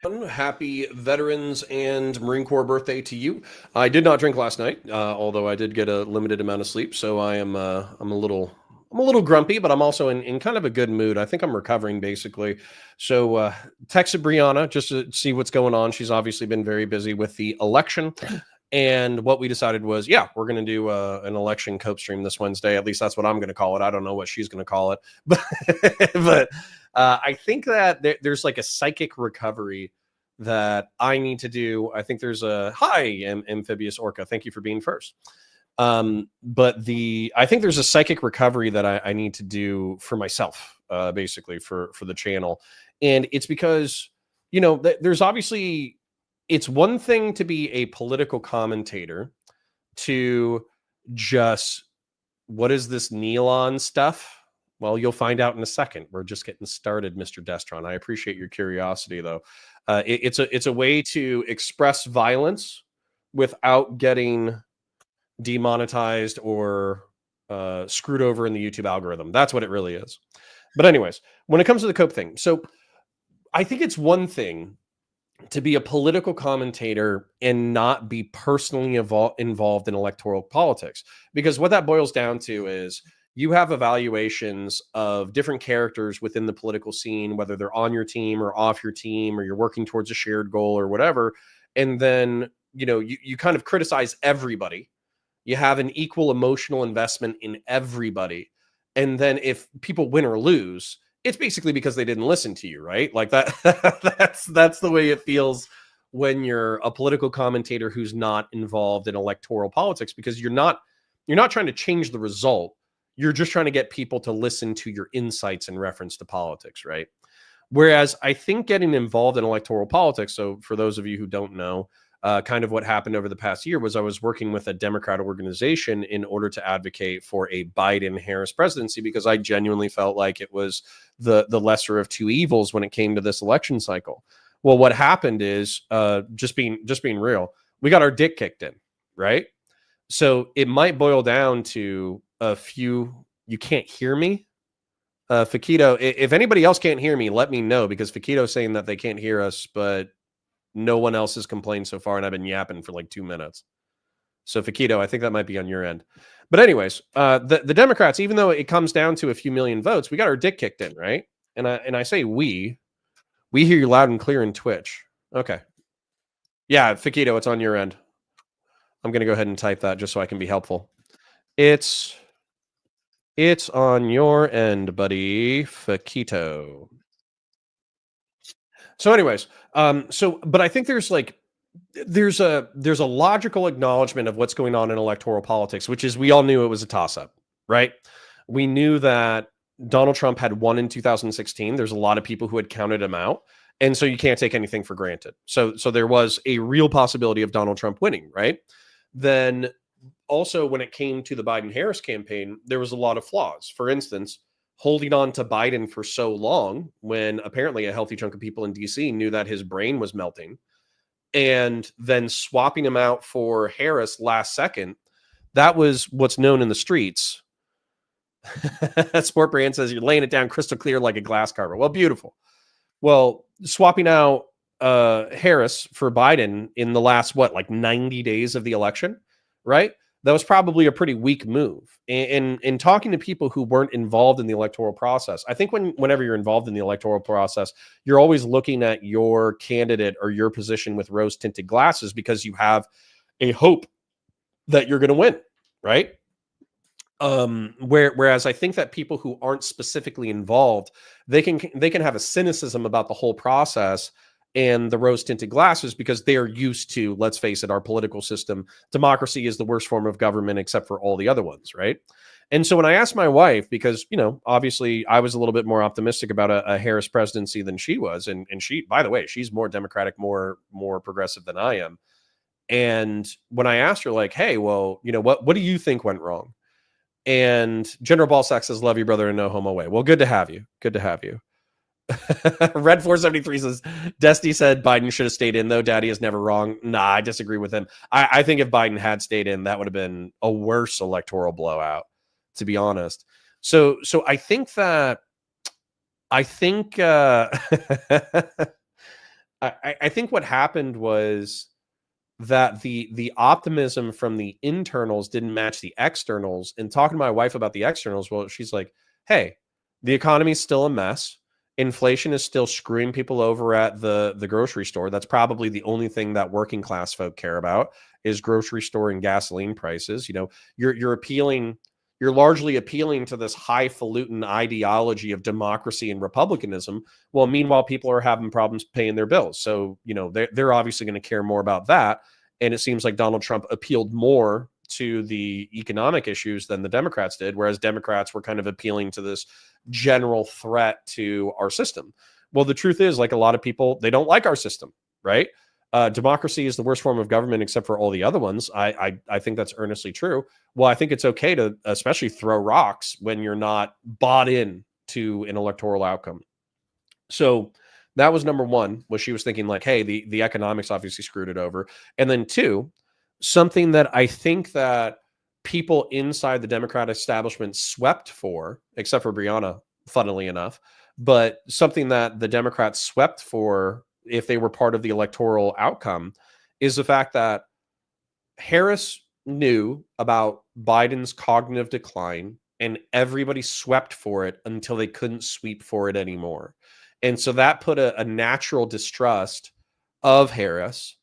Happy Veterans and Marine Corps birthday to you. I did not drink last night, although I did get a limited amount of sleep, so I'm a little grumpy, but I'm also in kind of a good mood. I think I'm recovering basically. So texted Brianna just to see what's going on. She's obviously been very busy with the election. And what we decided was, yeah, we're going to do an election cope stream this Wednesday. At least that's what I'm going to call it. I don't know what she's going to call it, but I think that there's like a psychic recovery that I need to do. I think there's a amphibious orca. Thank you for being first. But I think there's a psychic recovery that I need to do for myself, basically for the channel, and it's because there's obviously it's one thing to be a political commentator to just what is this Neelon stuff? Well, you'll find out in a second. We're just getting started, Mr. Destron. I appreciate your curiosity, though. It's a way to express violence without getting demonetized or screwed over in the YouTube algorithm. That's what it really is. But anyways, when it comes to the cope thing, so I think it's one thing to be a political commentator and not be personally involved in electoral politics. Because what that boils down to is you have evaluations of different characters within the political scene, whether they're on your team or off your team, or you're working towards a shared goal or whatever. And then, you kind of criticize everybody. You have an equal emotional investment in everybody. And then if people win or lose, it's basically because they didn't listen to you, right? Like that that's the way it feels when you're a political commentator who's not involved in electoral politics, because you're not trying to change the result. You're just trying to get people to listen to your insights in reference to politics, right? Whereas I think getting involved in electoral politics, so for those of you who don't know, kind of what happened over the past year was I was working with a Democrat organization in order to advocate for a Biden-Harris presidency, because I genuinely felt like it was the lesser of two evils when it came to this election cycle. Well, what happened is, just being real, we got our dick kicked in, right? So it might boil down to a few. You can't hear me, Fakito. If anybody else can't hear me, let me know, because Fakito's saying that they can't hear us, but no one else has complained so far, and I've been yapping for like 2 minutes. So Fakito, I think that might be on your end. But anyways, the Democrats, even though it comes down to a few million votes, we got our dick kicked in, right? And I say we hear you loud and clear in Twitch. Okay. Yeah, Fakito, it's on your end. I'm gonna go ahead and type that just so I can be helpful. It's on your end, buddy, Fakito. So anyways, but I think there's a logical acknowledgement of what's going on in electoral politics, which is we all knew it was a toss-up, right? We knew that Donald Trump had won in 2016. There's a lot of people who had counted him out, and so you can't take anything for granted. So there was a real possibility of Donald Trump winning, right? Then also when it came to the Biden-Harris campaign, there was a lot of flaws. For instance, holding on to Biden for so long when apparently a healthy chunk of people in DC knew that his brain was melting, and then swapping him out for Harris last second. That was what's known in the streets. Sport Brand says you're laying it down crystal clear like a glass carver. Well, beautiful. Well, swapping out Harris for Biden in the last 90 days of the election, right? That was probably a pretty weak move. And in talking to people who weren't involved in the electoral process, I think whenever you're involved in the electoral process, you're always looking at your candidate or your position with rose-tinted glasses, because you have a hope that you're going to win, right? Whereas I think that people who aren't specifically involved, they can have a cynicism about the whole process and the rose-tinted glasses, because they are used to, let's face it, our political system. Democracy is the worst form of government except for all the other ones, right? And so when I asked my wife, because, obviously I was a little bit more optimistic about a Harris presidency than she was. And she, by the way, she's more Democratic, more progressive than I am. And when I asked her, like, hey, well, what do you think went wrong? And General Ballsack says, love you, brother, and no homo way. Well, good to have you. Good to have you. Red 473 says, Dusty said Biden should have stayed in, though. Daddy is never wrong. Nah, I disagree with him. I think if Biden had stayed in, that would have been a worse electoral blowout, to be honest. So I think I think what happened was that the optimism from the internals didn't match the externals. And talking to my wife about the externals, well, she's like, "Hey, the economy's still a mess. Inflation is still screwing people over at the grocery store. That's probably the only thing that working class folk care about is grocery store and gasoline prices. You know, you're largely appealing to this highfalutin ideology of democracy and republicanism. Well, meanwhile, people are having problems paying their bills. So, you know, they're obviously going to care more about that. And it seems like Donald Trump appealed more to the economic issues than the Democrats did, whereas Democrats were kind of appealing to this general threat to our system. Well, the truth is, like a lot of people, they don't like our system, right? Democracy is the worst form of government except for all the other ones. I think that's earnestly true. Well, I think it's okay to especially throw rocks when you're not bought in to an electoral outcome. So that was number one, was she was thinking like, hey, the economics obviously screwed it over. And then two, something that I think that people inside the Democrat establishment swept for, except for Brianna, funnily enough, but something that the Democrats swept for if they were part of the electoral outcome is the fact that Harris knew about Biden's cognitive decline and everybody swept for it until they couldn't sweep for it anymore. And so that put a natural distrust of Harris,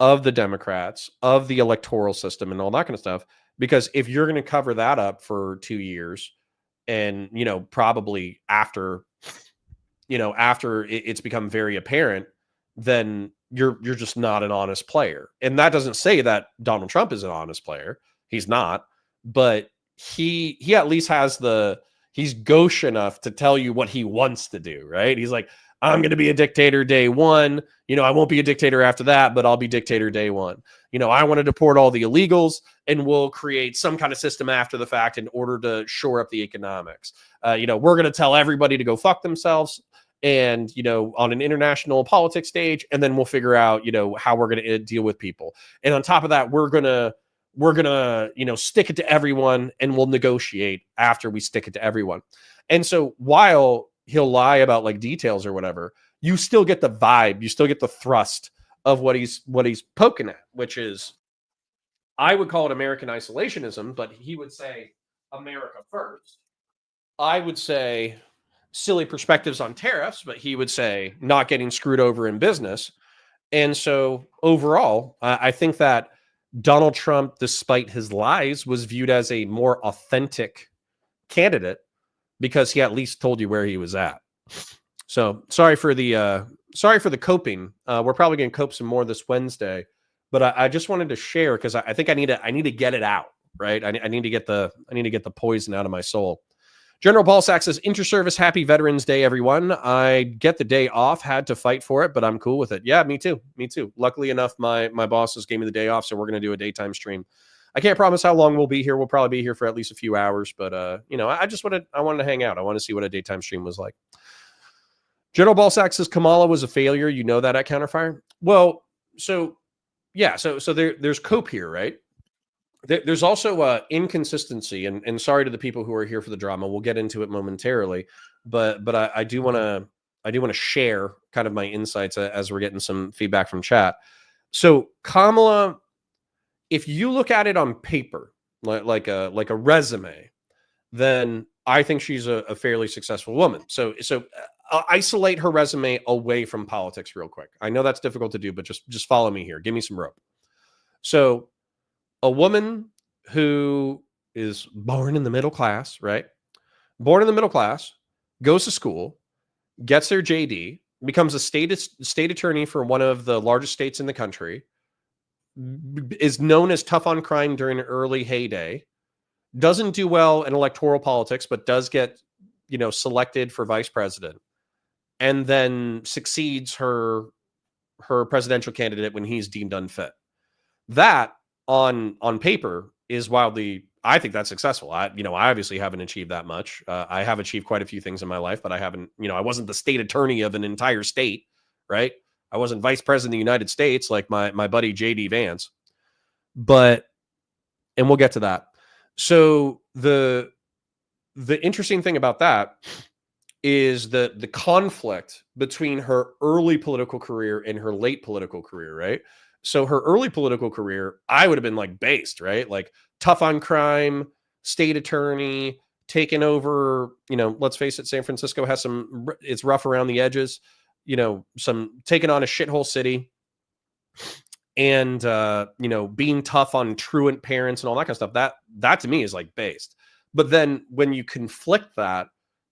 of the Democrats, of the electoral system and all that kind of stuff. Because if you're going to cover that up for 2 years and, you know, probably after, you know, after it's become very apparent, then you're just not an honest player. And that doesn't say that Donald Trump is an honest player. He's not, but he at least has he's gauche enough to tell you what he wants to do, right? He's like, I'm going to be a dictator day one. You know, I won't be a dictator after that, but I'll be dictator day one. You know, I want to deport all the illegals and we'll create some kind of system after the fact in order to shore up the economics. You know, we're going to tell everybody to go fuck themselves and, you know, on an international politics stage, and then we'll figure out, you know, how we're going to deal with people. And on top of that, we're going to, you know, stick it to everyone and we'll negotiate after we stick it to everyone. And so while he'll lie about like details or whatever, you still get the vibe, you still get the thrust of what he's poking at, which is, I would call it American isolationism, but he would say America first. I would say silly perspectives on tariffs, but he would say not getting screwed over in business. And so overall, I think that Donald Trump, despite his lies, was viewed as a more authentic candidate because he at least told you where he was at. So sorry for the coping. We're probably going to cope some more this Wednesday, but I just wanted to share because I think I need to get it out, right? I need to get the poison out of my soul. General Ballsack says, inter-service happy Veterans Day, everyone. I get the day off, had to fight for it, but I'm cool with it. Yeah, me too. Luckily enough, my bosses gave me the day off, so we're going to do a daytime stream. I can't promise how long we'll be here. We'll probably be here for at least a few hours, but you know, I wanted to hang out. I want to see what a daytime stream was like. General Ballsack says Kamala was a failure. You know that at Counterfire? Well, so yeah, so there's cope here, right? There's also inconsistency, and sorry to the people who are here for the drama. We'll get into it momentarily, but I do want to share kind of my insights as we're getting some feedback from chat. So Kamala, if you look at it on paper, like a resume, then I think she's a fairly successful woman. So isolate her resume away from politics real quick. I know that's difficult to do, but just follow me here. Give me some rope. So a woman who is born in the middle class, right? Born in the middle class, goes to school, gets their JD, becomes a state attorney for one of the largest states in the country, is known as tough on crime during an early heyday, doesn't do well in electoral politics, but does get, you know, selected for vice president, and then succeeds her presidential candidate when he's deemed unfit. That on paper is wildly, I think that's successful. I obviously haven't achieved that much. I have achieved quite a few things in my life, but I haven't, I wasn't the state attorney of an entire state, right? I wasn't vice president of the United States like my buddy JD Vance. And we'll get to that. So the interesting thing about that is the conflict between her early political career and her late political career, right? So her early political career, I would have been like based, right? Like tough on crime, state attorney, taking over, let's face it, San Francisco has it's rough around the edges, some taking on a shithole city and, being tough on truant parents and all that kind of stuff. That to me is like based. But then when you conflict that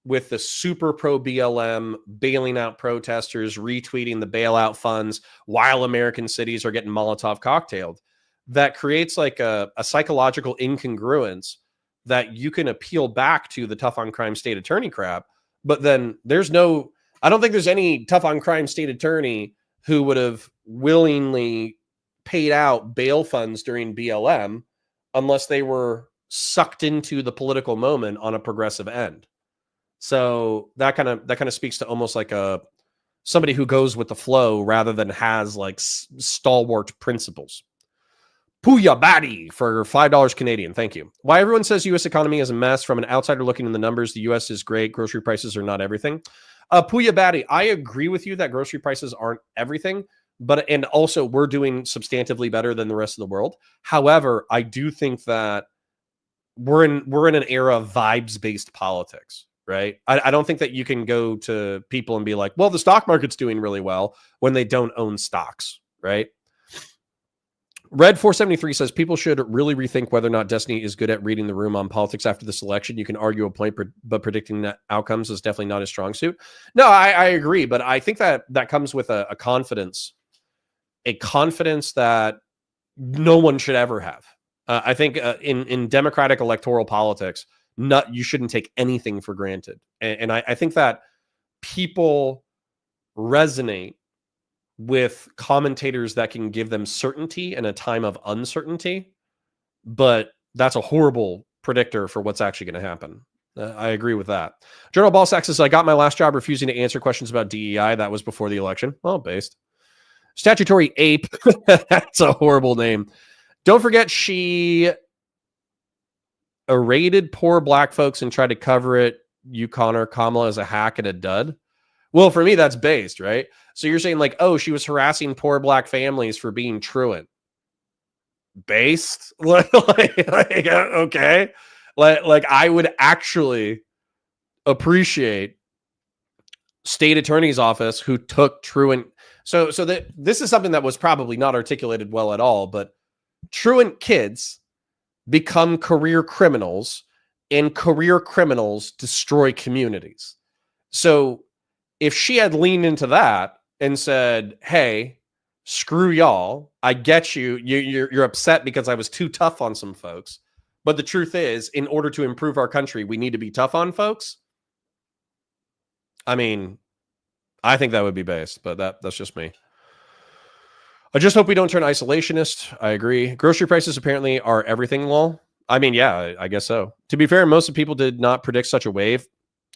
with the super pro BLM bailing out protesters, retweeting the bailout funds while American cities are getting Molotov cocktailed, that creates like a psychological incongruence that you can appeal back to the tough on crime state attorney crap. But then I don't think there's any tough on crime state attorney who would have willingly paid out bail funds during BLM unless they were sucked into the political moment on a progressive end. So that kind of speaks to almost like somebody who goes with the flow rather than has like stalwart principles. Puya Batty for $5 Canadian. Thank you. Why everyone says U.S. economy is a mess. From an outsider looking in the numbers, the U.S. is great. Grocery prices are not everything. Puya Batty, I agree with you that grocery prices aren't everything, and also we're doing substantively better than the rest of the world. However, I do think that we're in an era of vibes-based politics, right? I don't think that you can go to people and be like, well, the stock market's doing really well when they don't own stocks, right? Red 473 says people should really rethink whether or not Destiny is good at reading the room on politics after this election. You can argue a point, but predicting that outcomes is definitely not a strong suit. No, I agree, but I think that comes with a confidence that no one should ever have. I think in democratic electoral politics, you shouldn't take anything for granted. And I think that people resonate with commentators that can give them certainty in a time of uncertainty, but that's a horrible predictor for what's actually going to happen. I agree with that. Journal Ball Sack says, I got my last job refusing to answer questions about DEI. That was before the election. Well, based. Statutory Ape. That's a horrible name. Don't forget she rated poor black folks and tried to cover it. You, Connor, Kamala as a hack and a dud. Well, for me, that's based, right? So you're saying like, oh, she was harassing poor black families for being truant. Based? Okay. Like I would actually appreciate state attorney's office who took truant. So that this is something that was probably not articulated well at all, but truant kids become career criminals and career criminals destroy communities. So if she had leaned into that and said, hey, screw y'all, I get you. You're upset because I was too tough on some folks. But the truth is, in order to improve our country, we need to be tough on folks. I mean, I think that would be based, but that's just me. I just hope we don't turn isolationist. I agree. Grocery prices apparently are everything, lol. I mean, yeah, I guess so. To be fair, most of people did not predict such a wave.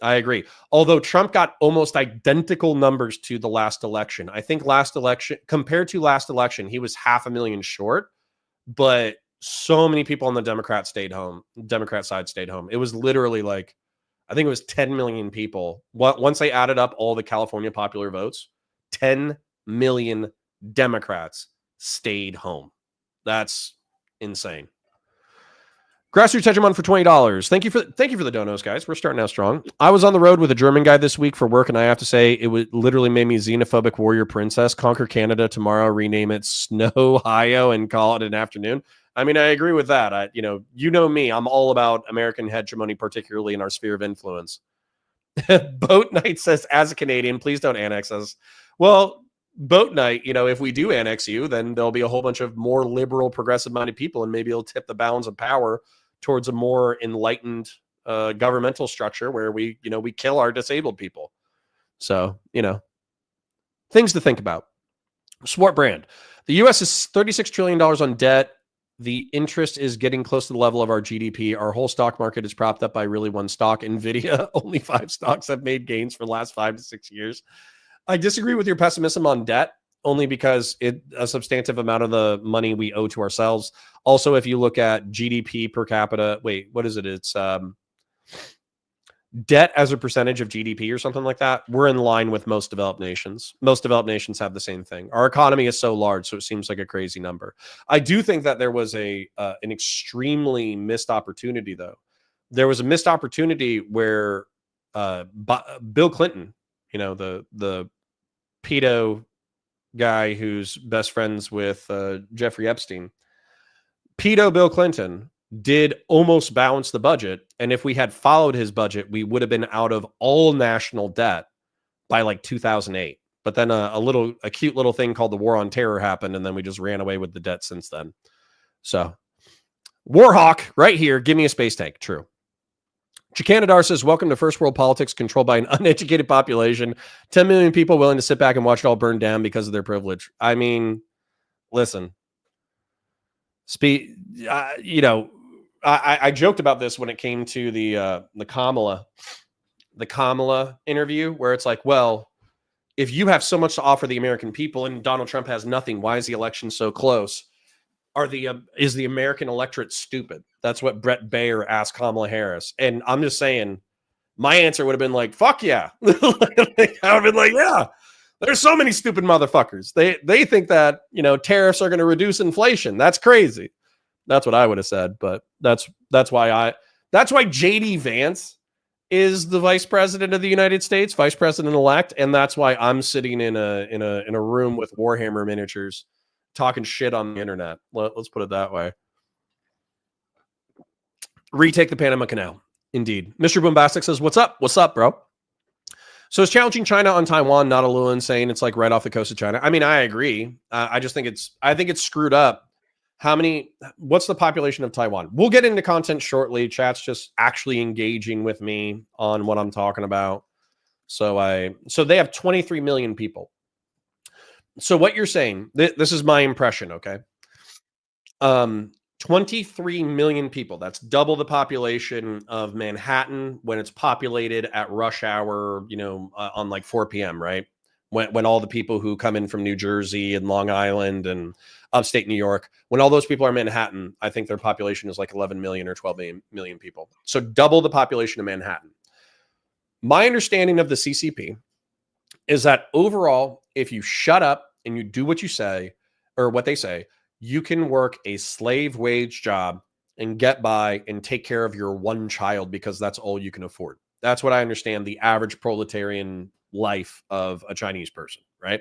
I agree. Although Trump got almost identical numbers to the last election. I think compared to last election, he was 500,000 short, but so many people on the Democrat side stayed home. It was literally like, I think it was 10 million people. Once they added up all the California popular votes, 10 million Democrats stayed home. That's insane. Grassroots Hegemon for $20. Thank you for the donos, guys. We're starting out strong. I was on the road with a German guy this week for work, and I have to say it literally made me xenophobic warrior princess. Conquer Canada tomorrow, rename it Snow Ohio, and call it an afternoon. I mean, I agree with that. You know me. I'm all about American hegemony, particularly in our sphere of influence. Boat Knight says, as a Canadian, please don't annex us. Well, Boat Knight, if we do annex you, then there'll be a whole bunch of more liberal, progressive-minded people, and maybe it'll tip the balance of power towards a more enlightened governmental structure where we kill our disabled people. So, things to think about. Swart Brand. The U.S. is $36 trillion on debt. The interest is getting close to the level of our GDP. Our whole stock market is propped up by really one stock, NVIDIA. Only 5 stocks have made gains for the last 5 to 6 years. I disagree with your pessimism on debt, only because a substantive amount of the money we owe to ourselves. Also, if you look at GDP per capita, wait, what is it? It's debt as a percentage of GDP or something like that, we're in line with most developed nations. Most developed nations have the same thing. Our economy is so large, so it seems like a crazy number. I do think that there was an extremely missed opportunity, though. There was a missed opportunity where Bill Clinton, the pedo guy who's best friends with Jeffrey Epstein, pedo Bill Clinton did almost balance the budget. And if we had followed his budget, we would have been out of all national debt by like 2008. But then a cute little thing called the War on Terror happened, and then we just ran away with the debt since then. So, Warhawk, right here, give me a space tank. True. Chicanadar says, welcome to first world politics controlled by an uneducated population. 10 million people willing to sit back and watch it all burn down because of their privilege. I mean, listen. I joked about this when it came to the Kamala interview, where it's like, well, if you have so much to offer the American people and Donald Trump has nothing, why is the election so close? Is the American electorate stupid? That's what Brett Baer asked Kamala Harris. And I'm just saying, my answer would have been like, fuck yeah. I would have been like, yeah, there's so many stupid motherfuckers. They think that, tariffs are going to reduce inflation. That's crazy. That's what I would have said. But that's why JD Vance is the vice president of the United States, vice president elect. And that's why I'm sitting in a room with Warhammer miniatures talking shit on the internet. Let's put it that way. Retake the Panama Canal. Indeed. Mr. Bombastic says, what's up? What's up, bro? So it's challenging China on Taiwan, not a little insane. It's like right off the coast of China. I mean, I agree. I think it's screwed up. What's the population of Taiwan? We'll get into content shortly. Chat's just actually engaging with me on what I'm talking about. So they have 23 million people. So what you're saying, this is my impression, okay? 23 million people. That's double the population of Manhattan when it's populated at rush hour, on like 4 p.m., right? When all the people who come in from New Jersey and Long Island and upstate New York, when all those people are in Manhattan, I think their population is like 11 million or 12 million people. So double the population of Manhattan. My understanding of the CCP is that overall, if you shut up and you do what you say or what they say, you can work a slave wage job and get by and take care of your one child because that's all you can afford. That's what I understand the average proletarian life of a Chinese person, right?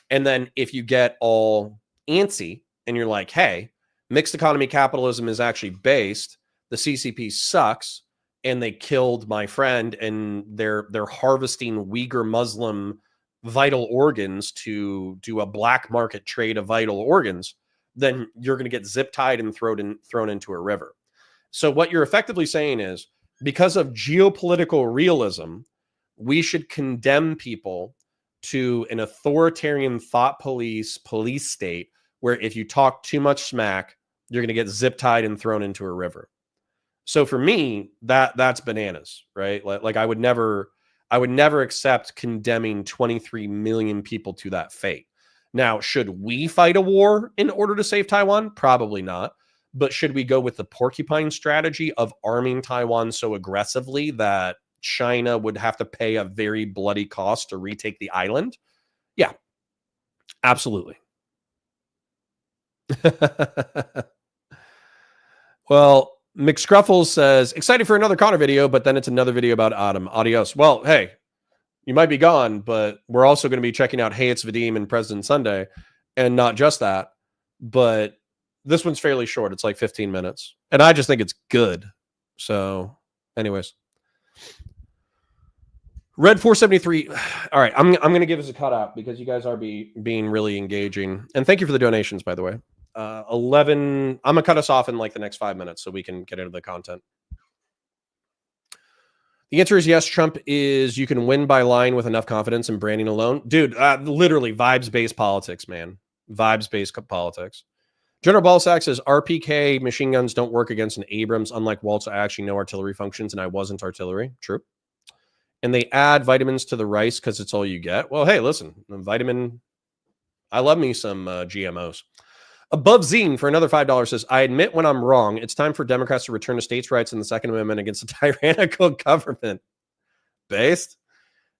And then if you get all antsy and you're like, hey, mixed economy capitalism is actually based, the CCP sucks, and they killed my friend, and they're harvesting Uyghur Muslim vital organs to do a black market trade of vital organs, then you're going to get zip tied and thrown into a river. So what you're effectively saying is, because of geopolitical realism, we should condemn people to an authoritarian thought police state where if you talk too much smack, you're going to get zip tied and thrown into a river. So for me, that's bananas, right? Like I would never accept condemning 23 million people to that fate. Now, should we fight a war in order to save Taiwan? Probably not. But should we go with the porcupine strategy of arming Taiwan so aggressively that China would have to pay a very bloody cost to retake the island? Yeah, absolutely. Well, McScruffles says, excited for another Connor video, but then it's another video about Adam. Adios. Well, hey, you might be gone, but we're also going to be checking out Hey, It's Vadim and President Sunday. And not just that, but this one's fairly short. It's like 15 minutes. And I just think it's good. So anyways. Red 473. All right. I'm going to give us a cutout because you guys are being really engaging. And thank you for the donations, by the way. 11. I'm going to cut us off in like the next 5 minutes so we can get into the content. The answer is yes. Trump is, you can win by lying with enough confidence and branding alone. Dude, literally vibes-based politics, man. Vibes-based politics. General Balsack says, RPK machine guns don't work against an Abrams. Unlike Waltz, I actually know artillery functions, and I wasn't artillery. True. And they add vitamins to the rice because it's all you get. Well, hey, listen, vitamin. I love me some GMOs. Above Zine for another $5 says, I admit when I'm wrong. It's time for Democrats to return to states' rights in the Second Amendment against a tyrannical government. Based.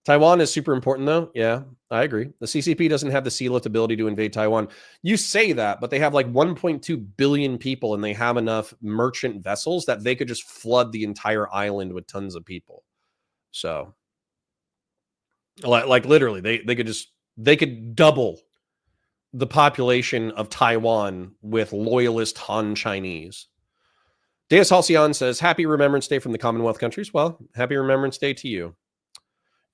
Taiwan is super important, though. Yeah, I agree. The CCP doesn't have the sea lift ability to invade Taiwan. You say that, but they have like 1.2 billion people, and they have enough merchant vessels that they could just flood the entire island with tons of people. So, like literally, they could double the population of Taiwan with loyalist Han Chinese. Deus Halcyon says, "Happy Remembrance Day from the Commonwealth countries." Well, happy Remembrance Day to you.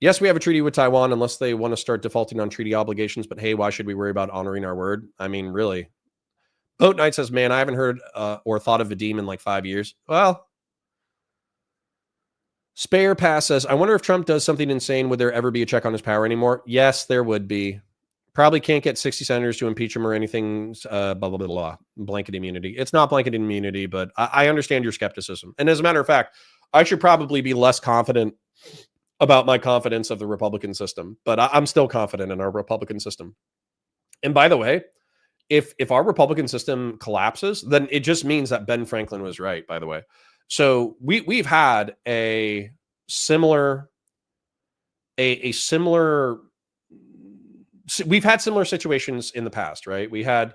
Yes, we have a treaty with Taiwan unless they want to start defaulting on treaty obligations. But hey, why should we worry about honoring our word? I mean, really. Boat Knight says, man, I haven't heard or thought of Vadim in like 5 years. Well, Spare Pass says, I wonder if Trump does something insane, would there ever be a check on his power anymore? Yes, there would be. Probably can't get 60 senators to impeach him or anything, blah, blah, blah, blah. Blanket immunity. It's not blanket immunity, but I understand your skepticism. And as a matter of fact, I should probably be less confident about my confidence of the Republican system, but I'm still confident in our Republican system. And by the way, if our Republican system collapses, then it just means that Ben Franklin was right, by the way. So we've had a similar we've had similar situations in the past, right? We had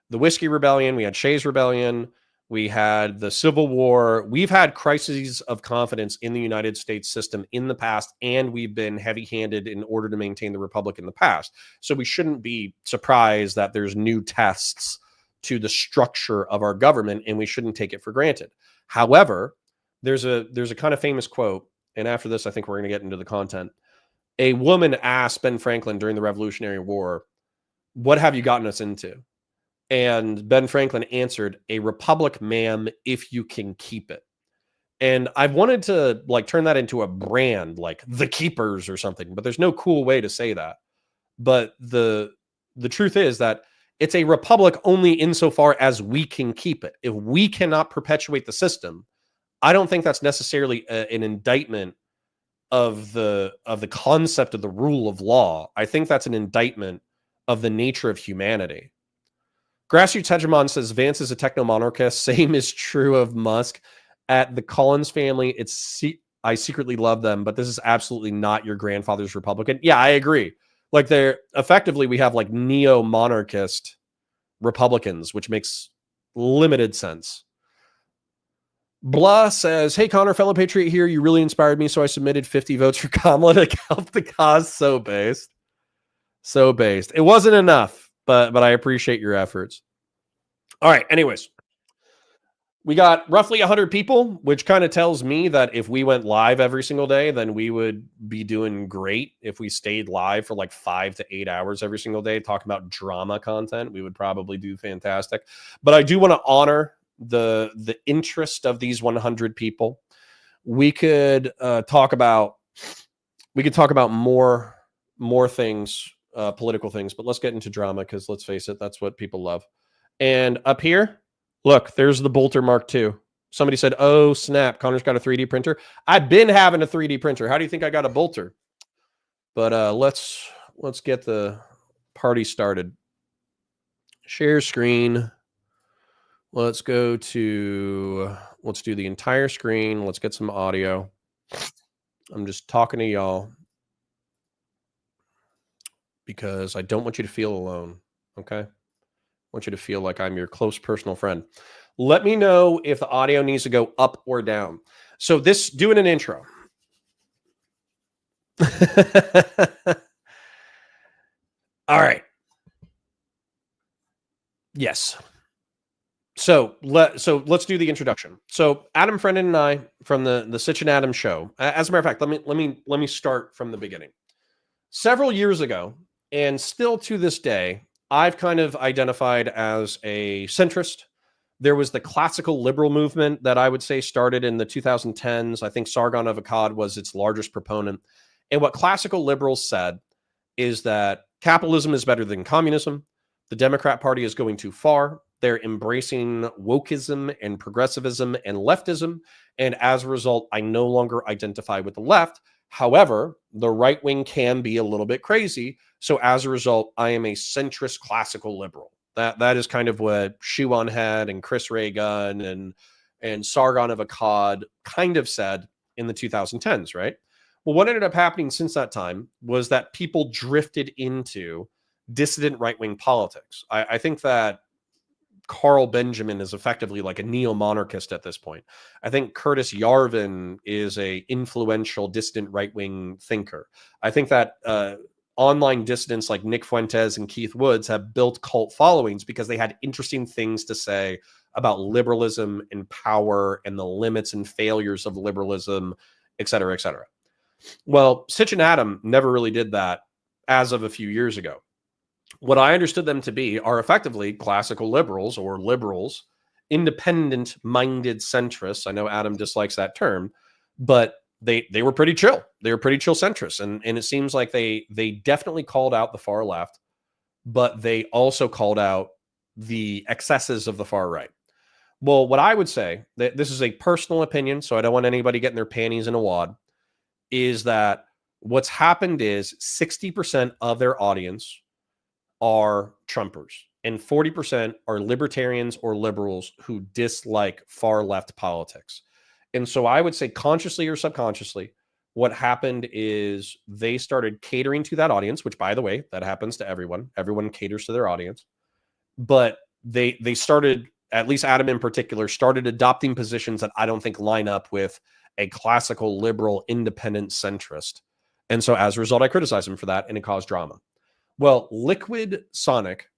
the Whiskey Rebellion, we had Shays Rebellion, we had the Civil War. We've had crises of confidence in the United States system in the past, and we've been heavy-handed in order to maintain the republic in the past. So we shouldn't be surprised that there's new tests to the structure of our government, and we shouldn't take it for granted. However, there's a kind of famous quote, and after this, I think we're going to get into the content. A woman asked Ben Franklin during the Revolutionary War, "What have you gotten us into?" And Ben Franklin answered, "A republic, ma'am, if you can keep it." And I've wanted to like turn that into a brand, like the Keepers or something, but there's no cool way to say that. But the truth is that it's a republic only insofar as we can keep it. If we cannot perpetuate the system, I don't think that's necessarily an indictment of the concept of the rule of law. I think that's an indictment of the nature of humanity. Grassroots Hegemon says Vance is a techno-monarchist. Same is true of Musk. At the Collins family, I secretly love them, but this is absolutely not your grandfather's Republican. Yeah, I agree. Like they're effectively, we have like neo-monarchist Republicans, which makes limited sense. Blah says, hey, Connor, fellow patriot here. You really inspired me, so I submitted 50 votes for Kamala to help the cause. So based. It wasn't enough, but I appreciate your efforts. All right, anyways. We got roughly 100 people, which kind of tells me that if we went live every single day, then we would be doing great. If we stayed live for like 5 to 8 hours every single day talking about drama content, we would probably do fantastic. But I do want to honor the interest of these 100 people. We could talk about more things, political things, but let's get into drama because let's face it, that's what people love. And up here, look, there's the Bolter Mark II. Somebody said, oh, snap, Connor's got a 3D printer. I've been having a 3D printer. How do you think I got a Bolter? But let's get the party started. Share screen. Let's do the entire screen. Let's get some audio. I'm just talking to y'all because I don't want you to feel alone, okay? I want you to feel like I'm your close personal friend. Let me know if the audio needs to go up or down. So doing an intro. All right. Yes. So let's do the introduction. So Adam Friendon and I from the Sitch and Adam show. As a matter of fact, let me start from the beginning. Several years ago, and still to this day, I've kind of identified as a centrist. There was the classical liberal movement that I would say started in the 2010s. I think Sargon of Akkad was its largest proponent. And what classical liberals said is that capitalism is better than communism. The Democrat Party is going too far. They're embracing wokeism and progressivism and leftism. And as a result, I no longer identify with the left. However, the right wing can be a little bit crazy. So as a result, I am a centrist classical liberal. That is kind of what Shoe on Head and Chris Ray Gunn and Sargon of Akkad kind of said in the 2010s, right? Well, what ended up happening since that time was that people drifted into dissident right-wing politics. I think that Carl Benjamin is effectively like a neo-monarchist at this point. I think Curtis Yarvin is a influential dissident right-wing thinker. I think that online dissidents like Nick Fuentes and Keith Woods have built cult followings because they had interesting things to say about liberalism and power and the limits and failures of liberalism, et cetera, et cetera. Well, Sitch and Adam never really did that as of a few years ago. What I understood them to be are effectively classical liberals or liberals, independent-minded centrists. I know Adam dislikes that term, but they were pretty chill. They were pretty chill centrists. And it seems like they definitely called out the far left, but they also called out the excesses of the far right. Well, what I would say, that this is a personal opinion, so I don't want anybody getting their panties in a wad, is that what's happened is 60% of their audience are Trumpers and 40% are libertarians or liberals who dislike far left politics. And so I would say consciously or subconsciously, what happened is they started catering to that audience, which, by the way, that happens to everyone. Everyone caters to their audience. But they started, at least Adam in particular, started adopting positions that I don't think line up with a classical liberal independent centrist. And so as a result, I criticized him for that, and it caused drama. Well, Liquid Sonic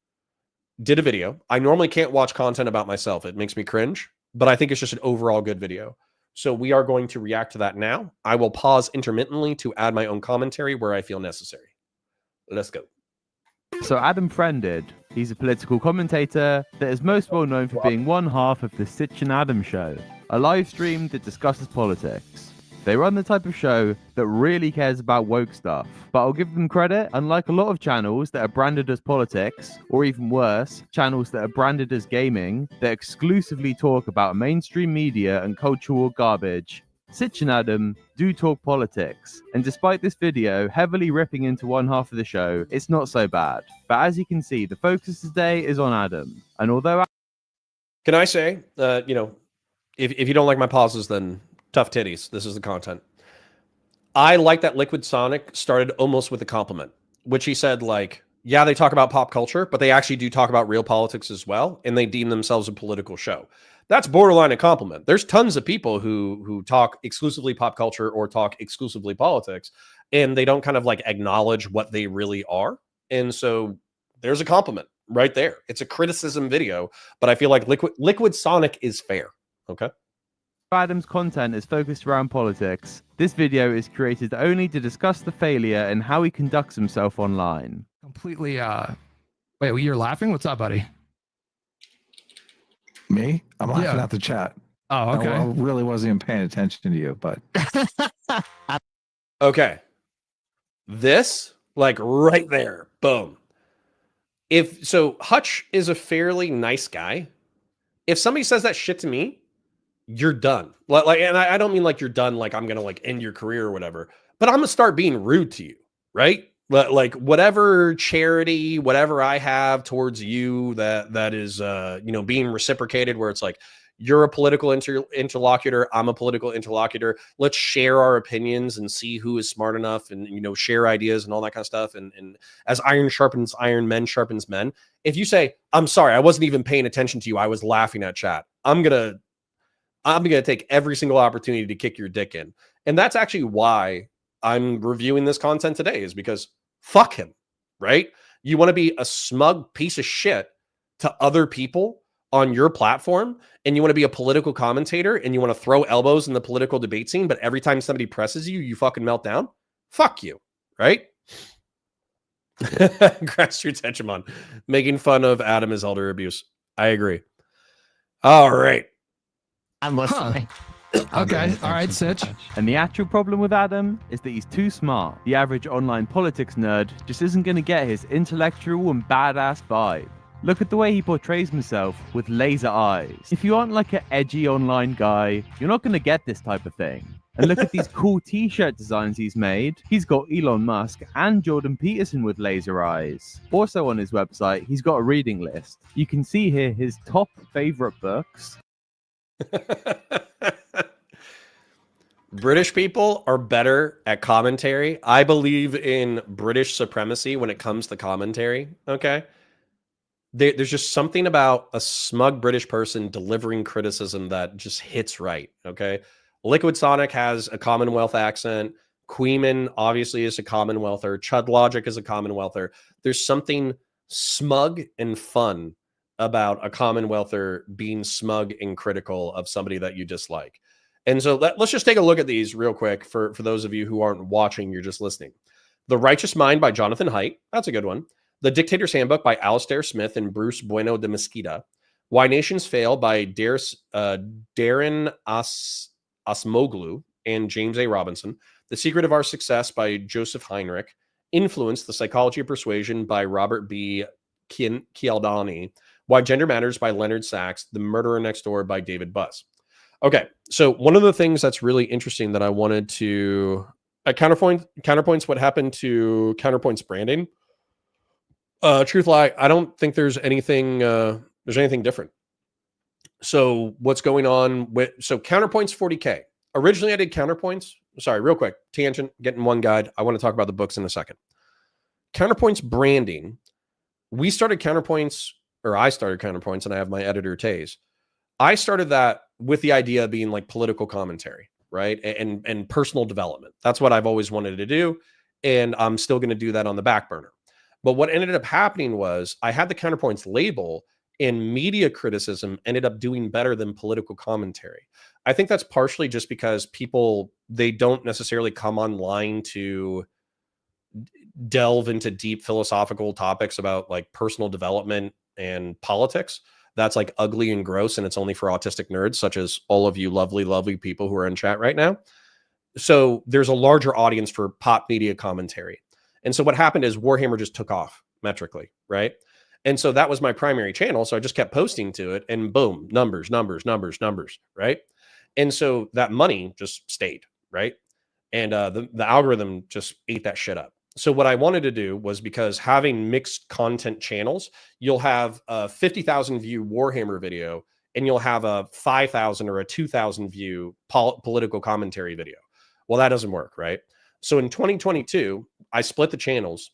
did a video. I normally can't watch content about myself. It makes me cringe, but I think it's just an overall good video. So we are going to react to that now. I will pause intermittently to add my own commentary where I feel necessary. Let's go. So Adam Friended, he's a political commentator that is most well known for being one half of the Sitch and Adam show, a live stream that discusses politics. They run the type of show that really cares about woke stuff, but I'll give them credit, unlike a lot of channels that are branded as politics, or even worse, channels that are branded as gaming, that exclusively talk about mainstream media and cultural garbage. Sitch and Adam do talk politics, and despite this video heavily ripping into one half of the show, it's not so bad. But as you can see, the focus today is on Adam, and although... Can I say, if you don't like my pauses, then tough titties. This is the content. I like that Liquid Sonic started almost with a compliment, which he said, like, yeah, they talk about pop culture, but they actually do talk about real politics as well, and they deem themselves a political show. That's borderline a compliment. There's tons of people who talk exclusively pop culture or talk exclusively politics, and they don't kind of like acknowledge what they really are. And so there's a compliment right there. It's a criticism video, but I feel like Liquid Sonic is fair. Okay. Adam's content is focused around politics. This video is created only to discuss the failure and how he conducts himself online. Completely, wait, you're laughing? What's up, buddy? Me? I'm laughing at the chat. Oh, okay. I really wasn't even paying attention to you, but... Okay. This, like right there, boom. So Hutch is a fairly nice guy. If somebody says that shit to me, you're done. Like, and I don't mean like you're done, like I'm gonna like end your career or whatever, but I'm gonna start being rude to you, right? Like whatever charity, whatever I have towards you that is being reciprocated, where it's like you're a political interlocutor, I'm a political interlocutor. Let's share our opinions and see who is smart enough, and share ideas and all that kind of stuff. And as iron sharpens iron, men sharpens men. If you say, I'm sorry, I wasn't even paying attention to you, I was laughing at chat, I'm gonna take every single opportunity to kick your dick in. And that's actually why I'm reviewing this content today, is because fuck him, right? You want to be a smug piece of shit to other people on your platform, and you want to be a political commentator, and you want to throw elbows in the political debate scene, but every time somebody presses you, you fucking melt down? Fuck you, right? Grassroots hegemon. Making fun of Adam is elder abuse. I agree. All right. I'm listening. Okay, all right, Sitch. And the actual problem with Adam is that he's too smart. The average online politics nerd just isn't going to get his intellectual and badass vibe. Look at the way he portrays himself with laser eyes. If you aren't like an edgy online guy, you're not going to get this type of thing. And look at these cool t-shirt designs he's made. He's got Elon Musk and Jordan Peterson with laser eyes. Also on his website, he's got a reading list. You can see here his top favorite books. British people are better at commentary. I believe in British supremacy when it comes to commentary. Okay. There's just something about a smug British person delivering criticism that just hits right. Okay. Liquid Sonic has a Commonwealth accent. Queeman obviously is a Commonwealther. Chud Logic is a Commonwealther. There's something smug and fun about a Commonwealther being smug and critical of somebody that you dislike. And so let's just take a look at these real quick for those of you who aren't watching, you're just listening. The Righteous Mind by Jonathan Haidt. That's a good one. The Dictator's Handbook by Alastair Smith and Bruce Bueno de Mesquita. Why Nations Fail by Darren Asmoglu and James A. Robinson. The Secret of Our Success by Joseph Heinrich. Influence, The Psychology of Persuasion by Robert B. Cialdini. Why Gender Matters by Leonard Sachs. The Murderer Next Door by David Buss. Okay, so one of the things that's really interesting that I wanted to counterpoints what happened to Counterpoint's branding. Truth lie, I don't think there's anything different. So what's going on with Counterpoint's 40K? Originally I did Counterpoints. Sorry, real quick, tangent, getting one guide. I want to talk about the books in a second. Counterpoint's branding. I started Counterpoints, and I have my editor Taze. I started that with the idea of being like political commentary, right? And personal development. That's what I've always wanted to do. And I'm still going to do that on the back burner. But what ended up happening was I had the Counterpoints label, and media criticism ended up doing better than political commentary. I think that's partially just because people, they don't necessarily come online to delve into deep philosophical topics about like personal development and politics. That's like ugly and gross, and it's only for autistic nerds, such as all of you lovely, lovely people who are in chat right now. So there's a larger audience for pop media commentary. And so what happened is Warhammer just took off metrically, right? And so that was my primary channel. So I just kept posting to it, and boom, numbers, right? And so that money just stayed, right? And the algorithm just ate that shit up. So what I wanted to do was, because having mixed content channels, you'll have a 50,000 view Warhammer video, and you'll have a 5,000 or a 2,000 view political commentary video. Well, that doesn't work, right? So in 2022, I split the channels,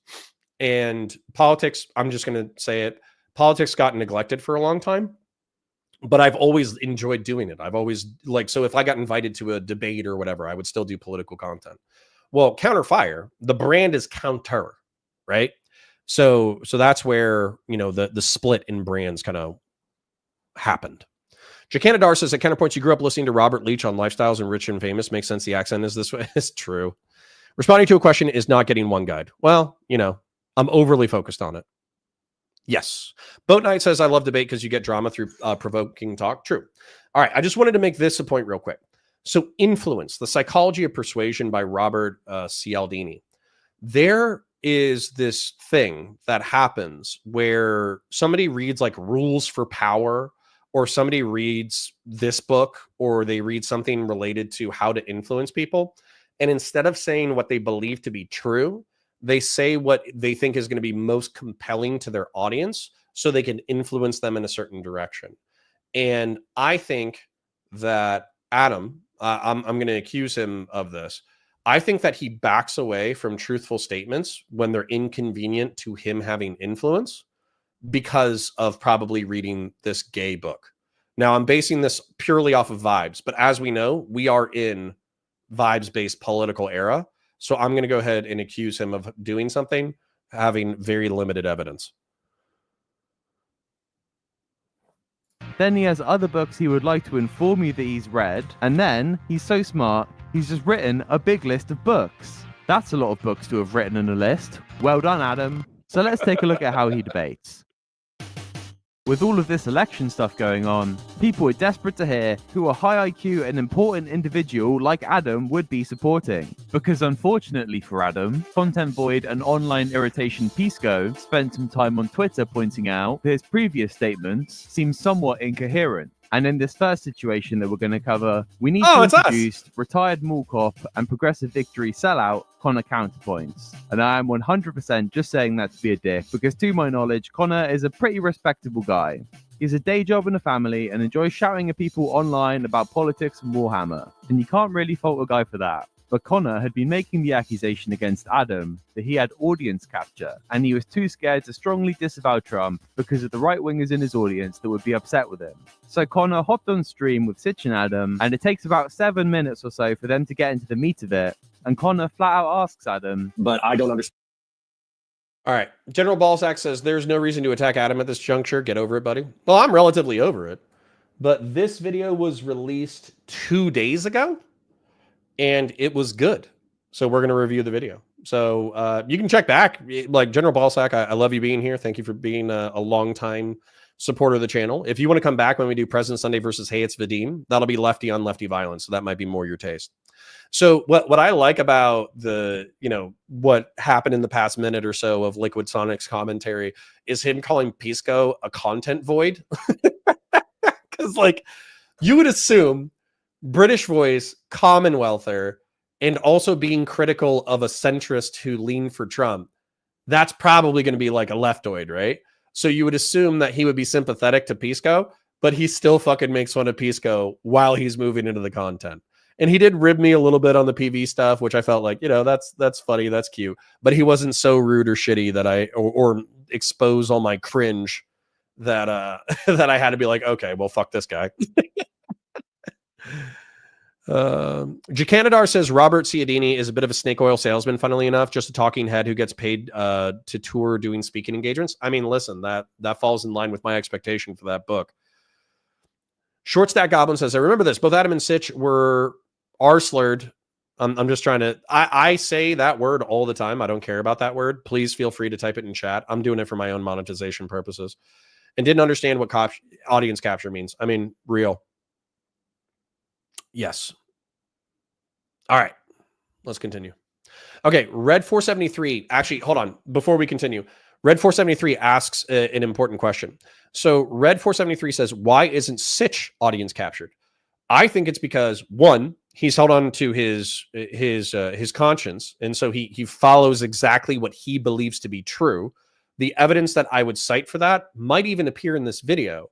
and politics, I'm just going to say it, politics got neglected for a long time, but I've always enjoyed doing it. I've always so if I got invited to a debate or whatever, I would still do political content. Well, Counterfire, the brand is counter, right? So that's where, the split in brands kind of happened. Jacanadar says, at Counterpoints, you grew up listening to Robert Leach on Lifestyles and Rich and Famous. Makes sense. The accent is this way. It's true. Responding to a question is not getting one guide. Well, I'm overly focused on it. Yes. Boat Knight says, I love debate because you get drama through provoking talk. True. All right. I just wanted to make this a point real quick. So Influence, The Psychology of Persuasion by Robert Cialdini. There is this thing that happens where somebody reads like Rules for Power, or somebody reads this book, or they read something related to how to influence people. And instead of saying what they believe to be true, they say what they think is going to be most compelling to their audience so they can influence them in a certain direction. And I think that Adam, I'm going to accuse him of this. I think that he backs away from truthful statements when they're inconvenient to him having influence because of probably reading this gay book. Now, I'm basing this purely off of vibes, but as we know, we are in vibes-based political era. So I'm going to go ahead and accuse him of doing something, having very limited evidence. Then he has other books he would like to inform you that he's read, and then he's so smart, he's just written a big list of books. That's a lot of books to have written in a list. Well done, Adam. So let's take a look at how he debates. With all of this election stuff going on, people are desperate to hear who a high IQ and important individual like Adam would be supporting. Because unfortunately for Adam, Content Void and online irritation Pisco spent some time on Twitter pointing out that his previous statements seem somewhat incoherent. And in this first situation that we're going to cover, we need to introduce retired mall cop and progressive victory sellout Connor Counterpoints. And I am 100% just saying that to be a dick, because to my knowledge, Connor is a pretty respectable guy. He has a day job and a family and enjoys shouting at people online about politics and Warhammer, and you can't really fault a guy for that. But Connor had been making the accusation against Adam that he had audience capture, and he was too scared to strongly disavow Trump because of the right-wingers in his audience that would be upset with him. So Connor hopped on stream with Sitch and Adam, and it takes about 7 minutes or so for them to get into the meat of it, and Connor flat out asks Adam, "But I don't understand." All right. General Balzac says, "There's no reason to attack Adam at this juncture. Get over it, buddy." Well, I'm relatively over it. But this video was released 2 days ago, and it was good. So we're going to review the video. So you can check back. Like General Balzac, I love you being here. Thank you for being a long-time supporter of the channel. If you want to come back when we do President Sunday versus Hey, It's Vadim, that'll be lefty on lefty violence. So that might be more your taste. So what I like about the, what happened in the past minute or so of Liquid Sonic's commentary is him calling Pisco a content void. Because like you would assume British voice, Commonwealther, and also being critical of a centrist who leaned for Trump, that's probably going to be like a leftoid, right? So you would assume that he would be sympathetic to Pisco, but he still fucking makes fun of Pisco while he's moving into the content. And he did rib me a little bit on the PV stuff, which I felt like, that's funny, that's cute. But he wasn't so rude or shitty that or expose all my cringe that that I had to be like, okay, well, fuck this guy. Jacanadar says Robert Cialdini is a bit of a snake oil salesman, funnily enough, just a talking head who gets paid to tour doing speaking engagements. I mean, listen, that falls in line with my expectation for that book. Short Stack Goblin says, I remember this. Both Adam and Sitch are slurred. I'm just trying to, I say that word all the time. I don't care about that word. Please feel free to type it in chat. I'm doing it for my own monetization purposes. And didn't understand what audience capture means. I mean, real. Yes. All right. Let's continue. Okay. Red 473. Actually, hold on. Before we continue, Red 473 asks an important question. So Red 473 says, why isn't Sitch audience captured? I think it's because, one, he's held on to his conscience, and so he follows exactly what he believes to be true. The evidence that I would cite for that might even appear in this video,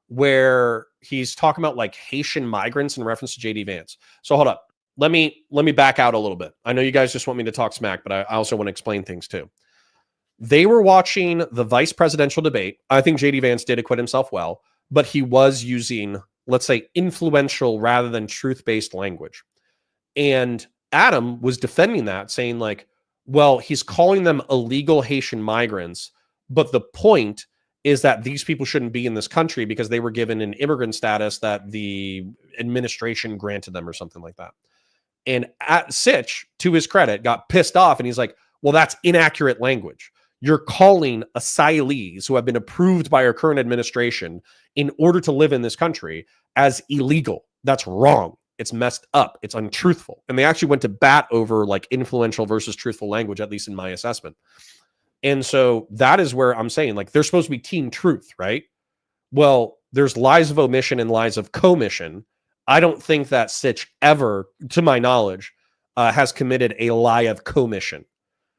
where he's talking about like Haitian migrants in reference to JD Vance. So hold up, let me back out a little bit. I know you guys just want me to talk smack, but I also want to explain things too. They were watching the vice presidential debate. I think JD Vance did acquit himself well, but he was using, let's say, influential rather than truth-based language. And Adam was defending that, saying like, well, he's calling them illegal Haitian migrants, but the point is that these people shouldn't be in this country because they were given an immigrant status that the administration granted them or something like that. And Sitch, to his credit, got pissed off, and he's like, well, that's inaccurate language. You're calling asylees who have been approved by our current administration in order to live in this country as illegal. That's wrong. It's messed up. It's untruthful. And they actually went to bat over like influential versus truthful language, at least in my assessment. And so that is where I'm saying, like, they're supposed to be team truth, right? Well, there's lies of omission and lies of commission. I don't think that Sitch ever, to my knowledge, has committed a lie of commission.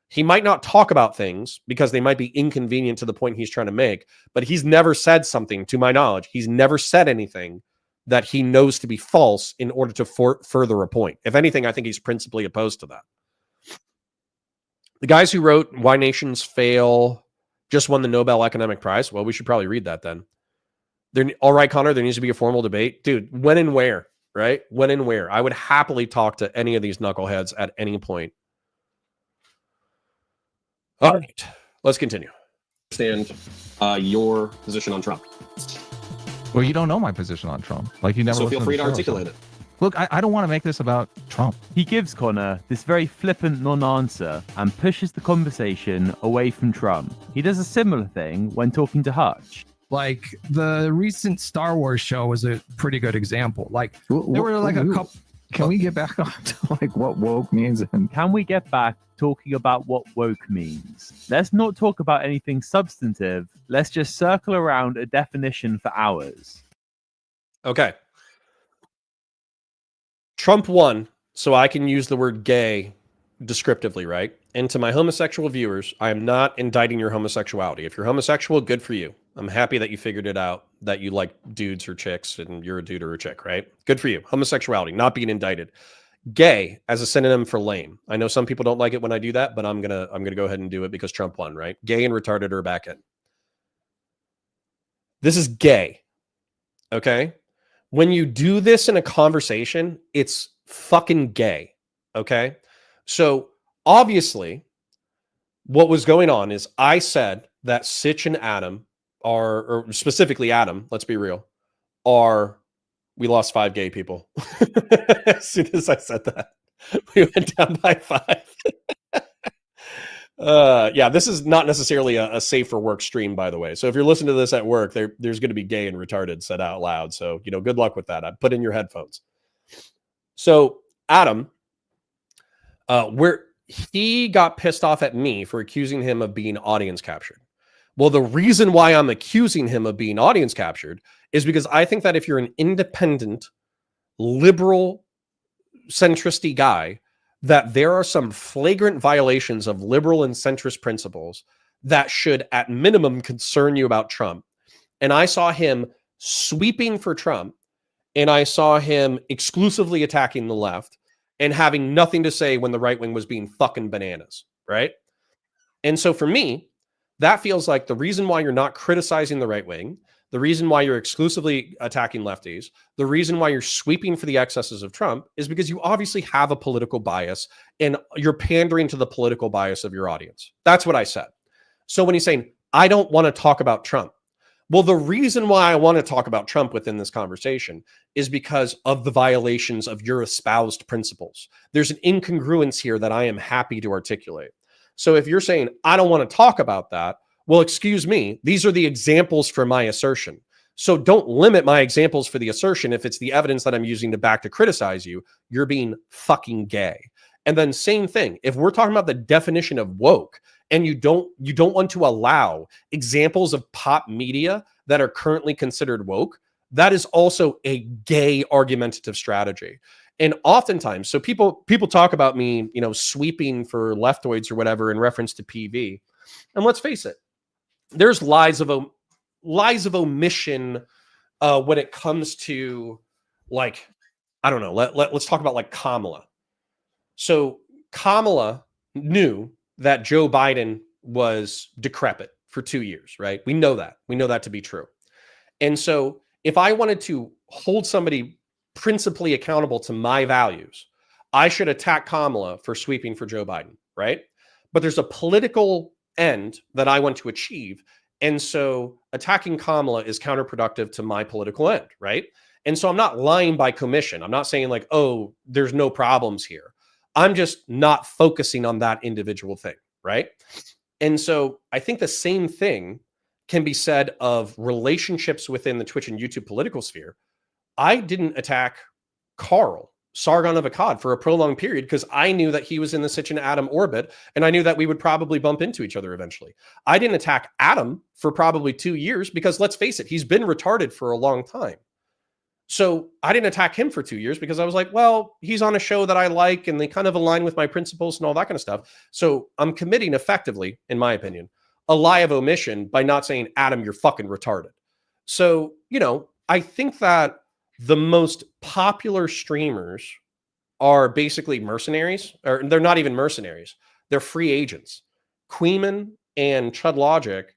He might not talk about things because they might be inconvenient to the point he's trying to make, but he's never said something, to my knowledge. He's never said anything that he knows to be false in order to further a point. If anything, I think he's principally opposed to that. The guys who wrote Why Nations Fail just won the Nobel Economic Prize. Well, we should probably read that then. All right, Connor, there needs to be a formal debate. Dude, when and where, right? When and where? I would happily talk to any of these knuckleheads at any point. All right, let's continue. Understand your position on Trump. Well, you don't know my position on Trump. Like, you never. So feel free to articulate it. Look, I don't want to make this about Trump. He gives Connor this very flippant non-answer and pushes the conversation away from Trump. He does a similar thing when talking to Hutch. Like, the recent Star Wars show was a pretty good example. Like, there were like a couple. Can we get back on to like what woke means? And can we get back talking about what woke means? Let's not talk about anything substantive. Let's just circle around a definition for hours. Okay. Trump won, so I can use the word gay descriptively, right? And to my homosexual viewers, I am not indicting your homosexuality. If you're homosexual, good for you. I'm happy that you figured it out, that you like dudes or chicks and you're a dude or a chick, right? Good for you. Homosexuality, not being indicted. Gay as a synonym for lame. I know some people don't like it when I do that, but I'm gonna go ahead and do it because Trump won, right? Gay and retarded are back in. This is gay. Okay? When you do this in a conversation, it's fucking gay. Okay? So obviously, what was going on is I said that Sitch and Adam are, or specifically Adam, let's be real, we lost 5 gay people. As soon as I said that, we went down by 5. Yeah, this is not necessarily a safe for work stream, by the way. So if you're listening to this at work, there's going to be gay and retarded said out loud. So, good luck with that. I put in your headphones. So Adam, where he got pissed off at me for accusing him of being audience captured. Well, the reason why I'm accusing him of being audience captured is because I think that if you're an independent, liberal, centristy guy, that there are some flagrant violations of liberal and centrist principles that should, at minimum, concern you about Trump. And I saw him sweeping for Trump, and I saw him exclusively attacking the left and having nothing to say when the right wing was being fucking bananas, right? And so for me, that feels like the reason why you're not criticizing the right wing, the reason why you're exclusively attacking lefties, the reason why you're sweeping for the excesses of Trump is because you obviously have a political bias and you're pandering to the political bias of your audience. That's what I said. So when he's saying, I don't want to talk about Trump. Well, the reason why I want to talk about Trump within this conversation is because of the violations of your espoused principles. There's an incongruence here that I am happy to articulate. So if you're saying, I don't want to talk about that, well, excuse me, these are the examples for my assertion. So don't limit my examples for the assertion. If it's the evidence that I'm using to criticize you, you're being fucking gay. And then same thing, if we're talking about the definition of woke and you don't want to allow examples of pop media that are currently considered woke, that is also a gay argumentative strategy. And oftentimes, so people talk about me, sweeping for leftoids or whatever in reference to PV. And let's face it, there's lies of omission when it comes to, like, I don't know. Let's talk about like Kamala. So Kamala knew that Joe Biden was decrepit for 2 years, right? We know that. We know that to be true. And so if I wanted to hold somebody principally accountable to my values, I should attack Kamala for sweeping for Joe Biden, right? But there's a political end that I want to achieve. And so attacking Kamala is counterproductive to my political end, right? And so I'm not lying by commission. I'm not saying like, oh, there's no problems here. I'm just not focusing on that individual thing, right? And so I think the same thing can be said of relationships within the Twitch and YouTube political sphere. I didn't attack Carl, Sargon of Akkad, for a prolonged period because I knew that he was in the Sitch and Adam orbit, and I knew that we would probably bump into each other eventually. I didn't attack Adam for probably 2 years because, let's face it, he's been retarded for a long time. So I didn't attack him for 2 years because I was like, well, he's on a show that I like and they kind of align with my principles and all that kind of stuff. So I'm committing effectively, in my opinion, a lie of omission by not saying, Adam, you're fucking retarded. So, I think that the most popular streamers are basically mercenaries, or they're not even mercenaries. They're free agents. Queeman and Chud Logic,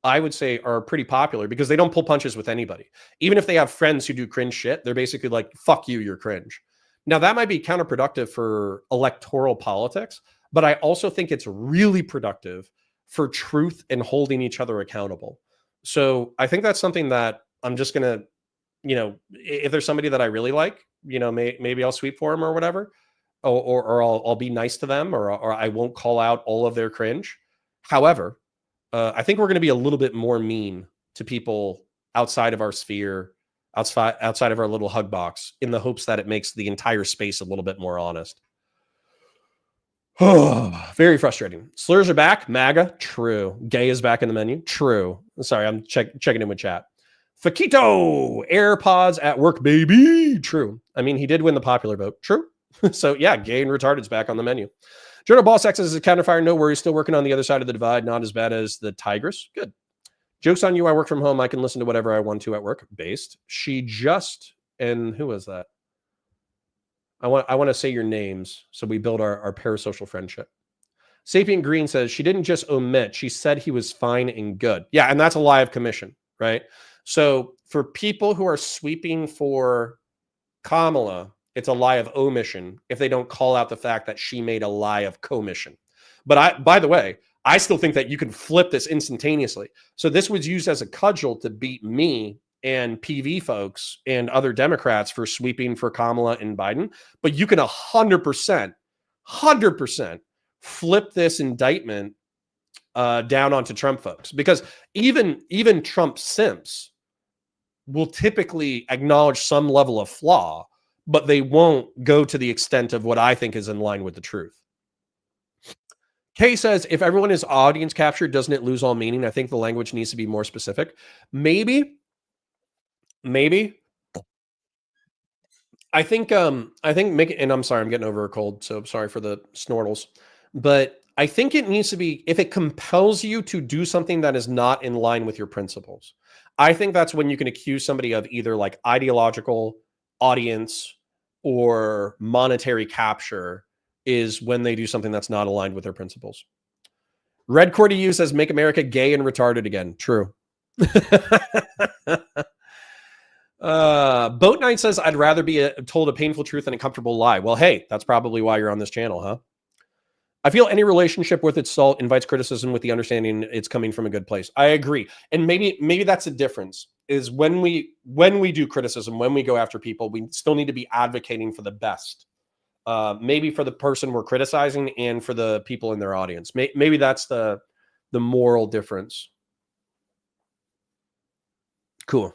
I would say, are pretty popular because they don't pull punches with anybody. Even if they have friends who do cringe shit, they're basically like, fuck you, you're cringe. Now, that might be counterproductive for electoral politics, but I also think it's really productive for truth and holding each other accountable. So I think that's something that I'm just going to, if there's somebody that I really like, maybe I'll sweep for them or whatever, or I'll be nice to them, or I won't call out all of their cringe. However, I think we're going to be a little bit more mean to people outside of our sphere, outside of our little hug box, in the hopes that it makes the entire space a little bit more honest. Very frustrating. Slurs are back. MAGA. True. Gay is back in the menu. True. Sorry, I'm checking in with chat. Fakito. AirPods at work, baby. True. I mean, he did win the popular vote. True. So yeah, gay and retarded's back on the menu. Jono Boss X is a counterfire. No worries. Still working on the other side of the divide. Not as bad as the Tigress. Good. Joke's on you. I work from home. I can listen to whatever I want to at work. Based. She just, and who was that? I want to say your names so we build our parasocial friendship. Sapient Green says she didn't just omit. She said he was fine and good. Yeah, and that's a lie of commission, right? So for people who are sweeping for Kamala, it's a lie of omission if they don't call out the fact that she made a lie of commission. But by the way, I still think that you can flip this instantaneously. So this was used as a cudgel to beat me and PV folks and other Democrats for sweeping for Kamala and Biden. But you can 100% flip this indictment down onto Trump folks, because even Trump simps will typically acknowledge some level of flaw, but they won't go to the extent of what I think is in line with the truth. Kay says, if everyone is audience captured, doesn't it lose all meaning? I think the language needs to be more specific. Maybe. I think and I'm sorry, I'm getting over a cold, so sorry for the snortles. But I think it needs to be, if it compels you to do something that is not in line with your principles, I think that's when you can accuse somebody of either like ideological, audience, or monetary capture, is when they do something that's not aligned with their principles. Red Core to you says, make America gay and retarded again. True. Boat Knight says, I'd rather be told a painful truth than a comfortable lie. Well, hey, that's probably why you're on this channel, huh? I feel any relationship worth its salt invites criticism with the understanding it's coming from a good place. I agree. And maybe that's a difference, is when we do criticism, when we go after people, we still need to be advocating for the best. Maybe for the person we're criticizing and for the people in their audience. Maybe that's the moral difference. Cool.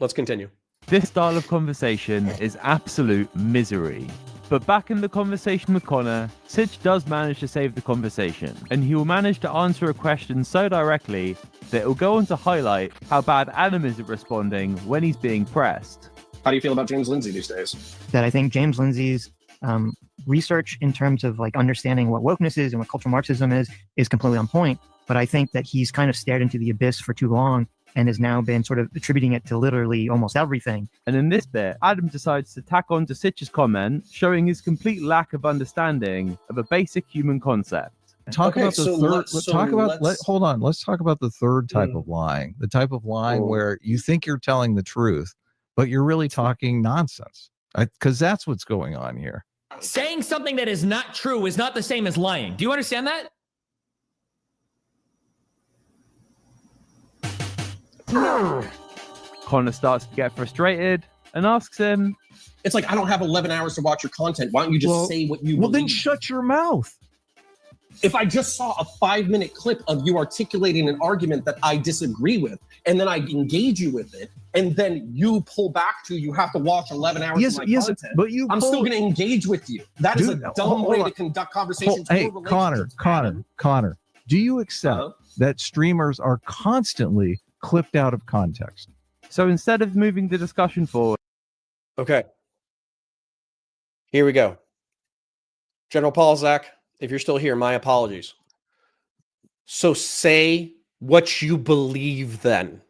Let's continue. This style of conversation is absolute misery. But back in the conversation with Connor, Sitch does manage to save the conversation, and he will manage to answer a question so directly that it will go on to highlight how bad Adam is at responding when he's being pressed. How do you feel about James Lindsay these days? That I think James Lindsay's research in terms of like understanding what wokeness is and what cultural Marxism is completely on point. But I think that he's kind of stared into the abyss for too long and has now been sort of attributing it to literally almost everything. And in this bit, Adam decides to tack on to Sitch's comment, showing his complete lack of understanding of a basic human concept. Hold on. Let's talk about the third type of lying. The type of lying where you think you're telling the truth, but you're really talking nonsense. Because that's what's going on here. Saying something that is not true is not the same as lying. Do you understand that? Connor starts to get frustrated and asks him, it's like, I don't have 11 hours to watch your content. Why don't you just say what you believe? Well, then shut your mouth. If I just saw a 5-minute clip of you articulating an argument that I disagree with, and then I engage you with it, and then you pull back to, you have to watch 11 hours of my content, but I'm still going to engage with you. That is a dumb way to conduct conversations. Hey, Connor, do you accept that streamers are constantly clipped out of context? So instead of moving the discussion forward... Okay. Here we go. General Polzak, if you're still here, my apologies. So say what you believe then,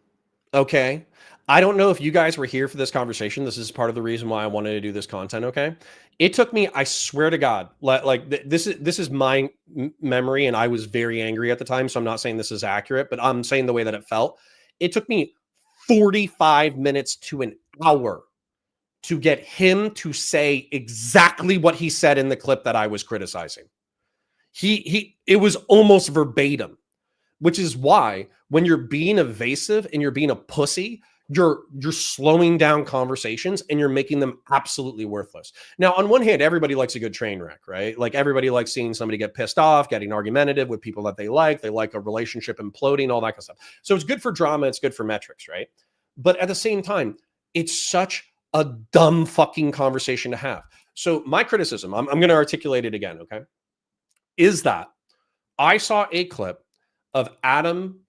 okay? I don't know if you guys were here for this conversation. This is part of the reason why I wanted to do this content, okay? It took me, I swear to God, this is my memory, and I was very angry at the time, so I'm not saying this is accurate, but I'm saying the way that it felt. It took me 45 minutes to an hour to get him to say exactly what he said in the clip that I was criticizing. It was almost verbatim, which is why when you're being evasive and you're being a pussy, you're slowing down conversations and you're making them absolutely worthless. Now, on one hand, everybody likes a good train wreck, right? Like everybody likes seeing somebody get pissed off, getting argumentative with people that they like a relationship imploding, all that kind of stuff. So it's good for drama, it's good for metrics, right? But at the same time, it's such a dumb fucking conversation to have. So my criticism, I'm going to articulate it again, okay? Is that I saw a clip of Adam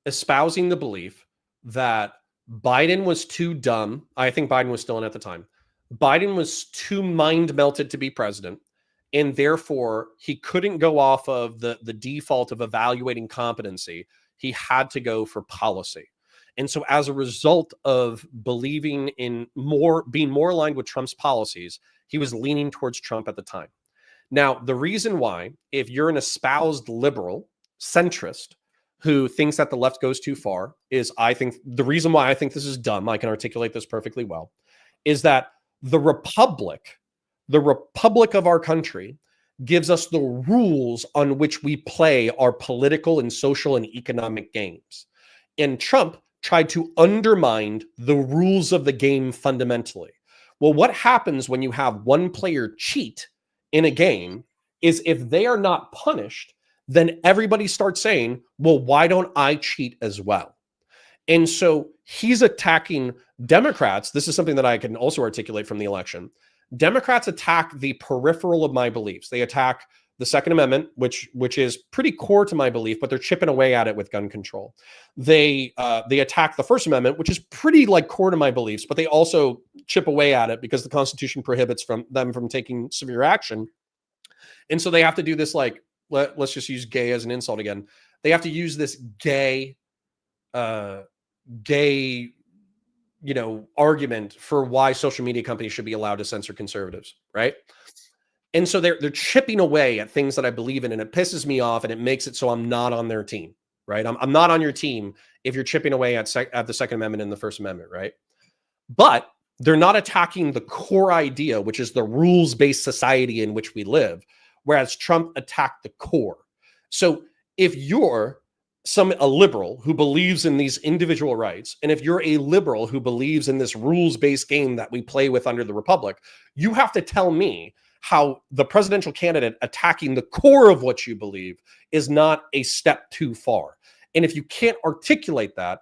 espousing the belief that Biden was too dumb. I think Biden was still in at the time. Biden was too mind melted to be president, and therefore he couldn't go off of the default of evaluating competency. He had to go for policy. And so as a result of believing in being more aligned with Trump's policies, he was leaning towards Trump at the time. Now, the reason why, if you're an espoused liberal, centrist, who thinks that the left goes too far, is I think the reason why I think this is dumb, I can articulate this perfectly well, is that the republic of our country gives us the rules on which we play our political and social and economic games. And Trump tried to undermine the rules of the game fundamentally. Well, what happens when you have one player cheat in a game is if they are not punished, then everybody starts saying, well, why don't I cheat as well? And so he's attacking Democrats. This is something that I can also articulate from the election. Democrats attack the peripheral of my beliefs. They attack the Second Amendment, which is pretty core to my belief, but they're chipping away at it with gun control. They attack the First Amendment, which is pretty like core to my beliefs, but they also chip away at it because the Constitution prohibits them from taking severe action. And so they have to do this, like, let's just use gay as an insult again. They have to use this gay, argument for why social media companies should be allowed to censor conservatives, right? And so they're chipping away at things that I believe in, and it pisses me off, and it makes it so I'm not on their team, right? I'm not on your team if you're chipping away at the Second Amendment and the First Amendment, right? But they're not attacking the core idea, which is the rules-based society in which we live, whereas Trump attacked the core. So if you're a liberal who believes in these individual rights, and if you're a liberal who believes in this rules-based game that we play with under the Republic, you have to tell me how the presidential candidate attacking the core of what you believe is not a step too far. And if you can't articulate that,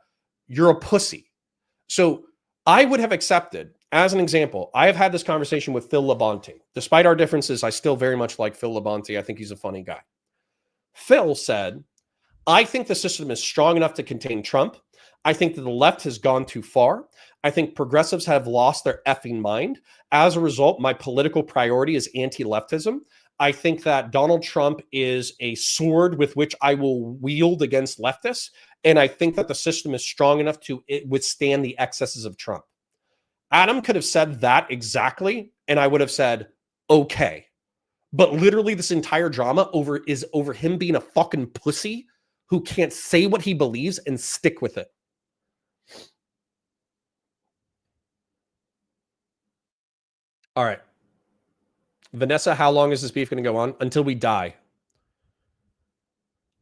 you're a pussy. So I would have accepted, as an example, I have had this conversation with Phil Labonte. Despite our differences, I still very much like Phil Labonte. I think he's a funny guy. Phil said, I think the system is strong enough to contain Trump. I think that the left has gone too far. I think progressives have lost their effing mind. As a result, my political priority is anti-leftism. I think that Donald Trump is a sword with which I will wield against leftists. And I think that the system is strong enough to withstand the excesses of Trump. Adam could have said that exactly, and I would have said, okay. But literally this entire drama is over him being a fucking pussy who can't say what he believes and stick with it. All right. Vanessa, how long is this beef going to go on? Until we die.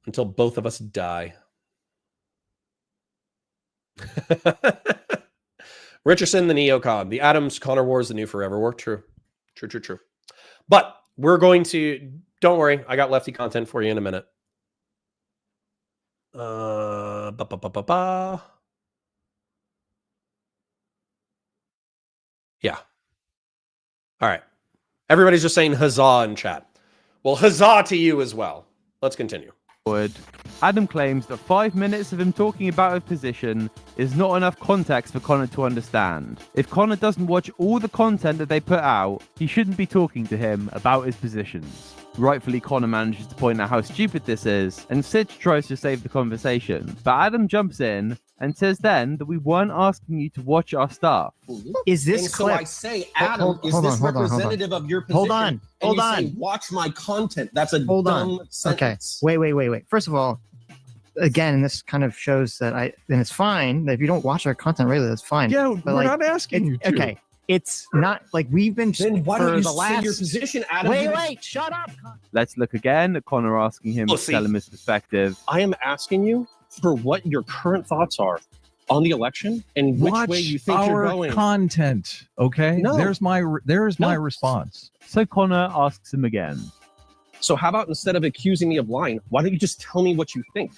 Until both of us die. Richardson, the neocon. The Adams Connor War is the new forever war. True. True. But we're going to, don't worry, I got lefty content for you in a minute. Yeah. All right. Everybody's just saying huzzah in chat. Well, huzzah to you as well. Let's continue. Adam claims that 5 minutes of him talking about his position is not enough context for Connor to understand. If Connor doesn't watch all the content that they put out, he shouldn't be talking to him about his positions. Rightfully, Connor manages to point out how stupid this is, and Sitch tries to save the conversation. But Adam jumps in and says then that we weren't asking you to watch our stuff. Is this and clip? So I say, Adam, is this representative of your position? Hold on. And you say, watch my content. That's a dumb sentence. Okay. Wait. First of all, again, this kind of shows that and it's fine that if you don't watch our content regularly, that's fine. Yeah, but we're not asking you to. Okay. It's not like we've been. Then why don't you say your position, Adam? Wait, shut up. Let's look again at Connor asking him to tell him his perspective. I am asking you for what your current thoughts are on the election and which way you think you're going. Content, okay? No. There's my response. So Connor asks him again. So how about instead of accusing me of lying, why don't you just tell me what you think?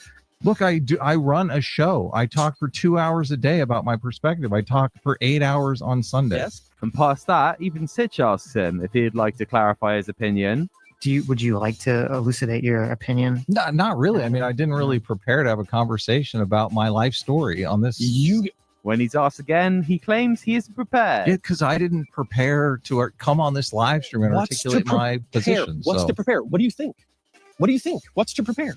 Look, I run a show. I talk for 2 hours a day about my perspective. I talk for 8 hours on Sunday. Yes. And past that, even Sitch asks him if he'd like to clarify his opinion. Would you like to elucidate your opinion? No, not really. I mean, I didn't really prepare to have a conversation about my life story on this. When he's asked again, he claims he is prepared. Yeah, because I didn't prepare to come on this live stream and articulate my position. What's to prepare? What do you think? What's to prepare?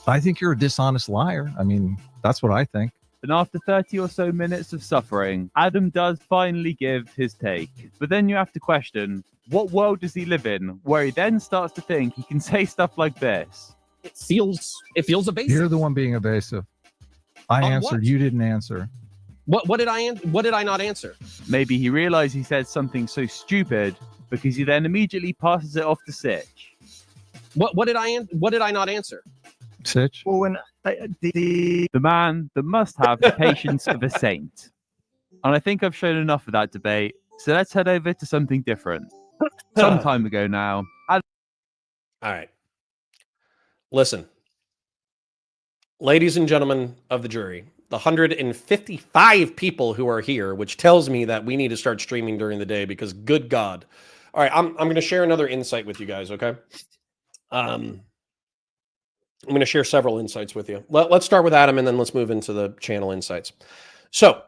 I think you're a dishonest liar. I mean, that's what I think. And after 30 or so minutes of suffering, Adam does finally give his take. But then you have to question, what world does he live in, where he then starts to think he can say stuff like this? It feels evasive. You're the one being evasive. I answered. What? You didn't answer. What did I not answer? Maybe he realized he said something so stupid because he then immediately passes it off to Sitch. What did I not answer? Sitch? Well, when The man that must have the patience of a saint. And I think I've shown enough of that debate, so let's head over to something different. Some time ago now. All right. Listen, ladies and gentlemen of the jury, the 155 people who are here, which tells me that we need to start streaming during the day because good God. All right, I'm going to share another insight with you guys, okay? I'm going to share several insights with you. Let's start with Adam, and then let's move into the channel insights. So,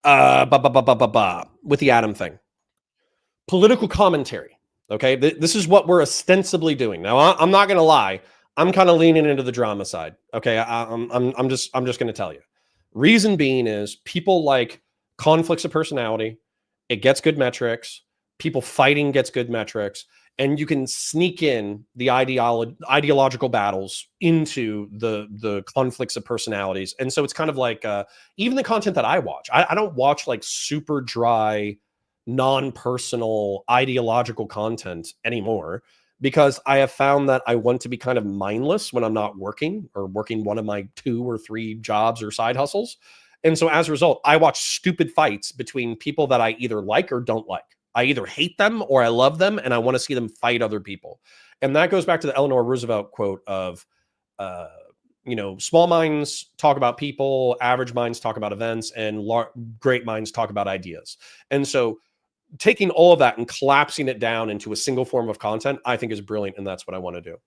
with the Adam thing. Political commentary, okay? This is what we're ostensibly doing. Now, I'm not going to lie. I'm kind of leaning into the drama side, okay? I'm just going to tell you. Reason being is people like conflicts of personality. It gets good metrics. People fighting gets good metrics. And you can sneak in the ideological battles into the conflicts of personalities. And so it's kind of like even the content that I watch. I don't watch like super dry, non-personal, ideological content anymore because I have found that I want to be kind of mindless when I'm not working or working one of my 2 or 3 jobs or side hustles. And so as a result, I watch stupid fights between people that I either like or don't like. I either hate them or I love them, and I want to see them fight other people. And that goes back to the Eleanor Roosevelt quote of, small minds talk about people, average minds talk about events, and great minds talk about ideas. And so taking all of that and collapsing it down into a single form of content, I think is brilliant, and that's what I want to do.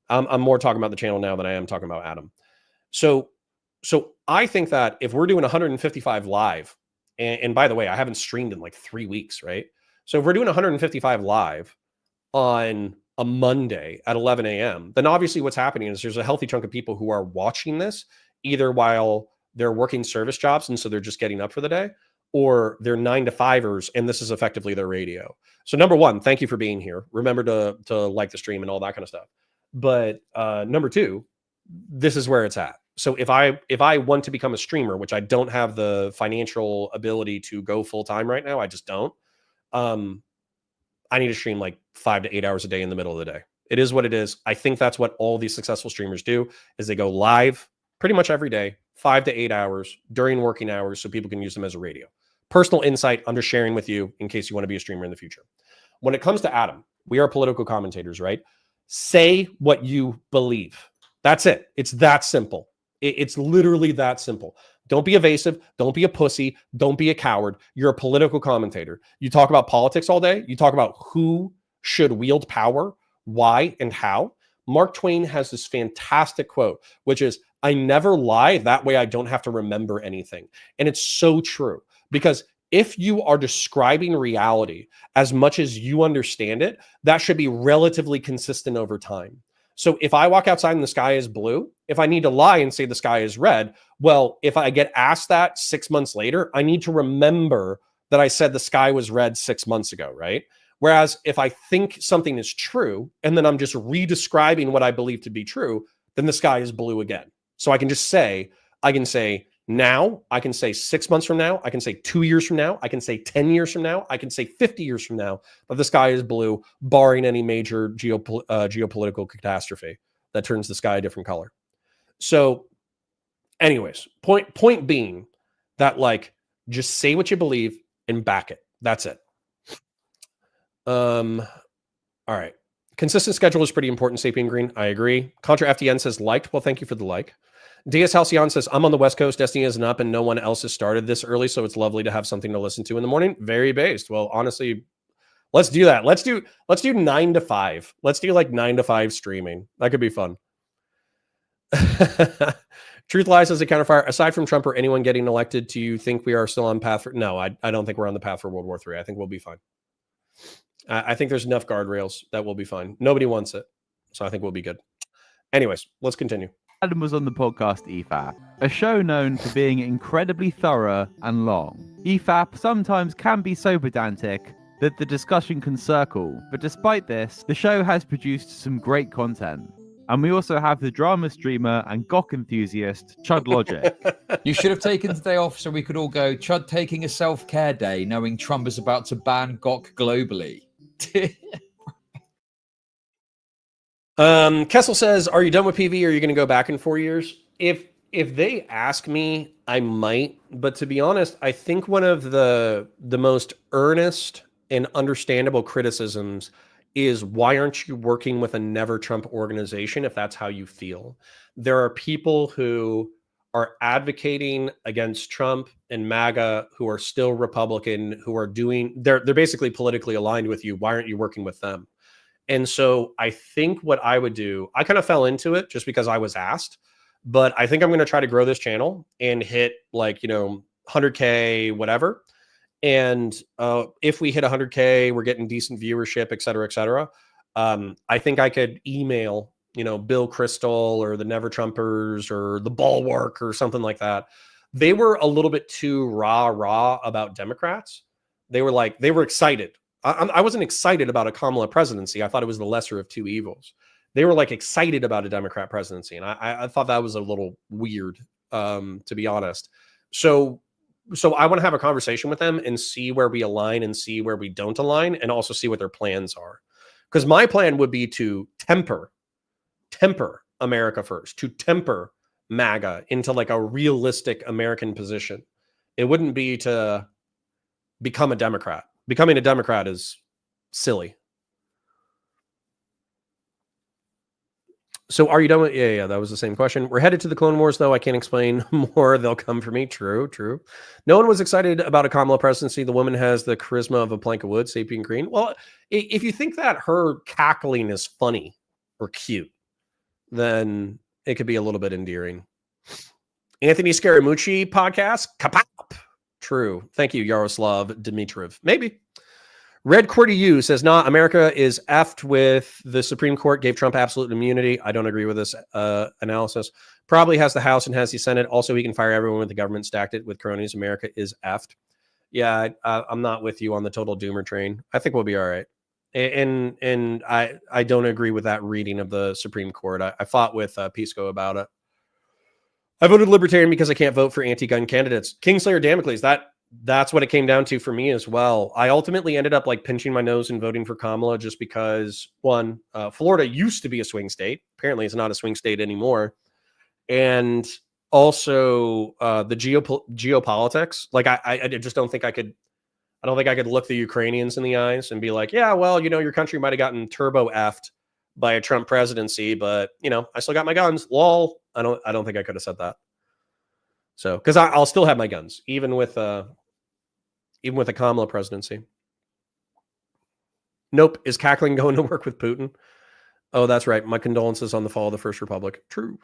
I'm more talking about the channel now than I am talking about Adam. So I think that if we're doing 155 live, and by the way, I haven't streamed in like 3 weeks, right? So if we're doing 155 live on a Monday at 11 a.m., then obviously what's happening is there's a healthy chunk of people who are watching this either while they're working service jobs, and so they're just getting up for the day, or they're 9-to-5ers, and this is effectively their radio. So number one, thank you for being here. Remember to like the stream and all that kind of stuff. But number two, this is where it's at. So if I want to become a streamer, which I don't have the financial ability to go full time right now, I just don't. I need to stream like 5 to 8 hours a day in the middle of the day. It is what it is. I think that's what all these successful streamers do is they go live pretty much every day, 5 to 8 hours during working hours so people can use them as a radio. Personal insight I'm just sharing with you in case you want to be a streamer in the future. When it comes to Adam, we are political commentators, right? Say what you believe. That's it. It's that simple. It's literally that simple. Don't be evasive. Don't be a pussy. Don't be a coward. You're a political commentator. You talk about politics all day. You talk about who should wield power, why, and how. Mark Twain has this fantastic quote, which is, I never lie. That way I don't have to remember anything. And it's so true because if you are describing reality as much as you understand it, that should be relatively consistent over time. So if I walk outside and the sky is blue, if I need to lie and say the sky is red, well, if I get asked that 6 months later, I need to remember that I said the sky was red 6 months ago, right? Whereas if I think something is true and then I'm just redescribing what I believe to be true, then the sky is blue again. So I can just say, now, I can say 6 months from now, I can say 2 years from now, I can say 10 years from now, I can say 50 years from now, but the sky is blue, barring any major geopolitical catastrophe that turns the sky a different color. So anyways, point being that like, just say what you believe and back it. That's it. All right. Consistent schedule is pretty important, Sapien Green. I agree. Contra FTN says liked. Well, thank you for the like. DS Halcyon says, I'm on the West Coast. Destiny isn't up and no one else has started this early, so it's lovely to have something to listen to in the morning. Very based. Well, honestly, let's do that. Let's do 9 to 5. Let's do like 9 to 5 streaming. That could be fun. Truth Lies as a counterfire. Aside from Trump or anyone getting elected, do you think we are still on path for... No, I don't think we're on the path for World War III. I think we'll be fine. I think there's enough guardrails that we'll be fine. Nobody wants it. So I think we'll be good. Anyways, let's continue. Adam was on the podcast EFAP, a show known for being incredibly thorough and long. EFAP sometimes can be so pedantic that the discussion can circle, but despite this, the show has produced some great content. And we also have the drama streamer and Gok enthusiast, Chud Logic. You should have taken today off so we could all go, Chud taking a self-care day, knowing Trump is about to ban Gok globally. Kessel says, are you done with PV or are you going to go back in 4 years? If they ask me, I might. But to be honest, I think one of the most earnest and understandable criticisms is, why aren't you working with a Never Trump organization if that's how you feel? There are people who are advocating against Trump and MAGA who are still Republican, who are they're basically politically aligned with you. Why aren't you working with them? And so I think what I would do, I kind of fell into it just because I was asked, but I think I'm going to try to grow this channel and hit 100K, whatever. And if we hit 100K, we're getting decent viewership, et cetera, et cetera. I think I could email, Bill Crystal or the Never Trumpers or the Bulwark or something like that. They were a little bit too rah about Democrats. They were excited. I wasn't excited about a Kamala presidency. I thought it was the lesser of two evils. They were excited about a Democrat presidency. And I thought that was a little weird, to be honest. So I want to have a conversation with them and see where we align and see where we don't align, and also see what their plans are. Because my plan would be to temper America first, to temper MAGA into a realistic American position. It wouldn't be to become a Democrat. Becoming a Democrat is silly. So are you done with... Yeah, that was the same question. We're headed to the Clone Wars, though. I can't explain more. They'll come for me. True. No one was excited about a Kamala presidency. The woman has the charisma of a plank of wood, sapient green. Well, if you think that her cackling is funny or cute, then it could be a little bit endearing. Anthony Scaramucci podcast. Kapop. True. Thank you, Yaroslav Dmitriev. Maybe. Red Cordy U says, nah, America is effed with the Supreme Court, gave Trump absolute immunity. I don't agree with this analysis. Probably has the House and has the Senate. Also, he can fire everyone with the government stacked it with cronies. America is effed. Yeah, I'm not with you on the total doomer train. I think we'll be all right. And I don't agree with that reading of the Supreme Court. I fought with Pisco about it. I voted Libertarian because I can't vote for anti-gun candidates. Kingslayer Damocles, that's what it came down to for me as well. I ultimately ended up pinching my nose and voting for Kamala just because, one, Florida used to be a swing state. Apparently it's not a swing state anymore. And also the geopolitics. I just don't think I could look the Ukrainians in the eyes and be like, yeah, well, your country might have gotten turbo effed by a Trump presidency, but I still got my guns. Lol. I don't think I could have said that. So, because I'll still have my guns, even with a Kamala presidency. Nope. Is cackling going to work with Putin? Oh, that's right. My condolences on the fall of the First Republic. True.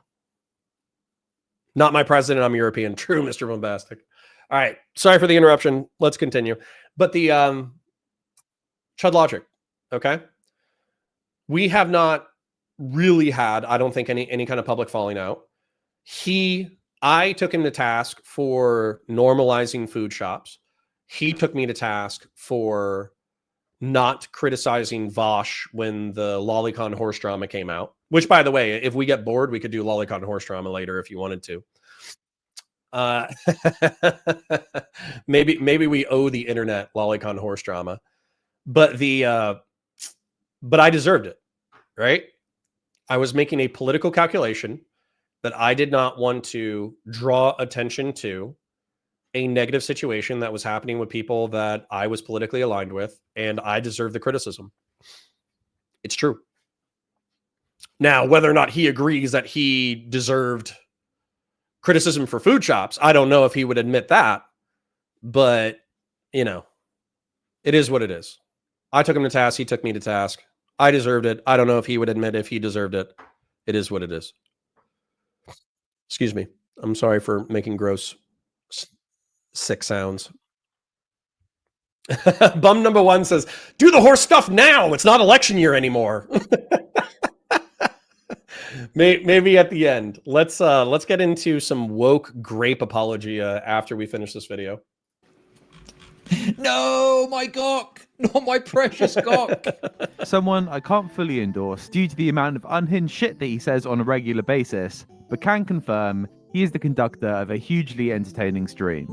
Not my president. I'm European. True, Mr. Bombastic. All right. Sorry for the interruption. Let's continue. But the Chud Logic. Okay. We have not really had, I don't think, any kind of public falling out. I took him to task for normalizing food shops. He took me to task for not criticizing Vosh when the Lolicon horse drama came out. Which, by the way, if we get bored, we could do Lolicon horse drama later if you wanted to. Maybe we owe the internet Lolicon horse drama, but I deserved it, right? I was making a political calculation that I did not want to draw attention to a negative situation that was happening with people that I was politically aligned with, and I deserve the criticism. It's true. Now, whether or not he agrees that he deserved criticism for food shops, I don't know if he would admit that, but, it is what it is. I took him to task. He took me to task. I deserved it. I don't know if he would admit if he deserved it. It is what it is. Excuse me. I'm sorry for making gross, sick sounds. Bum number one says, do the horse stuff now. It's not election year anymore. Maybe at the end. Let's get into some woke grape apology after we finish this video. No, my gawk! Not my precious gawk! Someone I can't fully endorse due to the amount of unhinged shit that he says on a regular basis, but can confirm he is the conductor of a hugely entertaining stream.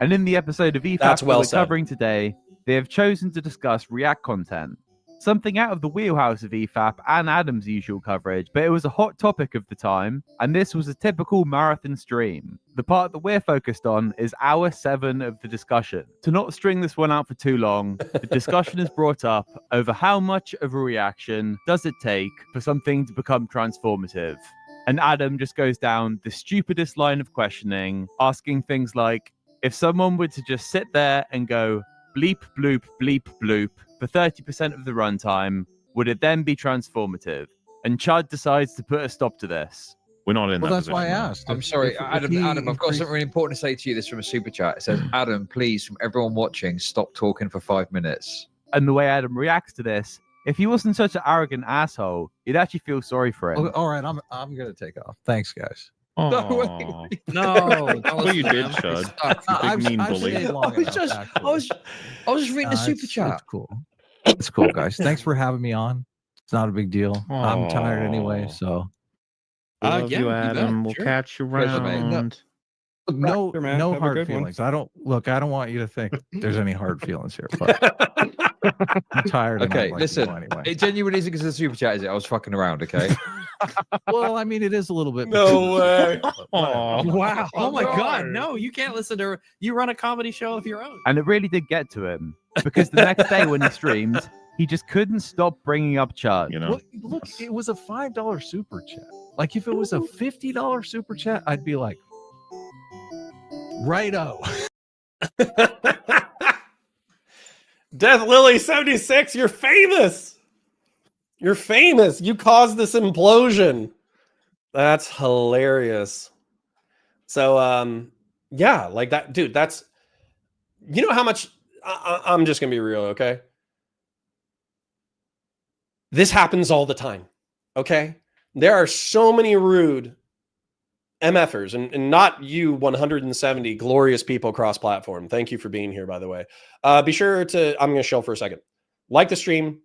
And in the episode of EFAP That's well that we're said. covering today, they have chosen to discuss React content. Something out of the wheelhouse of EFAP and Adam's usual coverage, but it was a hot topic of the time, and this was a typical marathon stream. The part that we're focused on is hour 7 of the discussion. To not string this one out for too long, the discussion is brought up over how much of a reaction does it take for something to become transformative. And Adam just goes down the stupidest line of questioning, asking things like, if someone were to just sit there and go bleep, bloop, bleep, bloop for 30% of the runtime, would it then be transformative? And Chud decides to put a stop to this. We're not in that that's why I position, asked. I'm sorry, Adam, I've got something really important to say to you. This from a super chat. It says, Adam, please, from everyone watching, stop talking for 5 minutes. And the way Adam reacts to this, if he wasn't such an arrogant asshole, you'd actually feel sorry for him. Okay, all right, I'm gonna take off. Thanks, guys. No, Well, you did, Chud. You big mean bully. I was just reading the super chat. It's cool. It's cool, guys. Thanks for having me on. It's not a big deal. I'm tired anyway, so. Love you, Adam. We'll catch you around. No hard feelings. I don't want you to think there's any hard feelings here. But I'm tired. Okay, listen. Anyway. It genuinely isn't because of the super chat, is it? I was fucking around, okay? Well, I mean, it is a little bit. No way. Wow. Oh my God. No, you can't listen to her. You run a comedy show of your own. And it really did get to him, because the next day when he streamed, he just couldn't stop bringing up Chud. You know, Look, it was a $5 super chat. Like if it was a $50 super chat, I'd be like, righto. Death Lily 76, you're famous. You're famous. You caused this implosion. That's hilarious. So, yeah, like that, dude, that's, you know how much, I'm just going to be real, okay? This happens all the time, okay? There are so many rude MFers, and not you 170 glorious people cross-platform. Thank you for being here, by the way. Be sure to, I'm going to chill for a second. Like the stream.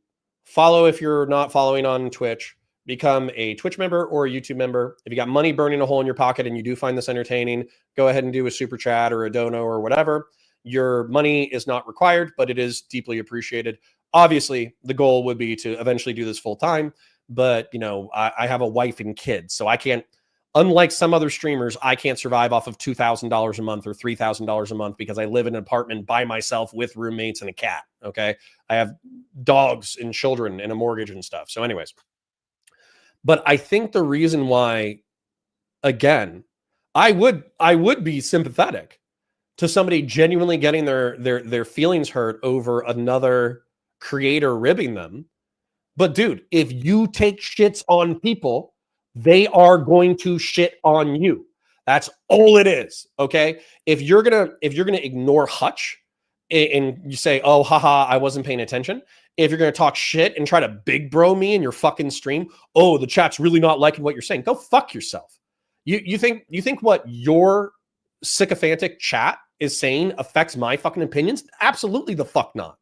Follow if you're not following on Twitch. Become a Twitch member or a YouTube member. If you got money burning a hole in your pocket and you do find this entertaining, go ahead and do a super chat or a dono or whatever. Your money is not required, but it is deeply appreciated. Obviously, the goal would be to eventually do this full time. But, you know, I have a wife and kids, so I can't, unlike some other streamers, I can't survive off of $2,000 a month or $3,000 a month because I live in an apartment by myself with roommates and a cat. Okay. I have dogs and children and a mortgage and stuff. So anyways, but I think the reason why, again, I would be sympathetic to somebody genuinely getting their feelings hurt over another creator ribbing them. But dude, if you take shits on people, they are going to shit on you. That's all it is. Okay. If you're gonna ignore Hutch and you say, oh, haha, I wasn't paying attention. If you're gonna talk shit and try to big bro me in your fucking stream, oh, the chat's really not liking what you're saying. Go fuck yourself. You think what your sycophantic chat is saying affects my fucking opinions? Absolutely the fuck not.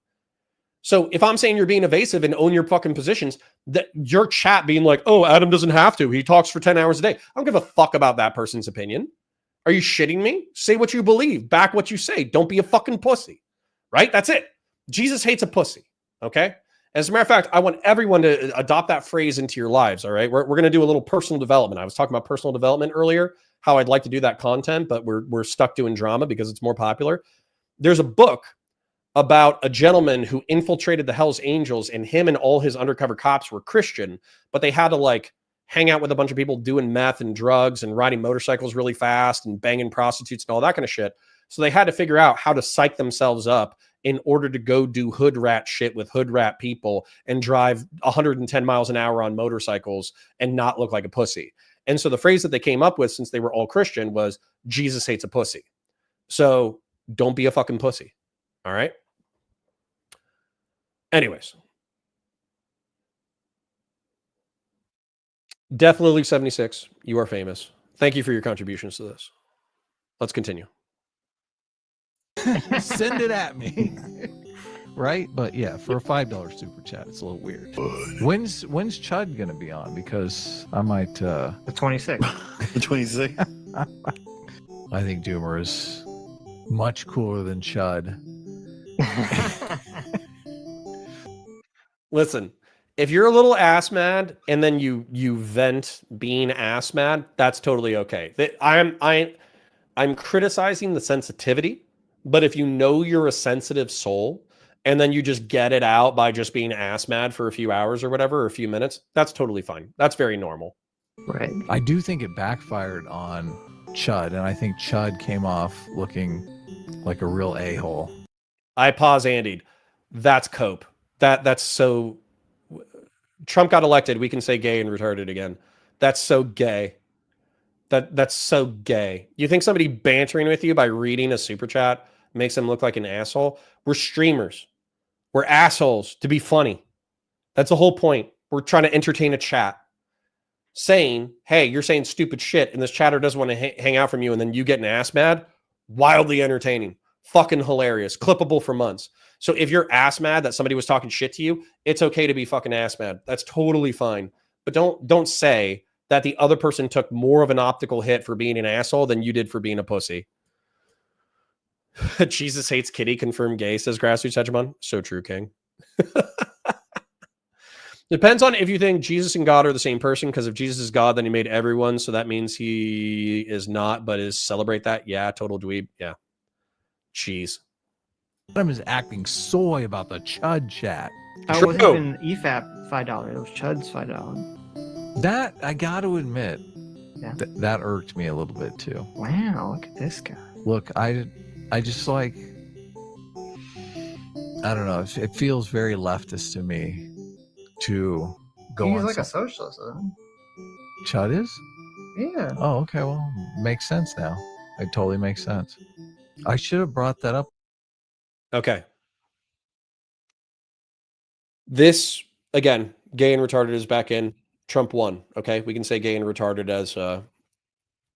So if I'm saying you're being evasive and own your fucking positions, that your chat being like, oh, Adam doesn't have to. He talks for 10 hours a day. I don't give a fuck about that person's opinion. Are you shitting me? Say what you believe. Back what you say. Don't be a fucking pussy. Right? That's it. Jesus hates a pussy. Okay? As a matter of fact, I want everyone to adopt that phrase into your lives. All right? We're going to do a little personal development. I was talking about personal development earlier, how I'd like to do that content, but we're stuck doing drama because it's more popular. There's a book about a gentleman who infiltrated the Hells Angels, and him and all his undercover cops were Christian, but they had to like hang out with a bunch of people doing meth and drugs and riding motorcycles really fast and banging prostitutes and all that kind of shit. So they had to figure out how to psych themselves up in order to go do hood rat shit with hood rat people and drive 110 miles an hour on motorcycles and not look like a pussy. And so the phrase that they came up with, since they were all Christian, was Jesus hates a pussy. So don't be a fucking pussy. All right. Anyways, Definitely 76. You are famous. Thank you for your contributions to this. Let's continue. Send it at me. Right? But yeah, for a $5 super chat, it's a little weird. When's Chud gonna be on? Because I might The 26th. The 26th. I think Doomer is much cooler than Chud. Listen, if you're a little ass mad and then you vent being ass mad, that's totally okay. I'm criticizing the sensitivity, but if you know you're a sensitive soul and then you just get it out by just being ass mad for a few hours or whatever, or a few minutes, that's totally fine. That's very normal. Right. I do think it backfired on Chud, and I think Chud came off looking like a real a-hole. I pause Andy. That's cope. That's so. Trump got elected. We can say gay and retarded again. That's so gay. That's so gay. You think somebody bantering with you by reading a super chat makes them look like an asshole? We're streamers. We're assholes to be funny. That's the whole point. We're trying to entertain a chat. Saying, hey, you're saying stupid shit and this chatter doesn't want to hang out from you and then you get an ass mad. Wildly entertaining. Fucking hilarious. Clippable for months. So if you're ass mad that somebody was talking shit to you, it's okay to be fucking ass mad. That's totally fine. But don't say that the other person took more of an optical hit for being an asshole than you did for being a pussy. Jesus hates kitty, confirmed gay, says Grassroots Hegemon. So true, King. Depends on if you think Jesus and God are the same person, because if Jesus is God, then he made everyone, so that means he is not, but is celebrate that. Yeah, total dweeb. Yeah. Jeez. Adam is acting soy about the Chud chat. It wasn't even EFAP $5. It was Chud's $5. That, I got to admit, Yeah. that irked me a little bit too. Wow, look at this guy. Look, I just like, I don't know, it feels very leftist to me to go He's on. like a socialist, isn't Chud is? he? Yeah. Oh, okay, well, makes sense now. It totally makes sense. I should have brought that up. Okay. This, again, gay and retarded is back in. Trump won. Okay. We can say gay and retarded as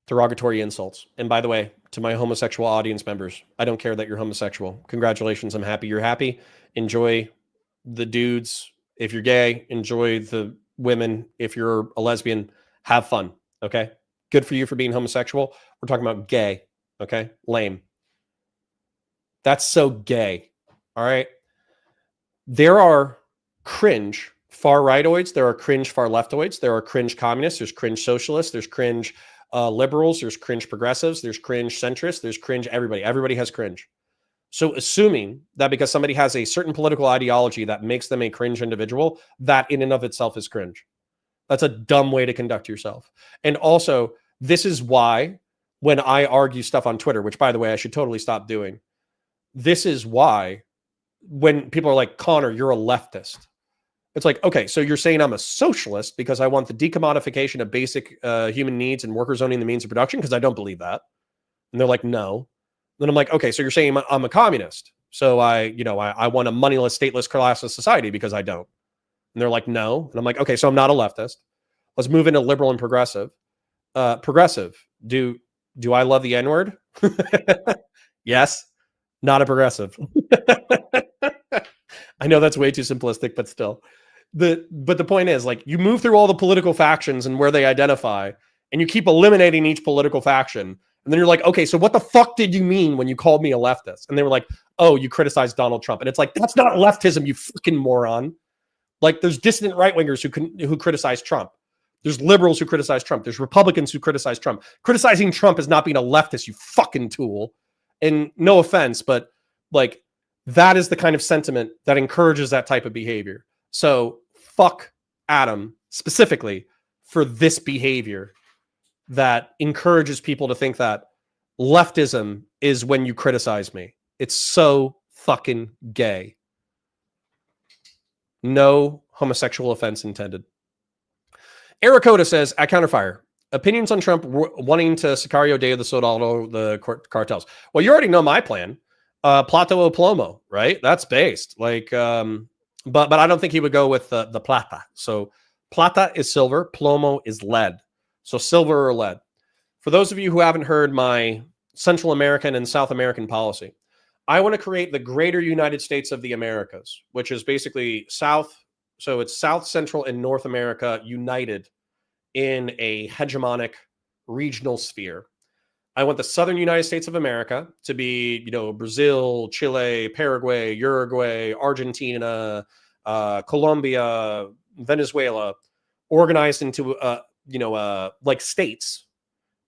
derogatory insults. And by the way, to my homosexual audience members, I don't care that you're homosexual. Congratulations. I'm happy you're happy. Enjoy the dudes. If you're gay, enjoy the women. If you're a lesbian, have fun. Okay. Good for you for being homosexual. We're talking about gay. Okay. Lame. That's so gay. All right. There are cringe far rightoids. There are cringe far leftoids. There are cringe communists. There's cringe socialists. There's cringe liberals. There's cringe progressives. There's cringe centrists. There's cringe everybody. Everybody has cringe. So assuming that because somebody has a certain political ideology that makes them a cringe individual, that in and of itself is cringe. That's a dumb way to conduct yourself. And also, this is why when I argue stuff on Twitter, which by the way, I should totally stop doing, this is why when people are like, Connor, you're a leftist. It's like, okay, so you're saying I'm a socialist because I want the decommodification of basic human needs and workers owning the means of production, because I don't believe that. And they're like, no. Then I'm like, okay, so you're saying I'm a communist. So I want a moneyless, stateless, classless society because I don't. And they're like, no. And I'm like, okay, so I'm not a leftist. Let's move into liberal and progressive. Progressive. Do I love the N-word? Yes. Not a progressive. I know that's way too simplistic, but still. But the point is, like, you move through all the political factions and where they identify, and you keep eliminating each political faction. And then you're like, okay, so what the fuck did you mean when you called me a leftist? And they were like, oh, you criticized Donald Trump. And it's like, that's not leftism, you fucking moron. Like, there's dissident right-wingers who criticize Trump. There's liberals who criticize Trump. There's Republicans who criticize Trump. Criticizing Trump is not being a leftist, you fucking tool. And no offense, but like, that is the kind of sentiment that encourages that type of behavior. So fuck Adam specifically for this behavior that encourages people to think that leftism is when you criticize me. It's so fucking gay. No homosexual offense intended. Ericoda says, at Counterfire, opinions on Trump wanting to Sicario Day of the Soldado, the cartels. Well, you already know my plan. Plato o Plomo, right? That's based. Like, but I don't think he would go with the plata. So Plata is silver, plomo is lead. So silver or lead. For those of you who haven't heard my Central American and South American policy, I want to create the greater United States of the Americas, which is basically South. So it's South, Central, and North America united in a hegemonic regional sphere. I want the Southern United States of America to be, Brazil, Chile, Paraguay, Uruguay, Argentina, Colombia, Venezuela, organized into, like states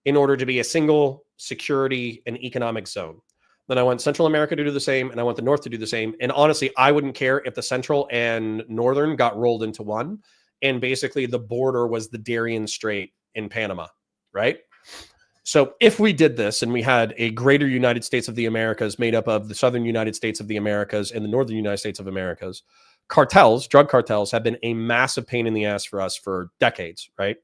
in order to be a single security and economic zone. Then I want Central America to do the same, and I want the North to do the same. And honestly, I wouldn't care if the Central and Northern got rolled into one, and basically the border was the Darien Strait in Panama, right? So if we did this and we had a greater United States of the Americas made up of the Southern United States of the Americas and the Northern United States of Americas, cartels, drug cartels, have been a massive pain in the ass for us for decades, right?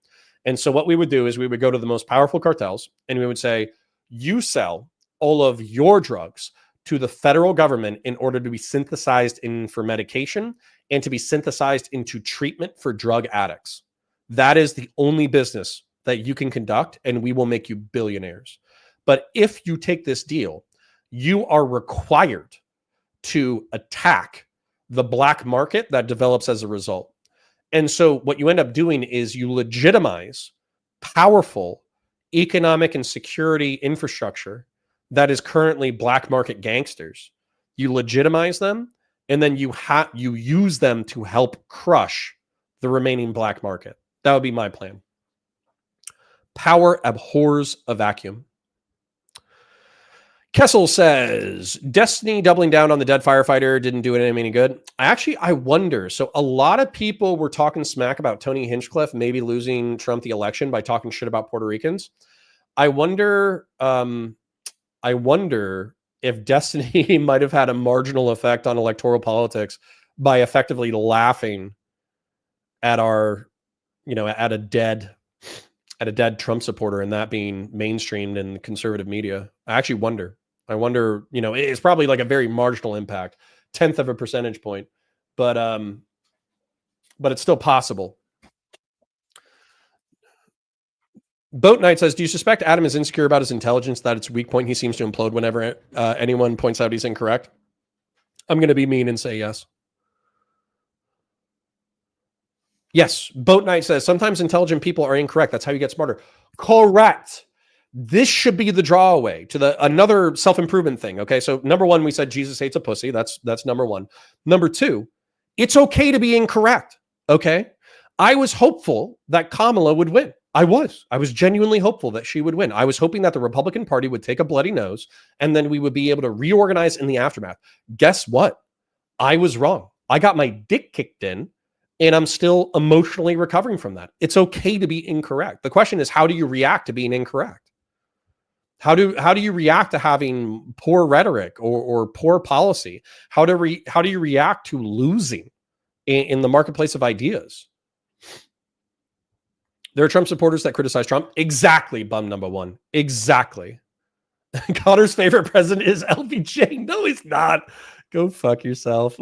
And so what we would do is we would go to the most powerful cartels and we would say, you sell all of your drugs to the federal government in order to be synthesized in for medication and to be synthesized into treatment for drug addicts. That is the only business that you can conduct, and we will make you billionaires. But if you take this deal, you are required to attack the black market that develops as a result. And so what you end up doing is you legitimize powerful economic and security infrastructure that is currently black market gangsters. You legitimize them, and then you use them to help crush the remaining black market. That would be my plan. Power abhors a vacuum. Kessel says, Destiny doubling down on the dead firefighter didn't do it any good. I wonder. So a lot of people were talking smack about Tony Hinchcliffe maybe losing Trump the election by talking shit about Puerto Ricans. I wonder if Destiny might have had a marginal effect on electoral politics by effectively laughing at our, at a dead Trump supporter and that being mainstreamed in conservative media. I wonder, it's probably like a very marginal impact, 1/10 of a percentage point, but it's still possible. Boat Knight says, do you suspect Adam is insecure about his intelligence, that it's a weak point? He seems to implode whenever anyone points out he's incorrect. I'm going to be mean and say yes. Yes. Boat Knight says, sometimes intelligent people are incorrect. That's how you get smarter. Correct. This should be the drawaway to another self-improvement thing. Okay. So number one, we said Jesus hates a pussy. That's number one. Number two, it's okay to be incorrect. Okay. I was hopeful that Kamala would win. I was genuinely hopeful that she would win. I was hoping that the Republican Party would take a bloody nose and then we would be able to reorganize in the aftermath. Guess what? I was wrong. I got my dick kicked in and I'm still emotionally recovering from that. It's okay to be incorrect. The question is, how do you react to being incorrect? How do you react to having poor rhetoric or poor policy? How do you react to losing in the marketplace of ideas? There are Trump supporters that criticize Trump. Exactly, bum number one. Exactly. Connor's favorite president is LBJ. No, he's not. Go fuck yourself.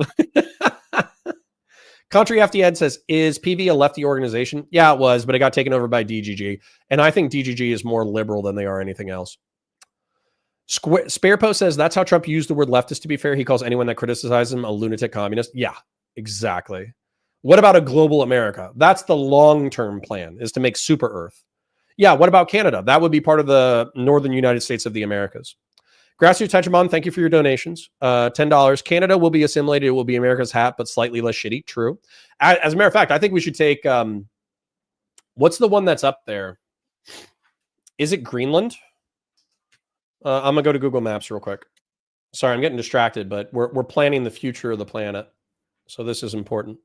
Country FDN says, is PV a lefty organization? Yeah, it was, but it got taken over by DGG. And I think DGG is more liberal than they are anything else. Sparepo says, that's how Trump used the word leftist, to be fair. He calls anyone that criticizes him a lunatic communist. Yeah, exactly. What about a global America? That's the long-term plan, is to make super Earth. Yeah, what about Canada? That would be part of the northern United States of the Americas. Grassroots Tetramon, thank you for your donations. $10. Canada will be assimilated. It will be America's hat, but slightly less shitty. True. As a matter of fact, I think we should take, what's the one that's up there? Is it Greenland? I'm going to go to Google Maps real quick. Sorry, I'm getting distracted, but we're planning the future of the planet. So this is important.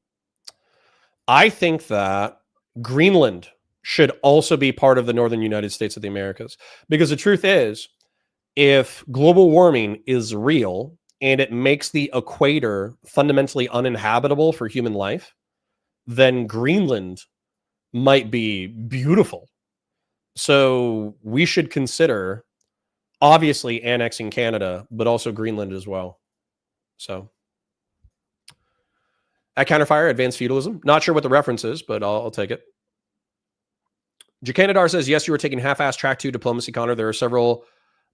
I think that Greenland should also be part of the northern United States of the Americas. Because the truth is, if global warming is real and it makes the equator fundamentally uninhabitable for human life, then Greenland might be beautiful. So we should consider, obviously, annexing Canada, but also Greenland as well. So At Counterfire, Advanced Feudalism. Not sure what the reference is, but I'll take it. Jacanadar says, yes, you were taking half-ass Track 2 Diplomacy, Connor. There are several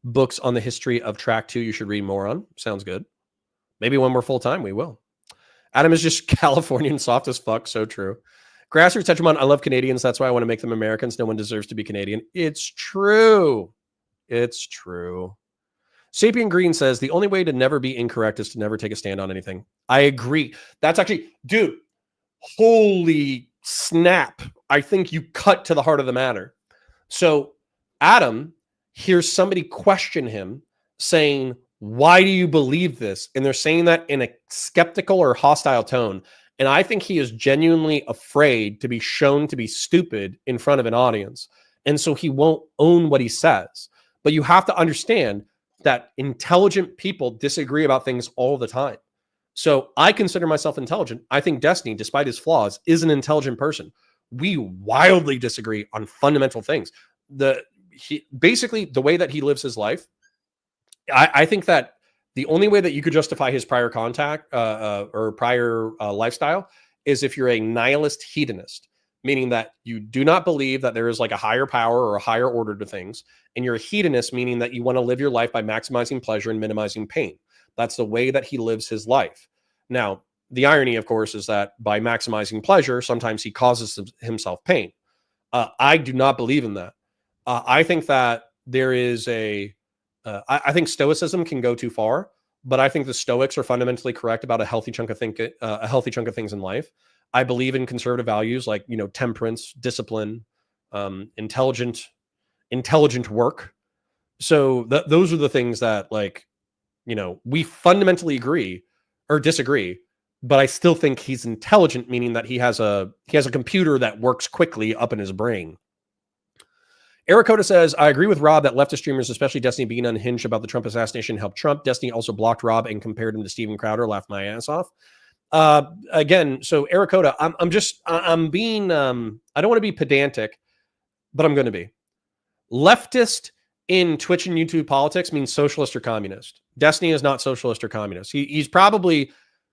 books on the history of Track 2 you should read more on. Sounds good. Maybe when we're full-time, we will. Adam is just Californian soft as fuck. So true. Grassroots Hegemon, I love Canadians. That's why I want to make them Americans. No one deserves to be Canadian. It's true. It's true. Sapien Green says, the only way to never be incorrect is to never take a stand on anything. I agree. That's actually, dude, holy snap. I think you cut to the heart of the matter. So Adam hears somebody question him saying, why do you believe this? And they're saying that in a skeptical or hostile tone. And I think he is genuinely afraid to be shown to be stupid in front of an audience. And so he won't own what he says. But you have to understand that intelligent people disagree about things all the time. So I consider myself intelligent. I think Destiny, despite his flaws, is an intelligent person. We wildly disagree on fundamental things. Basically, the way that he lives his life, I think that the only way that you could justify his prior lifestyle is if you're a nihilist hedonist, meaning that you do not believe that there is like a higher power or a higher order to things. And you're a hedonist, meaning that you want to live your life by maximizing pleasure and minimizing pain. That's the way that he lives his life. Now, the irony, of course, is that by maximizing pleasure, sometimes he causes himself pain. I do not believe in that. I think that there is I think Stoicism can go too far, but I think the Stoics are fundamentally correct about a healthy chunk of things in life. I believe in conservative values like, temperance, discipline, intelligent work. So those are the things that, like, we fundamentally agree or disagree, but I still think he's intelligent, meaning that he has a computer that works quickly up in his brain. Ericoda says, I agree with Rob that leftist streamers, especially Destiny, being unhinged about the Trump assassination helped Trump. Destiny also blocked Rob and compared him to Steven Crowder. Laughed my ass off. Again, so Ericoda, I'm being, I don't want to be pedantic, but I'm going to be. Leftist in Twitch and YouTube politics means socialist or communist. Destiny is not socialist or communist. He's probably,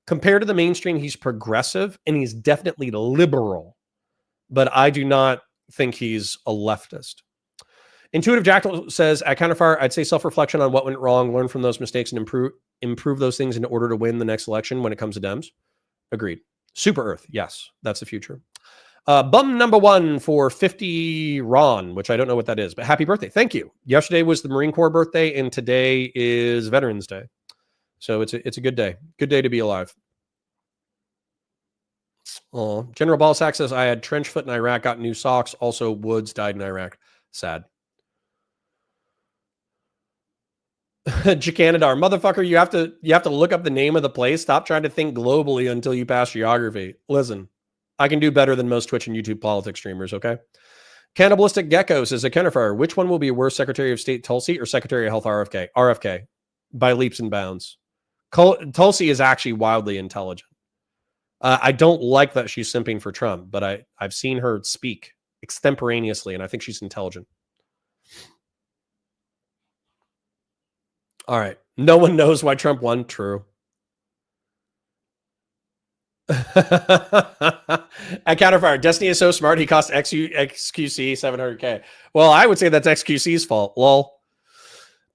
compared to the mainstream, he's progressive and he's definitely liberal, but I do not think he's a leftist. Intuitive Jackal says, at Counterfire, I'd say self-reflection on what went wrong, learn from those mistakes, and improve those things in order to win the next election when it comes to Dems. Agreed. Super Earth. Yes, that's the future. Bum number 1 for 50 Ron, which I don't know what that is, but happy birthday. Thank you. Yesterday was the Marine Corps birthday, and today is Veterans Day. So it's a good day. Good day to be alive. Oh, General Ballsack says, I had trench foot in Iraq, got new socks. Also, Woods died in Iraq. Sad. Jacanadar, motherfucker, you have to look up the name of the place. Stop trying to think globally until you pass geography. Listen, I can do better than most Twitch and YouTube politics streamers, okay? Cannibalistic Gecko says, a Counterfire, which one will be worse, Secretary of State Tulsi or Secretary of Health RFK? RFK, by leaps and bounds. Tulsi is actually wildly intelligent. I don't like that she's simping for Trump, but I've seen her speak extemporaneously, and I think she's intelligent. All right. No one knows why Trump won. True. At Counterfire, Destiny is so smart, he cost XQC 700K. Well, I would say that's XQC's fault. Lol.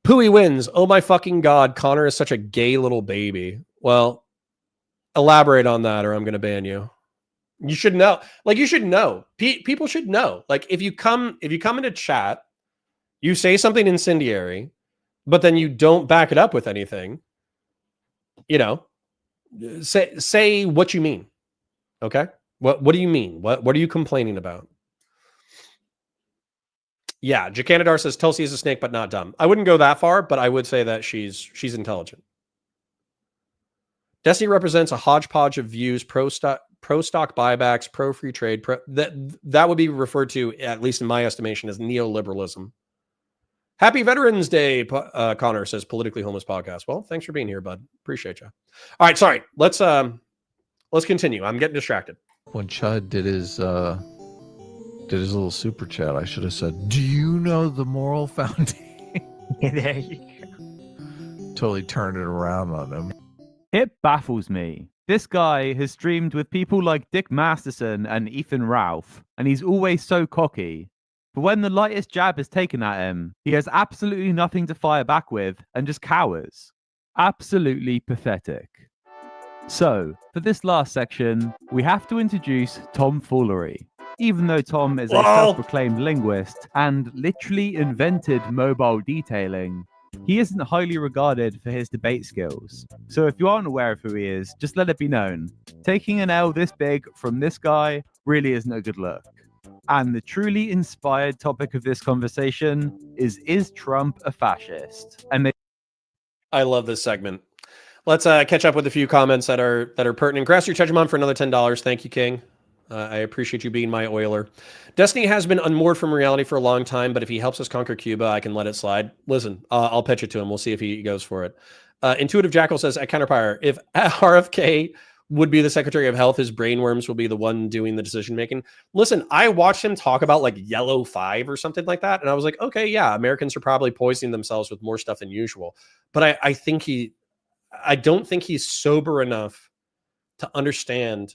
Pooey wins. Oh my fucking God. Connor is such a gay little baby. Well, elaborate on that or I'm going to ban you. You should know. Like, you should know. People should know. Like, if you come into chat, you say something incendiary, but then you don't back it up with anything, say what you mean. Okay. What do you mean? What are you complaining about? Yeah. Jacanadar says Tulsi is a snake, but not dumb. I wouldn't go that far, but I would say that she's intelligent. Destiny represents a hodgepodge of views, pro stock buybacks, pro free trade. That would be referred to, at least in my estimation, as neoliberalism. Happy Veterans Day, Connor says, Politically Homeless Podcast. Well, thanks for being here, bud. Appreciate you. All right, sorry. Let's continue. I'm getting distracted. When Chud did his little super chat, I should have said, "Do you know the moral foundation?" There you go. Totally turned it around on him. It baffles me. This guy has streamed with people like Dick Masterson and Ethan Ralph, and he's always so cocky. But when the lightest jab is taken at him, he has absolutely nothing to fire back with and just cowers. Absolutely pathetic. So, for this last section, we have to introduce tomfoolery. Even though Tom is a self-proclaimed linguist and literally invented mobile detailing, he isn't highly regarded for his debate skills. So if you aren't aware of who he is, just let it be known. Taking an L this big from this guy really isn't a good look. And the truly inspired topic of this conversation is Trump a fascist? And I love this segment. Let's catch up with a few comments that are pertinent. Grass, your Chudgemon for another $10. Thank you, King. I appreciate you being my oiler. Destiny has been unmoored from reality for a long time, but if he helps us conquer Cuba, I can let it slide. Listen, I'll pitch it to him. We'll see if he goes for it. Intuitive Jackal says, at Counterpire, if RFK would be the Secretary of Health, his brainworms will be the one doing the decision-making. Listen, I watched him talk about like Yellow 5 or something like that, and I was like, okay, yeah, Americans are probably poisoning themselves with more stuff than usual. But I don't think he's sober enough to understand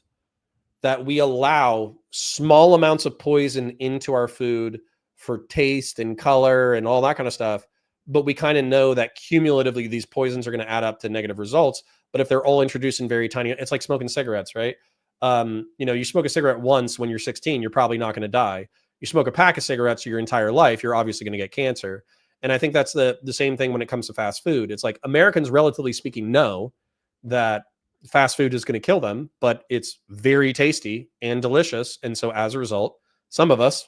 that we allow small amounts of poison into our food for taste and color and all that kind of stuff. But we kind of know that cumulatively these poisons are going to add up to negative results. But if they're all introduced in very tiny, it's like smoking cigarettes, right? You smoke a cigarette once when you're 16, you're probably not going to die. You smoke a pack of cigarettes your entire life, you're obviously going to get cancer. And I think that's the same thing when it comes to fast food. It's like Americans, relatively speaking, know that fast food is going to kill them, but it's very tasty and delicious. And so as a result, some of us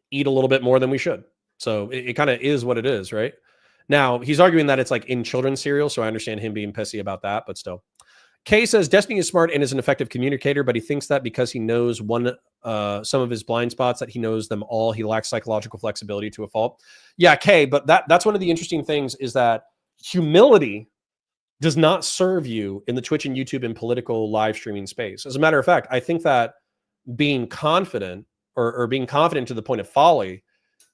eat a little bit more than we should. So it kind of is what it is, right? Now, he's arguing that it's like in children's cereal, so I understand him being pissy about that, but still. Kay says, Destiny is smart and is an effective communicator, but he thinks that because he knows some of his blind spots, that he knows them all, he lacks psychological flexibility to a fault. Yeah, Kay, but that's one of the interesting things is that humility does not serve you in the Twitch and YouTube and political live streaming space. As a matter of fact, I think that being confident or being confident to the point of folly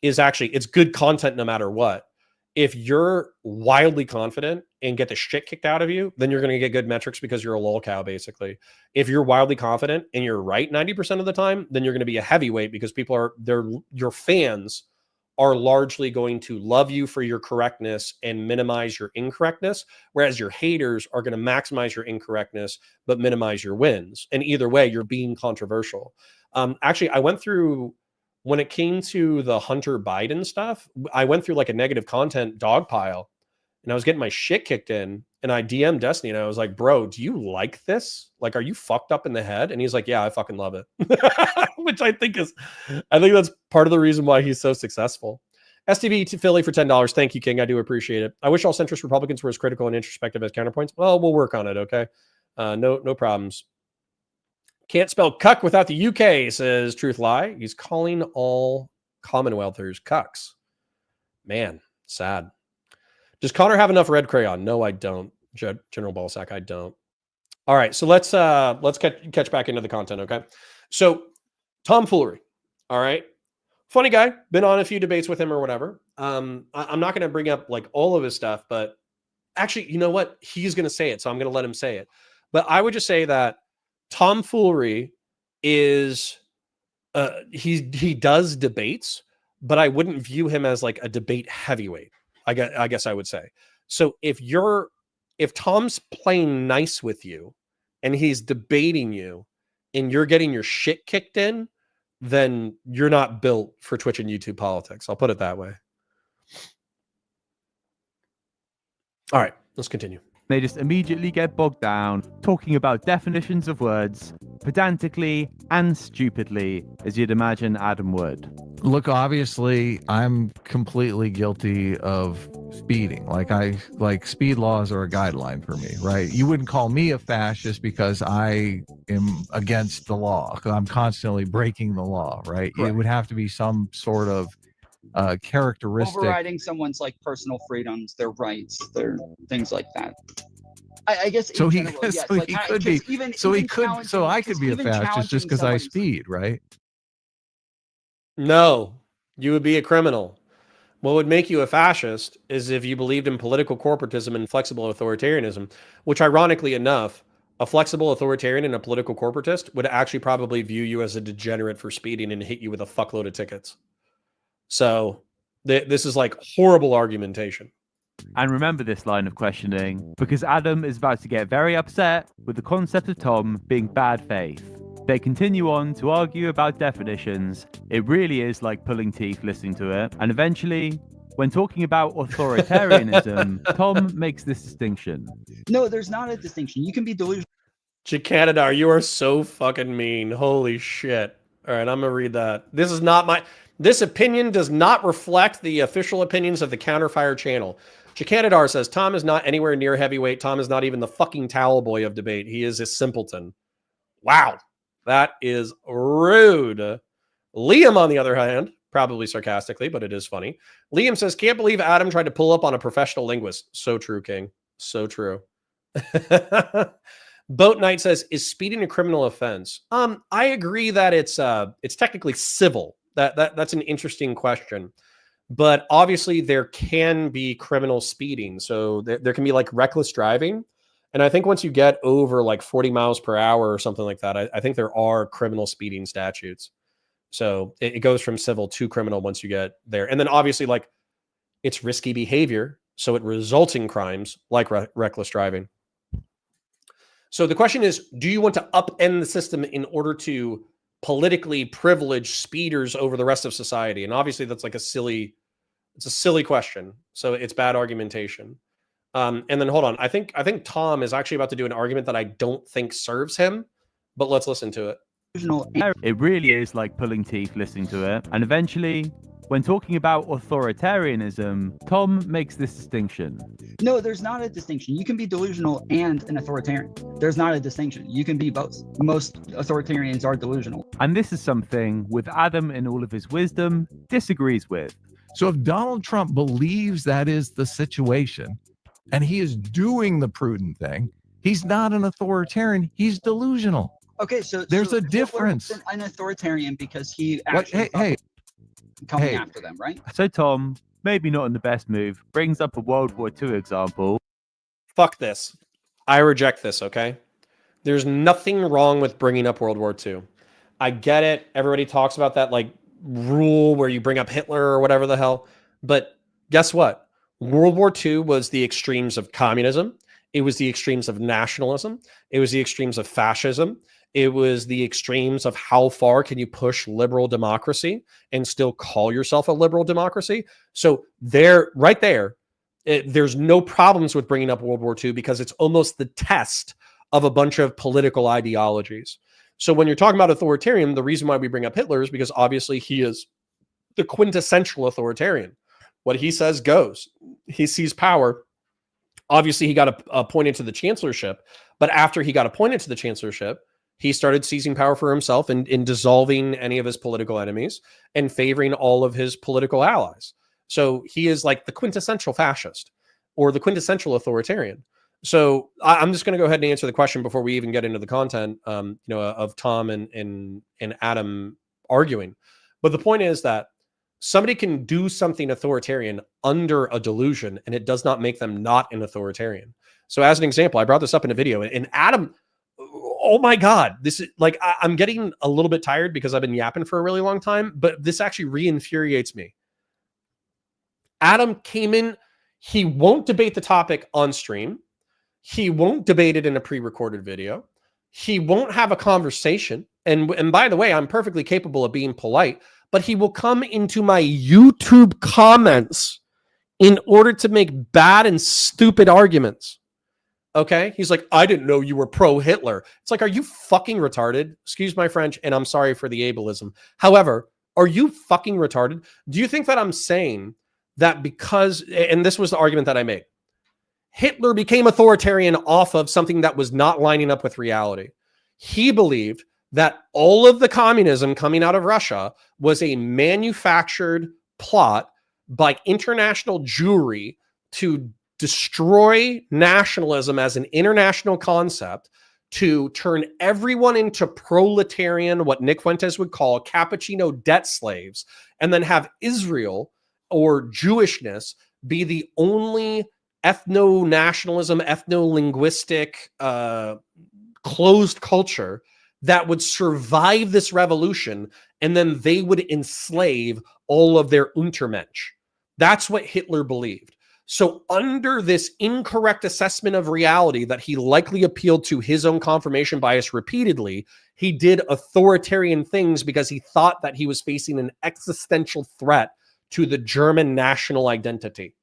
is actually, it's good content no matter what. If you're wildly confident and get the shit kicked out of you, then you're going to get good metrics because you're a lol cow, basically. If you're wildly confident and you're right 90% of the time, then you're going to be a heavyweight because your fans are largely going to love you for your correctness and minimize your incorrectness, whereas your haters are going to maximize your incorrectness but minimize your wins. And either way, you're being controversial. Actually, I went through, when it came to the Hunter Biden stuff, I went through like a negative content dog pile and I was getting my shit kicked in, and I DM'd Destiny and I was like, bro, do you like this? Like, are you fucked up in the head? And he's like, yeah, I fucking love it. Which I think that's part of the reason why he's so successful. STV to Philly for $10. Thank you, King. I do appreciate it. I wish all centrist Republicans were as critical and introspective as counterpoints. Well, we'll work on it. Okay. No problems. Can't spell cuck without the UK, says Truth Lie. He's calling all Commonwealthers cucks. Man, sad. Does Connor have enough red crayon? No, I don't. General Ballsack, I don't. All right, so let's catch back into the content, okay? So, tomfoolery, all right? Funny guy, been on a few debates with him or whatever. I'm not going to bring up like all of his stuff, but actually, you know what? He's going to say it, so I'm going to let him say it. But I would just say that tomfoolery is, he does debates, but I wouldn't view him as like a debate heavyweight. I guess I would say. So if Tom's playing nice with you and he's debating you and you're getting your shit kicked in, then you're not built for Twitch and YouTube politics. I'll put it that way. All right, let's continue. They just immediately get bogged down talking about definitions of words pedantically and stupidly, as you'd imagine Adam would. Look, obviously, I'm completely guilty of speeding. Like speed laws are a guideline for me, right? You wouldn't call me a fascist because I am against the law. I'm constantly breaking the law, right? Correct. It would have to be some sort of characteristic overriding someone's like personal freedoms, their rights, their things like that. I guess so. I could be a fascist just because I speed, right? No, you would be a criminal. What would make you a fascist is if you believed in political corporatism and flexible authoritarianism, which ironically enough, a flexible authoritarian and a political corporatist would actually probably view you as a degenerate for speeding and hit you with a fuckload of tickets. So this is like horrible argumentation. And remember this line of questioning, because Adam is about to get very upset with the concept of Tom being bad faith. They continue on to argue about definitions. It really is like pulling teeth listening to it. And eventually, when talking about authoritarianism, Tom makes this distinction. No, there's not a distinction. You can be delusional. Chicanadar, you are so fucking mean. Holy shit. All right, I'm going to read that. This opinion does not reflect the official opinions of the Counterfire channel. Chicanadar says, Tom is not anywhere near heavyweight. Tom is not even the fucking towel boy of debate. He is a simpleton. Wow. That is rude. Liam, on the other hand, probably sarcastically, but it is funny. Liam says, can't believe Adam tried to pull up on a professional linguist. So true, King. So true. Boat Knight says, is speeding a criminal offense? I agree that it's technically civil. That's an interesting question. But obviously there can be criminal speeding. So there can be like reckless driving. And I think once you get over like 40 miles per hour or something like that, I think there are criminal speeding statutes. So it goes from civil to criminal once you get there. And then obviously like it's risky behavior. So it results in crimes like reckless driving. So the question is, do you want to upend the system in order to politically privilege speeders over the rest of society? And obviously that's like it's a silly question. So it's bad argumentation. And then hold on. I think Tom is actually about to do an argument that I don't think serves him, but let's listen to it. It really is like pulling teeth listening to it. And eventually, when talking about authoritarianism, Tom makes this distinction. No, there's not a distinction. You can be delusional and an authoritarian. There's not a distinction. You can be both. Most authoritarians are delusional. And this is something with Adam in all of his wisdom disagrees with. So if Donald Trump believes that is the situation and he is doing the prudent thing, he's not an authoritarian, he's delusional. Okay, so there's a difference. An authoritarian because he actually coming after them, right? So Tom, maybe not in the best move, brings up a World War II example. Fuck this. I reject this, okay? There's nothing wrong with bringing up World War II. I get it. Everybody talks about that like rule where you bring up Hitler or whatever the hell. But guess what? World War II was the extremes of communism. It was the extremes of nationalism. It was the extremes of fascism. It was the extremes of how far can you push liberal democracy and still call yourself a liberal democracy. So right there, there's no problems with bringing up World War II because it's almost the test of a bunch of political ideologies. So when you're talking about authoritarian, the reason why we bring up Hitler is because obviously he is the quintessential authoritarian. What he says goes. He sees power. Obviously, he got appointed to the chancellorship, but after he got appointed to the chancellorship, he started seizing power for himself and in dissolving any of his political enemies and favoring all of his political allies. So he is like the quintessential fascist or the quintessential authoritarian. So I'm just going to go ahead and answer the question before we even get into the content, of Tom and Adam arguing. But the point is that somebody can do something authoritarian under a delusion, and it does not make them not an authoritarian. So as an example, I brought this up in a video, and Adam, oh my God, this is like, I'm getting a little bit tired because I've been yapping for a really long time, but this actually re-infuriates me. Adam came in, he won't debate the topic on stream. He won't debate it in a pre-recorded video. He won't have a conversation. And by the way, I'm perfectly capable of being polite, but he will come into my YouTube comments in order to make bad and stupid arguments. Okay? He's like, I didn't know you were pro-Hitler. It's like, are you fucking retarded? Excuse my French, and I'm sorry for the ableism. However, are you fucking retarded? Do you think that I'm saying that because, and this was the argument that I made, Hitler became authoritarian off of something that was not lining up with reality. He believed that all of the communism coming out of Russia was a manufactured plot by international Jewry to destroy nationalism as an international concept, to turn everyone into proletarian, what Nick Fuentes would call cappuccino debt slaves, and then have Israel or Jewishness be the only ethno-nationalism, ethno-linguistic, closed culture that would survive this revolution, and then they would enslave all of their Untermensch. That's what Hitler believed. So under this incorrect assessment of reality that he likely appealed to his own confirmation bias repeatedly, he did authoritarian things because he thought that he was facing an existential threat to the German national identity.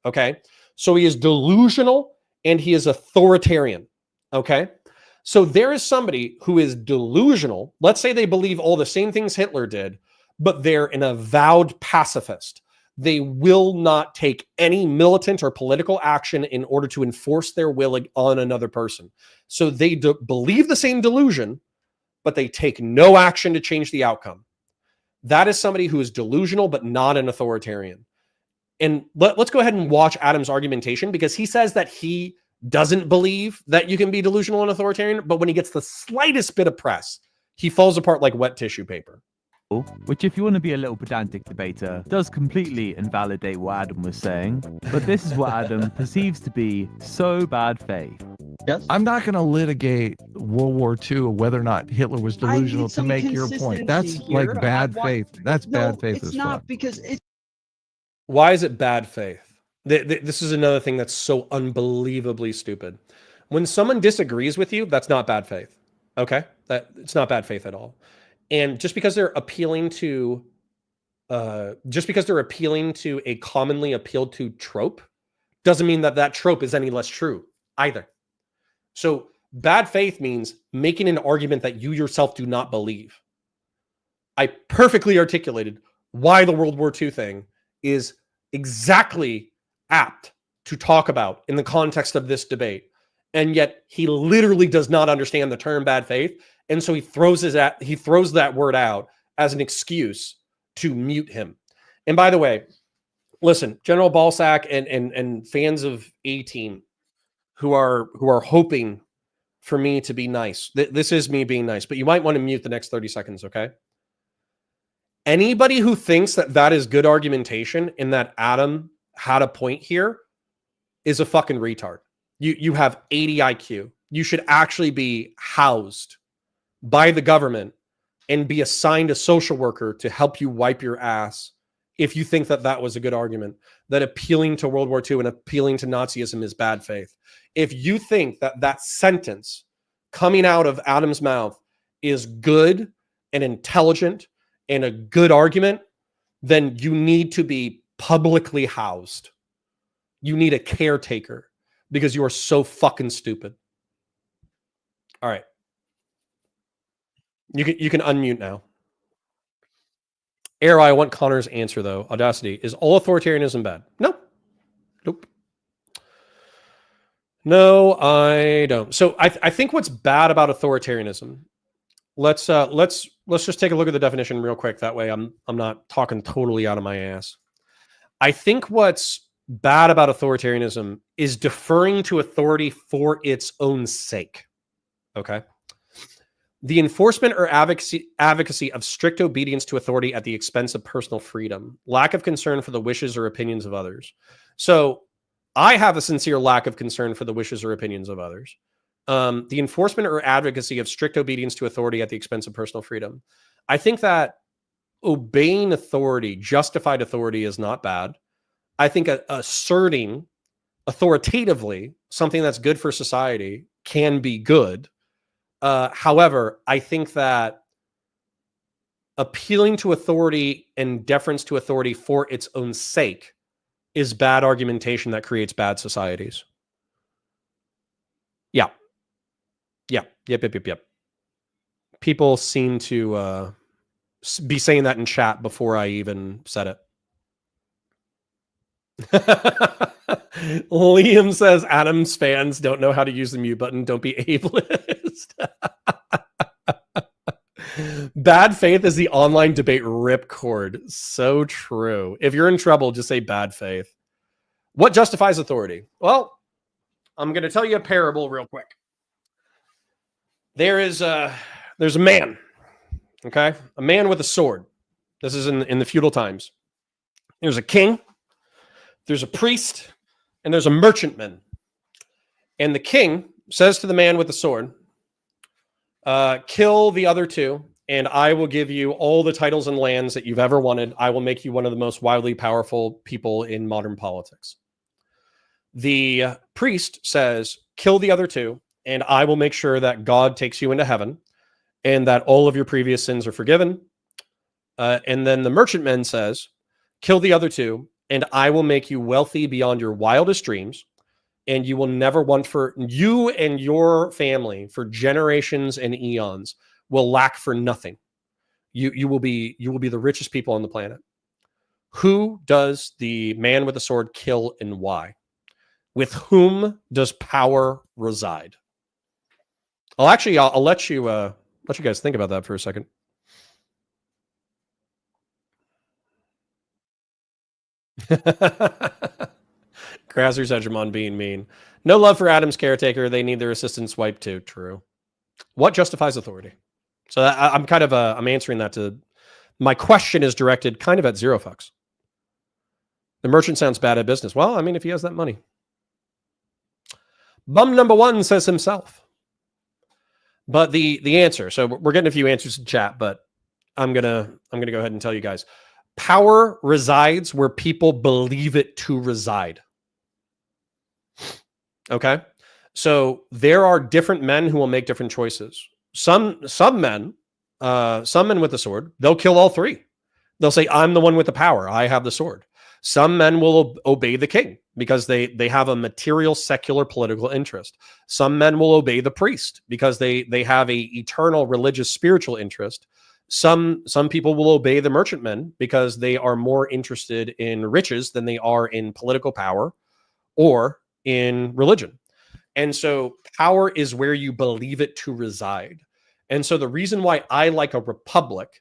Okay? So he is delusional and he is authoritarian. Okay? So there is somebody who is delusional. Let's say they believe all the same things Hitler did, but they're an avowed pacifist. They will not take any militant or political action in order to enforce their will on another person. So they believe the same delusion, but they take no action to change the outcome. That is somebody who is delusional, but not an authoritarian. And let's go ahead and watch Adam's argumentation, because he says that he doesn't believe that you can be delusional and authoritarian, but when he gets the slightest bit of press, he falls apart like wet tissue paper. Which, if you want to be a little pedantic debater, does completely invalidate what Adam was saying. But this is what Adam perceives to be so bad faith. Yes. I'm not going to litigate World War II, whether or not Hitler was delusional, to make your point. That's like bad faith. That's bad faith. It's not, because it's. Why is it bad faith? This is another thing that's so unbelievably stupid. When someone disagrees with you, that's not bad faith. Okay? It's not bad faith at all. And just because they're appealing to a commonly appealed to trope doesn't mean that that trope is any less true either. So bad faith means making an argument that you yourself do not believe. I perfectly articulated why the World War II thing is exactly apt to talk about in the context of this debate. And yet he literally does not understand the term bad faith. And so he throws that word out as an excuse to mute him. And by the way, listen, General Balsack and fans of A-Team who are hoping for me to be nice. This is me being nice, but you might want to mute the next 30 seconds, okay? Anybody who thinks that that is good argumentation and that Adam had a point here is a fucking retard. You have 80 IQ. You should actually be housed by the government and be assigned a social worker to help you wipe your ass if you think that that was a good argument, that appealing to World War II and appealing to Nazism is bad faith. If you think that that sentence coming out of Adam's mouth is good and intelligent and a good argument, then you need to be publicly housed. You need a caretaker because you are so fucking stupid. All right. You can unmute now. Arrow, I want Connor's answer though. Audacity. Is all authoritarianism bad? No. Nope. No, I don't. So I think what's bad about authoritarianism, let's just take a look at the definition real quick. That way I'm not talking totally out of my ass. I think what's bad about authoritarianism is deferring to authority for its own sake. Okay. The enforcement or advocacy of strict obedience to authority at the expense of personal freedom, lack of concern for the wishes or opinions of others. So I have a sincere lack of concern for the wishes or opinions of others. The enforcement or advocacy of strict obedience to authority at the expense of personal freedom. I think that obeying authority, justified authority, is not bad. I think asserting authoritatively something that's good for society can be good. However, I think that appealing to authority and deference to authority for its own sake is bad argumentation that creates bad societies. Yeah. Yep. People seem to be saying that in chat before I even said it. Liam says Adam's fans don't know how to use the mute button. Don't be ableist. Bad faith is the online debate ripcord. So true. If you're in trouble, just say bad faith. What justifies authority? Well, I'm going to tell you a parable real quick. There's a man, okay? A man with a sword. This is in the feudal times. There's a king, there's a priest, and there's a merchantman. And the king says to the man with the sword, kill the other two, and I will give you all the titles and lands that you've ever wanted. I will make you one of the most wildly powerful people in modern politics. The priest says, kill the other two, and I will make sure that God takes you into heaven and that all of your previous sins are forgiven. And then the merchantman says, kill the other two, and I will make you wealthy beyond your wildest dreams. And you will never want for you and your family for generations and eons will lack for nothing. You will be the richest people on the planet. Who does the man with the sword kill and why? With whom does power reside? I'll let you guys think about that for a second. Kraser's hegemon being mean. No love for Adam's caretaker. They need their assistants wiped too. True. What justifies authority? So I'm kind of I'm answering that to my question is directed kind of at zero fucks. The merchant sounds bad at business. Well, I mean, if he has that money. Bum number one says himself. But the answer. So we're getting a few answers in chat, but I'm gonna go ahead and tell you guys. Power resides where people believe it to reside. Okay, so there are different men who will make different choices. Some men with the sword, they'll kill all three. They'll say, "I'm the one with the power. I have the sword." Some men will obey the king because they have a material, secular, political interest. Some men will obey the priest because they have a eternal, religious, spiritual interest. Some people will obey the merchantmen because they are more interested in riches than they are in political power or in religion. And so power is where you believe it to reside. And so the reason why I like a republic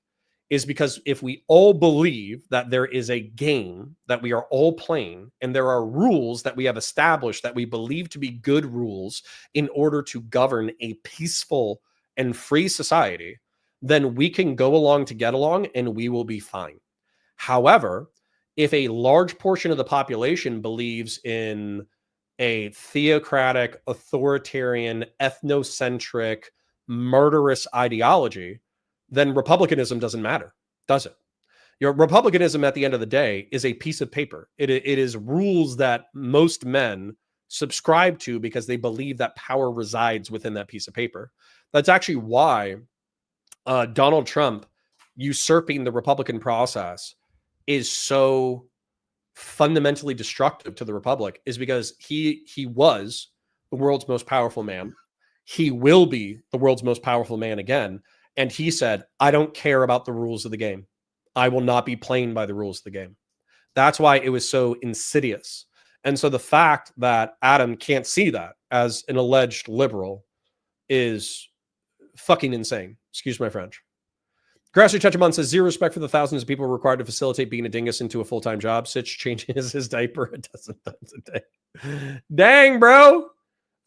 is because if we all believe that there is a game that we are all playing and there are rules that we have established that we believe to be good rules in order to govern a peaceful and free society, then we can go along to get along and we will be fine. However, if a large portion of the population believes in a theocratic, authoritarian, ethnocentric, murderous ideology, then republicanism doesn't matter, does it? Your republicanism at the end of the day is a piece of paper. It is rules that most men subscribe to because they believe that power resides within that piece of paper. That's actually why Donald Trump usurping the Republican process is so fundamentally destructive to the republic, is because he was the world's most powerful man. He will be the world's most powerful man again. And he said, I don't care about the rules of the game. I will not be playing by the rules of the game. That's why it was so insidious. And so the fact that Adam can't see that as an alleged liberal is fucking insane. Excuse my French. Grassy Chachamon says, zero respect for the thousands of people required to facilitate being a dingus into a full-time job. Sitch changes his diaper a dozen times a day. Dang, bro.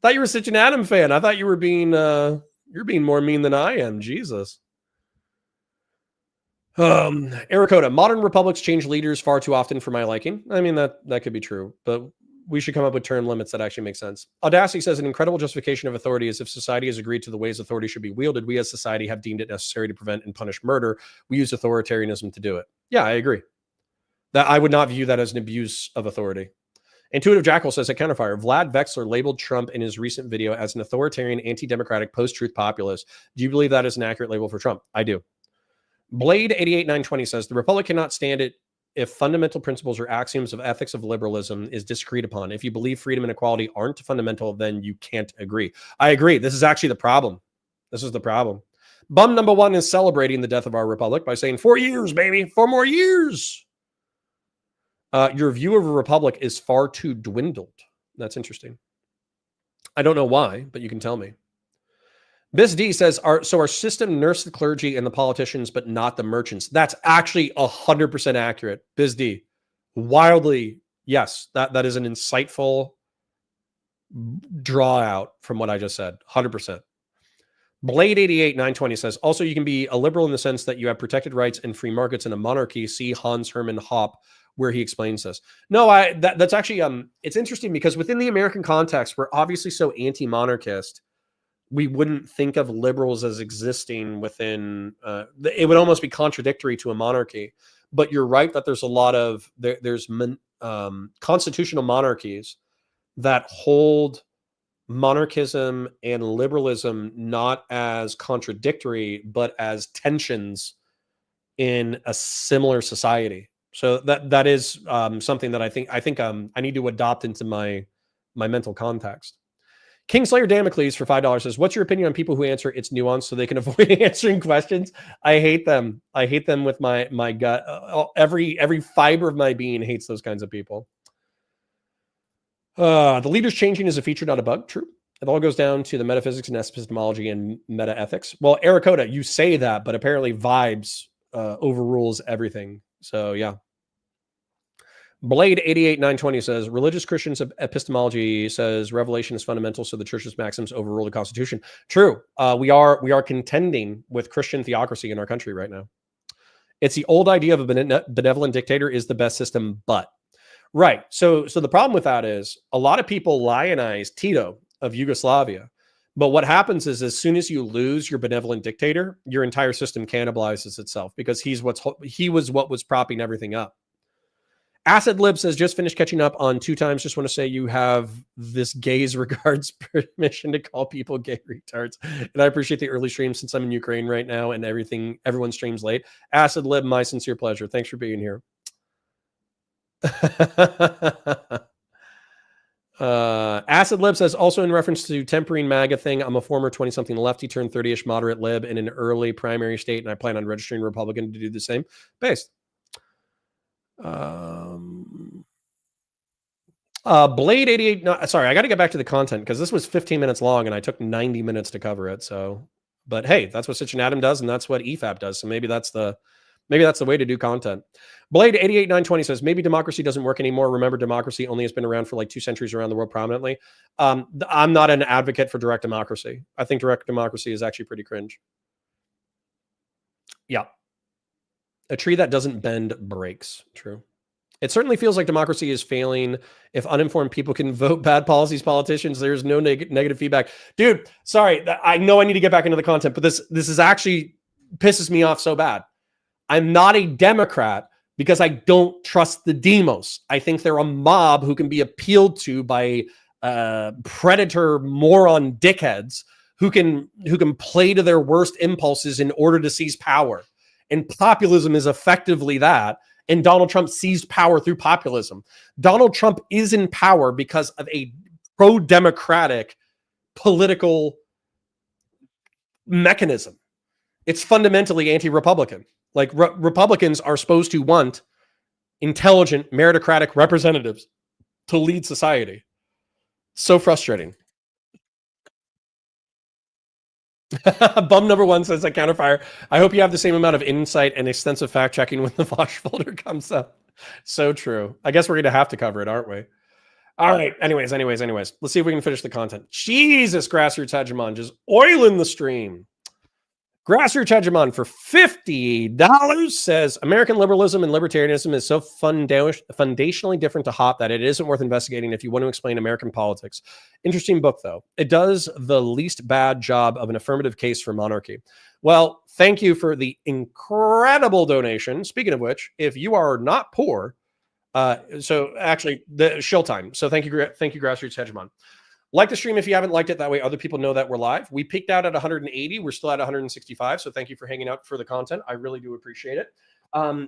Thought you were Sitch and Adam fan. I thought you were being you're being more mean than I am. Jesus. Ericota, modern republics change leaders far too often for my liking. I mean, that could be true, but we should come up with term limits that actually make sense. Audacity says an incredible justification of authority is if society has agreed to the ways authority should be wielded, we as society have deemed it necessary to prevent and punish murder. We use authoritarianism to do it. Yeah, I agree. That I would not view that as an abuse of authority. Intuitive Jackal says at Counterfire, Vlad Vexler labeled Trump in his recent video as an authoritarian, anti-democratic, post-truth populist. Do you believe that is an accurate label for Trump? I do. Blade 88920 says the Republic cannot stand it if fundamental principles or axioms of ethics of liberalism is disagreed upon. If you believe freedom and equality aren't fundamental, then you can't agree. I agree. This is actually the problem. This is the problem. Bum number one is celebrating the death of our republic by saying 4 years, baby, 4 more years. Your view of a republic is far too dwindled. That's interesting. I don't know why, but you can tell me. Biz D says, our system nursed the clergy and the politicians, but not the merchants. That's actually 100% accurate. Biz D, wildly, yes, that is an insightful draw out from what I just said. 100%. Blade 88920 says, also, you can be a liberal in the sense that you have protected rights and free markets in a monarchy. See Hans Hermann Hoppe where he explains this. No, that's actually it's interesting because within the American context, we're obviously so anti-monarchist. We wouldn't think of liberals as existing within. It would almost be contradictory to a monarchy. But you're right that there's a lot of there's constitutional monarchies that hold monarchism and liberalism not as contradictory, but as tensions in a similar society. So that is something that I think I need to adopt into my mental context. Kingslayer Damocles for $5 says, "What's your opinion on people who answer it's nuanced so they can avoid answering questions?" I hate them. I hate them with my gut. Every fiber of my being hates those kinds of people. The leader's changing is a feature, not a bug. True. It all goes down to the metaphysics and epistemology and meta ethics. Well, Arakota, you say that, but apparently vibes overrules everything. So yeah. Blade 88920 says, religious Christians of epistemology says revelation is fundamental, so the church's maxims overrule the Constitution. True. We are contending with Christian theocracy in our country right now. It's the old idea of a benevolent dictator is the best system, but right. So the problem with that is a lot of people lionize Tito of Yugoslavia. But what happens is as soon as you lose your benevolent dictator, your entire system cannibalizes itself because he was what was propping everything up. Acid Lib says, just finished catching up on 2 times. Just want to say you have this gays regards permission to call people gay retards. And I appreciate the early stream since I'm in Ukraine right now and everyone streams late. Acid Lib, my sincere pleasure. Thanks for being here. Acid Lib says, also in reference to tempering MAGA thing, I'm a former 20-something lefty turned 30-ish moderate lib in an early primary state, and I plan on registering Republican to do the same. Based. Blade 88. No, sorry, I got to get back to the content because this was 15 minutes long and I took 90 minutes to cover it. So, but hey, that's what Sitch and Adam does, and that's what EFAP does. So maybe that's the way to do content. Blade 88920 says, maybe democracy doesn't work anymore. Remember, democracy only has been around for like 2 centuries around the world prominently. I'm not an advocate for direct democracy. I think direct democracy is actually pretty cringe. Yeah. A tree that doesn't bend breaks. True. It certainly feels like democracy is failing. If uninformed people can vote bad policies, politicians, there's no negative feedback. Dude, sorry. I know I need to get back into the content, but this is actually pisses me off so bad. I'm not a Democrat because I don't trust the demos. I think they're a mob who can be appealed to by predator moron dickheads who can play to their worst impulses in order to seize power. And populism is effectively that. And Donald Trump seized power through populism. Donald Trump is in power because of a pro-democratic political mechanism. It's fundamentally anti-Republican. Like Republicans are supposed to want intelligent, meritocratic representatives to lead society. So frustrating. Bum number 1 says that counterfire. I hope you have the same amount of insight and extensive fact checking when the Vosh folder comes up. So true. I guess we're going to have to cover it, aren't we? All right. Anyways. Let's see if we can finish the content. Jesus, Grassroots Hegemon just oiling the stream. Grassroots Hegemon for $50 says American liberalism and libertarianism is so foundationally different to hop that it isn't worth investigating if you want to explain American politics. Interesting book, though. It does the least bad job of an affirmative case for monarchy. Well, thank you for the incredible donation. Speaking of which, if you are not poor, so actually the shill time. So thank you, Grassroots Hegemon. Like the stream if you haven't liked it. That way other people know that we're live. We peaked out at 180. We're still at 165. So thank you for hanging out for the content. I really do appreciate it.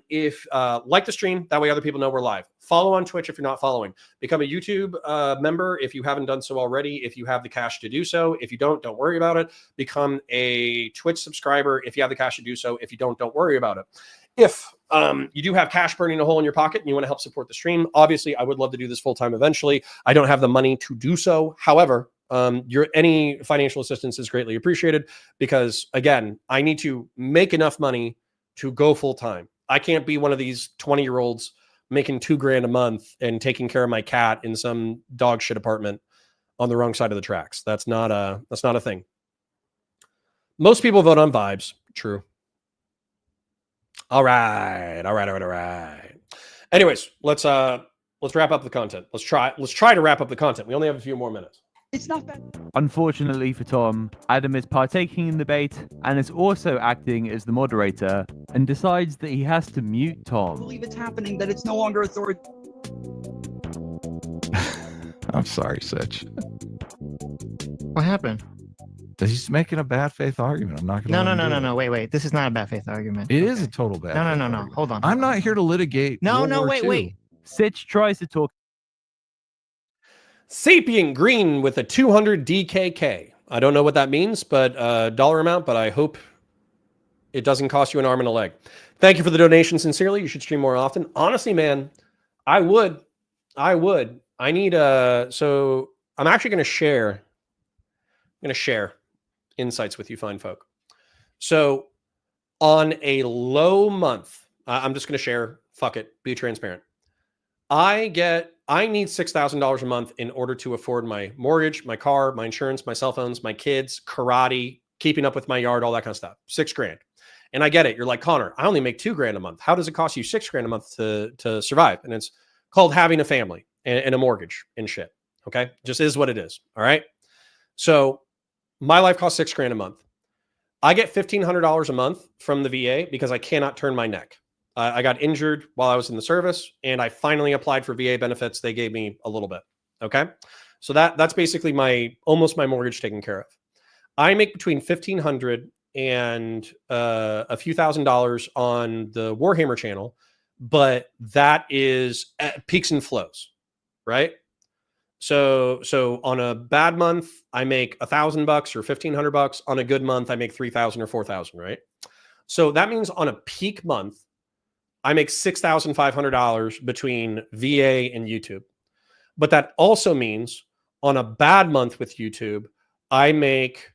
If like the stream, that way other people know we're live. Follow on Twitch if you're not following. Become a YouTube member if you haven't done so already, if you have the cash to do so. If you don't worry about it. Become a Twitch subscriber if you have the cash to do so. If you don't worry about it. If you do have cash burning a hole in your pocket and you want to help support the stream, obviously I would love to do this full time eventually. I don't have the money to do so. However, any financial assistance is greatly appreciated because, again, I need to make enough money to go full time. I can't be one of these 20-year-olds making $2,000 a month and taking care of my cat in some dog shit apartment on the wrong side of the tracks. That's not a thing. Most people vote on vibes. True. All right. Anyways, let's wrap up the content. Let's try to wrap up the content. We only have a few more minutes. It's not bad. Unfortunately for Tom, Adam is partaking in the debate and is also acting as the moderator and decides that he has to mute Tom. I believe it's happening, that it's no longer authority. I'm sorry, Sitch. What happened? He's making a bad faith argument. I'm not going to. No. Wait. This is not a bad faith argument. It is a total bad. No. Hold on. I'm not here to litigate. Wait. Sitch tries to talk. Sapient Green with a 200 DKK. I don't know what that means, but dollar amount, but I hope it doesn't cost you an arm and a leg. Thank you for the donation. Sincerely, you should stream more often. Honestly, man, I would. I need so I'm actually going to share. Insights with you fine folk. So on a low month, I'm just going to share, fuck it, be transparent. I need $6,000 a month in order to afford my mortgage, my car, my insurance, my cell phones, my kids, karate, keeping up with my yard, all that kind of stuff. $6,000. And I get it. You're like, Connor, I only make $2,000 a month. How does it cost you $6,000 a month to survive? And it's called having a family and a mortgage and shit. Okay. Just is what it is. All right. So my life costs $6,000 a month. I get $1,500 a month from the VA because I cannot turn my neck. I got injured while I was in the service, and I finally applied for VA benefits. They gave me a little bit. Okay, so that's basically almost my mortgage taken care of. I make between $1,500 and a few $1,000s on the Warhammer channel, but that is at peaks and flows, right? So on a bad month, I make $1,000 or $1,500. On a good month, I make $3,000 or $4,000, right? So that means on a peak month, I make $6,500 between VA and YouTube. But that also means on a bad month with YouTube, I make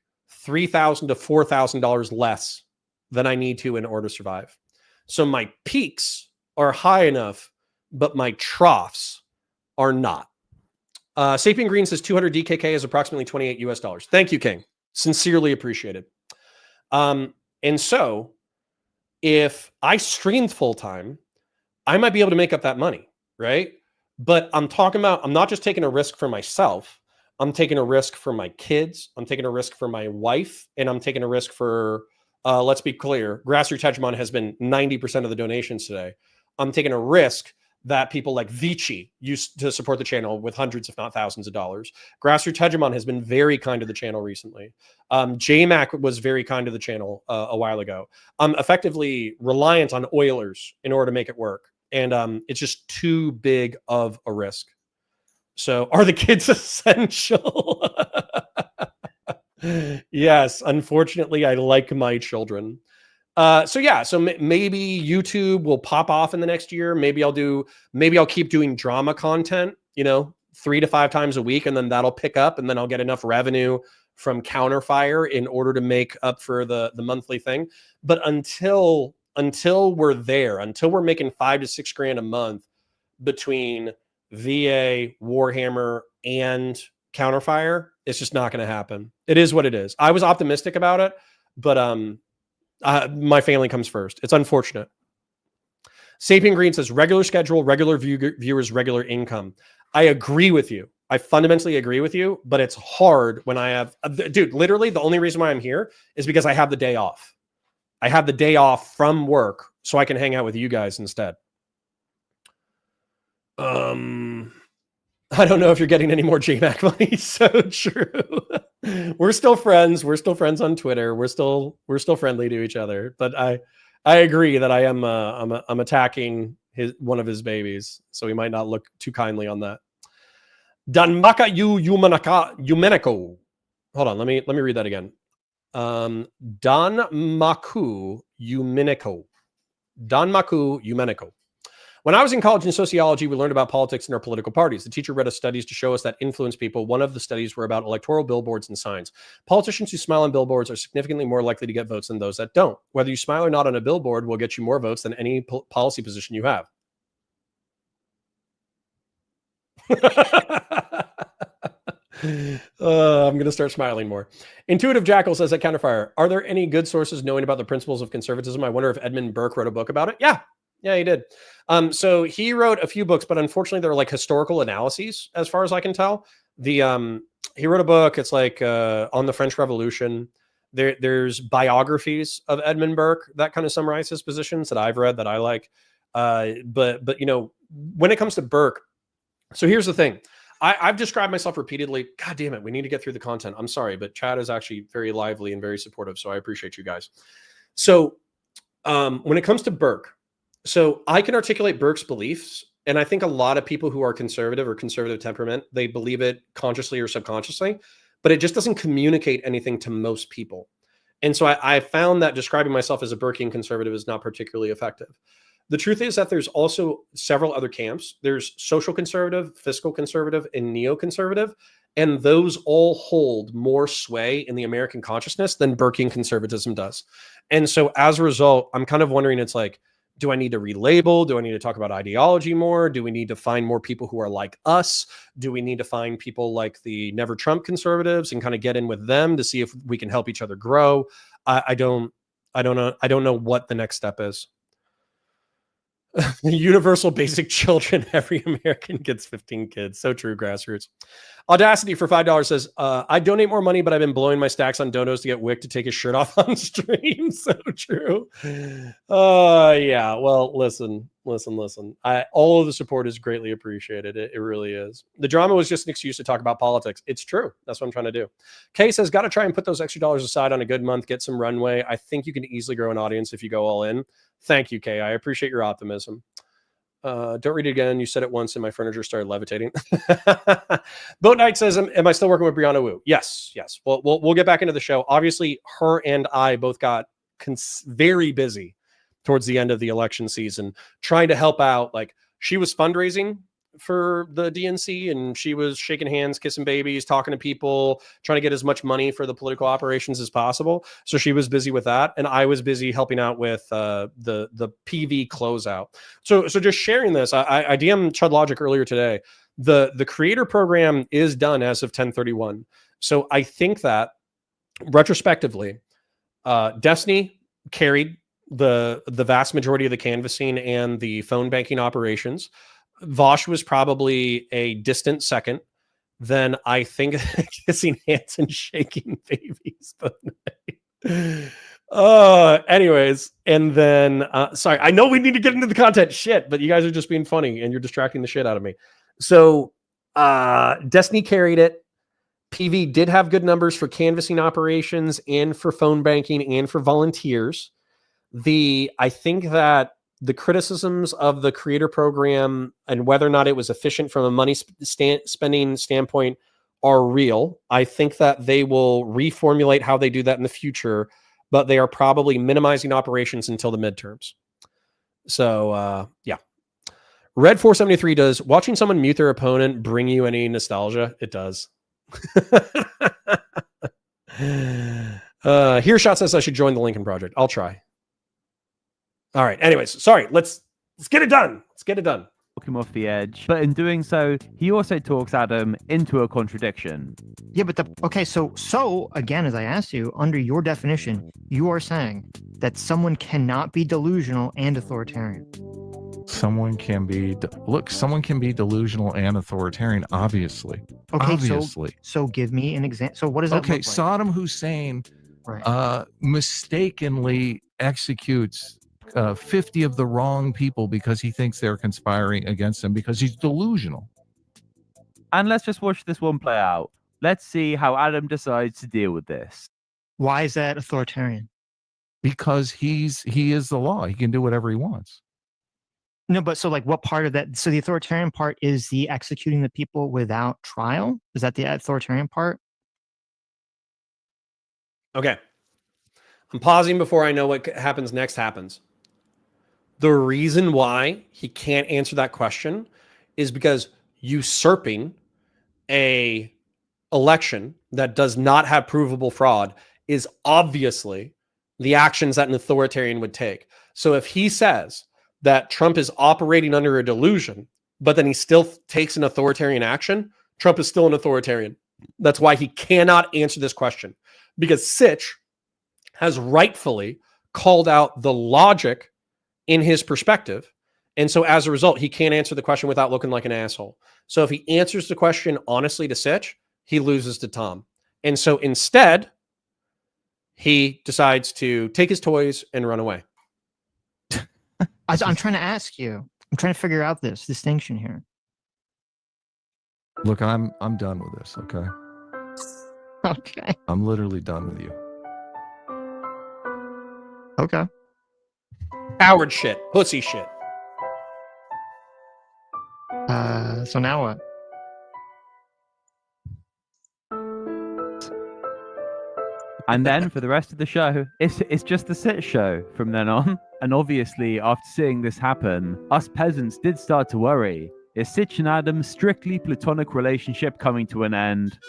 $3,000 to $4,000 less than I need to in order to survive. So my peaks are high enough, but my troughs are not. Sapien Green says 200 DKK is approximately $28 US. Thank you, King. Sincerely appreciated. And so if I streamed full time, I might be able to make up that money, right? But I'm not just taking a risk for myself. I'm taking a risk for my kids. I'm taking a risk for my wife. And I'm taking a risk for, let's be clear, Grassroots Hegemon has been 90% of the donations today. I'm taking a risk that people like Vici used to support the channel with hundreds, if not thousands of dollars. Grassroots Hegemon has been very kind to the channel recently. JMac was very kind to the channel a while ago. I'm effectively reliant on Oilers in order to make it work. And it's just too big of a risk. So are the kids essential? Yes, unfortunately, I like my children. So maybe YouTube will pop off in the next year. Maybe I'll keep doing drama content, 3 to 5 times a week, and then that'll pick up, and then I'll get enough revenue from Counterfire in order to make up for the monthly thing. But until we're there, until we're making $5,000 to $6,000 a month between VA, Warhammer, and Counterfire, it's just not going to happen. It is what it is. I was optimistic about it, but my family comes first. It's unfortunate. Sapien Green says regular schedule, regular viewers, regular income. I agree with you. I fundamentally agree with you, but it's hard when I have, dude, literally the only reason why I'm here is because I have the day off. I have the day off from work so I can hang out with you guys instead. I don't know if you're getting any more JMac money. So true. We're still friends. We're still friends on Twitter. We're still friendly to each other. But I agree that I am I'm attacking one of his babies, so we might not look too kindly on that. Danmaka Yumeneko. Hold on, let me read that again. Danmaku Yumeneko. Danmaku Yumeneko. When I was in college in sociology, we learned about politics and our political parties. The teacher read us studies to show us that influence people. One of the studies were about electoral billboards and signs. Politicians who smile on billboards are significantly more likely to get votes than those that don't. Whether you smile or not on a billboard will get you more votes than any policy position you have. I'm going to start smiling more. Intuitive Jackal says at Counterfire, are there any good sources knowing about the principles of conservatism? I wonder if Edmund Burke wrote a book about it. Yeah. Yeah, he did. So he wrote a few books, but unfortunately they're like historical analyses, as far as I can tell. He wrote a book. It's like on the French Revolution. There's biographies of Edmund Burke that kind of summarize his positions that I've read that I like. But you know, when it comes to Burke, so here's the thing. I've described myself repeatedly. God damn it, we need to get through the content. I'm sorry, but chat is actually very lively and very supportive, so I appreciate you guys. So when it comes to Burke, so I can articulate Burke's beliefs, and I think a lot of people who are conservative or conservative temperament, they believe it consciously or subconsciously, but it just doesn't communicate anything to most people. And so I found that describing myself as a Burkean conservative is not particularly effective. The truth is that there's also several other camps. There's social conservative, fiscal conservative, and neoconservative. And those all hold more sway in the American consciousness than Burkean conservatism does. And so as a result, I'm kind of wondering, it's like, do I need to relabel? Do I need to talk about ideology more? Do we need to find more people who are like us? Do we need to find people like the Never Trump conservatives and kind of get in with them to see if we can help each other grow? I don't know. I don't know what the next step is. Universal basic children. Every American gets 15 kids. So true, grassroots. Audacity for $5 says, I donate more money, but I've been blowing my stacks on donos to get Wick to take his shirt off on stream. So true. Yeah. Well, listen. All of the support is greatly appreciated. It really is. The drama was just an excuse to talk about politics. It's true. That's what I'm trying to do. Kay says, got to try and put those extra dollars aside on a good month, get some runway. I think you can easily grow an audience if you go all in. Thank you, Kay. I appreciate your optimism. Don't read it again. You said it once and my furniture started levitating. Boat Knight says, am I still working with Brianna Wu? Yes. We'll get back into the show. Obviously, her and I both got very busy towards the end of the election season, trying to help out. Like, she was fundraising for the DNC and she was shaking hands, kissing babies, talking to people, trying to get as much money for the political operations as possible. So she was busy with that, and I was busy helping out with the PV closeout. So just sharing this, I DM'd Chud Logic earlier today. The creator program is done as of 10/31. So I think that retrospectively, Destiny carried the vast majority of the canvassing and the phone banking operations. Vosh was probably a distant second. Then I think kissing hands and shaking babies. Anyways, and then sorry, I know we need to get into the content. Shit, but you guys are just being funny and you're distracting the shit out of me. So Destiny carried it. PV did have good numbers for canvassing operations and for phone banking and for volunteers. I think that the criticisms of the creator program and whether or not it was efficient from a money spending standpoint are real. I think that they will reformulate how they do that in the future, but they are probably minimizing operations until the midterms. So, yeah. Red 473 does watching someone mute their opponent bring you any nostalgia? It does. Hearshot says I should join the Lincoln Project. I'll try. All right. Anyways, sorry. Let's get it done. Knock him off the edge. But in doing so, he also talks Adam into a contradiction. Yeah, but so again, as I asked you, under your definition, you are saying that someone cannot be delusional and authoritarian. Someone can be delusional and authoritarian, obviously. Okay, obviously. So give me an example. So what does that look like? Saddam Hussein mistakenly executes 50 of the wrong people because he thinks they're conspiring against him because he's delusional. And let's just watch this one play out. Let's see how Adam decides to deal with this. Why is that authoritarian? Because he is the law. He can do whatever he wants. No, but so like what part of that? So the authoritarian part is the executing the people without trial? Is that the authoritarian part? Okay. I'm pausing before I know what happens next happens. The reason why he can't answer that question is because usurping a election that does not have provable fraud is obviously the actions that an authoritarian would take. So if he says that Trump is operating under a delusion, but then he still takes an authoritarian action, Trump is still an authoritarian. That's why he cannot answer this question, because Sitch has rightfully called out the logic in his perspective. And so as a result, he can't answer the question without looking like an asshole. So if he answers the question honestly to Sitch, he loses to Tom. And so instead, he decides to take his toys and run away. I'm trying to ask you. I'm trying to figure out this distinction here. Look, I'm done with this, okay? Okay. I'm literally done with you. Okay. Coward shit. Pussy shit. So now what? And then for the rest of the show, it's just the Sitch show from then on. And obviously, after seeing this happen, us peasants did start to worry. Is Sitch and Adam's strictly platonic relationship coming to an end?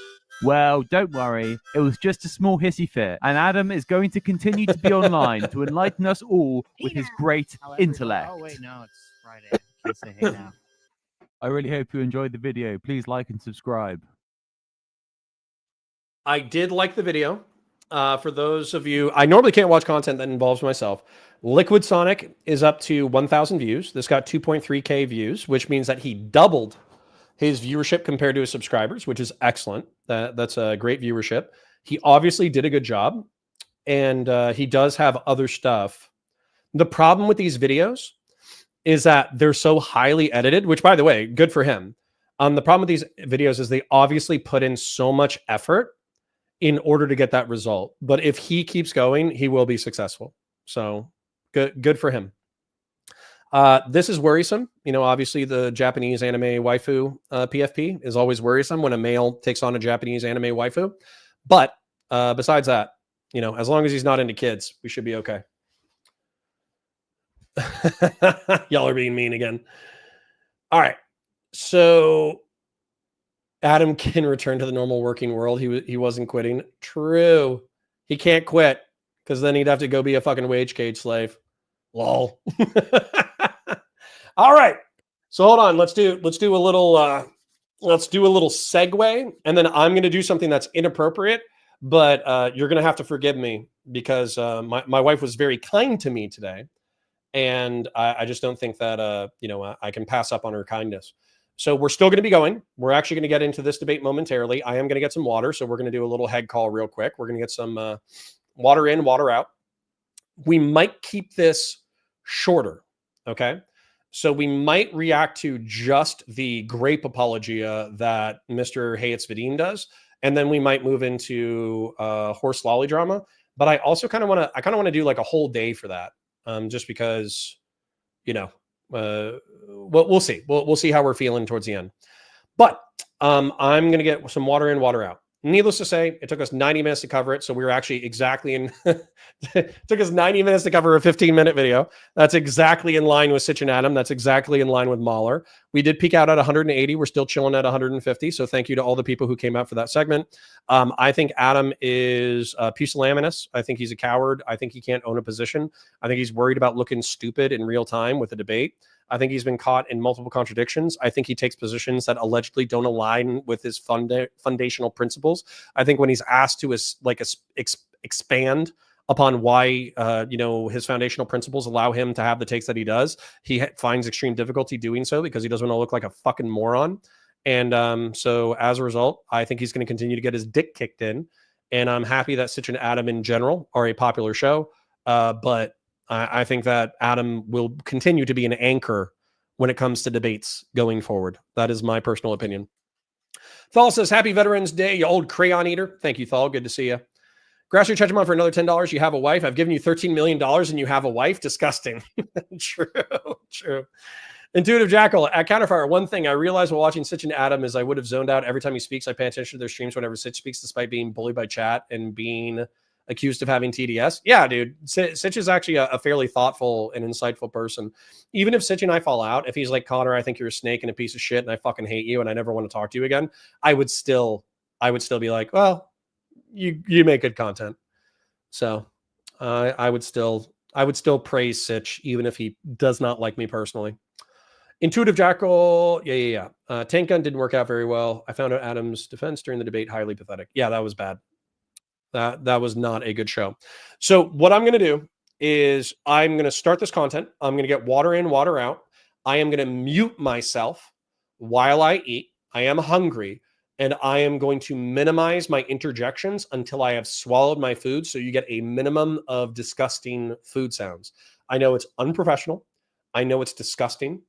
Well, don't worry. It was just a small hissy fit. And Adam is going to continue to be online to enlighten us all with his great intellect. Oh, wait, no, it's Friday. I can't say hey now. I really hope you enjoyed the video. Please like and subscribe. I did like the video. For those of you, I normally can't watch content that involves myself. Liquid Sonic is up to 1,000 views. This got 2.3K views, which means that he doubled his viewership compared to his subscribers, which is excellent. That's a great viewership. He obviously did a good job, and he does have other stuff. The problem with these videos is that they're so highly edited, which, by the way, good for him. The problem with these videos is they obviously put in so much effort in order to get that result. But if he keeps going, he will be successful. So good for him. This is worrisome. You know, obviously the Japanese anime waifu PFP is always worrisome when a male takes on a Japanese anime waifu. But besides that, you know, as long as he's not into kids, we should be okay. Y'all are being mean again. All right. So Adam can return to the normal working world. He wasn't quitting. True. He can't quit because then he'd have to go be a fucking wage cage slave. Lol. All right. So hold on. Let's do a little segue, and then I'm going to do something that's inappropriate, but you're going to have to forgive me because my wife was very kind to me today, and I just don't think that I can pass up on her kindness. So we're still going to be going. We're actually going to get into this debate momentarily. I am going to get some water, so we're going to do a little head call real quick. We're going to get some water in, water out. We might keep this shorter, okay? So we might react to just the grape apologia that Mr. Hey It's Vadim does, and then we might move into horse lolly drama. But I also kind of want to do like a whole day for that, just because, you know. We'll see. We'll see how we're feeling towards the end. But I'm going to get some water in, water out. Needless to say, it took us 90 minutes to cover it. So we were actually exactly in, it took us 90 minutes to cover a 15-minute video. That's exactly in line with Sitch and Adam. That's exactly in line with Mahler. We did peak out at 180. We're still chilling at 150. So thank you to all the people who came out for that segment. I think Adam is pusillanimous. I think he's a coward. I think he can't own a position. I think he's worried about looking stupid in real time with a debate. I think he's been caught in multiple contradictions. I think he takes positions that allegedly don't align with his foundational principles. I think when he's asked to expand upon why his foundational principles allow him to have the takes that he does, he finds extreme difficulty doing so because he doesn't want to look like a fucking moron. And so as a result, I think he's going to continue to get his dick kicked in. And I'm happy that Sitch and Adam in general are a popular show. But I think that Adam will continue to be an anchor when it comes to debates going forward. That is my personal opinion. Thal says, happy Veterans Day, you old crayon eater. Thank you, Thal. Good to see you. Grassroots Chechemon for another $10. You have a wife. I've given you $13 million and you have a wife. Disgusting. True. Intuitive Jackal at Counterfire. One thing I realized while watching Sitch and Adam is I would have zoned out every time he speaks. I pay attention to their streams whenever Sitch speaks, despite being bullied by chat and being accused of having TDS. Yeah, dude. Sitch is actually a fairly thoughtful and insightful person. Even if Sitch and I fall out, if he's like, Connor, I think you're a snake and a piece of shit and I fucking hate you and I never want to talk to you again, I would still be like, well, you make good content. So I would still praise Sitch even if he does not like me personally. Intuitive Jackal, yeah. Tank Gun didn't work out very well. I found out Adam's defense during the debate highly pathetic. Yeah, that was bad. That was not a good show. So what I'm going to do is I'm going to start this content. I'm going to get water in, water out. I am going to mute myself while I eat. I am hungry, and I am going to minimize my interjections until I have swallowed my food. So you get a minimum of disgusting food sounds. I know it's unprofessional. I know it's disgusting,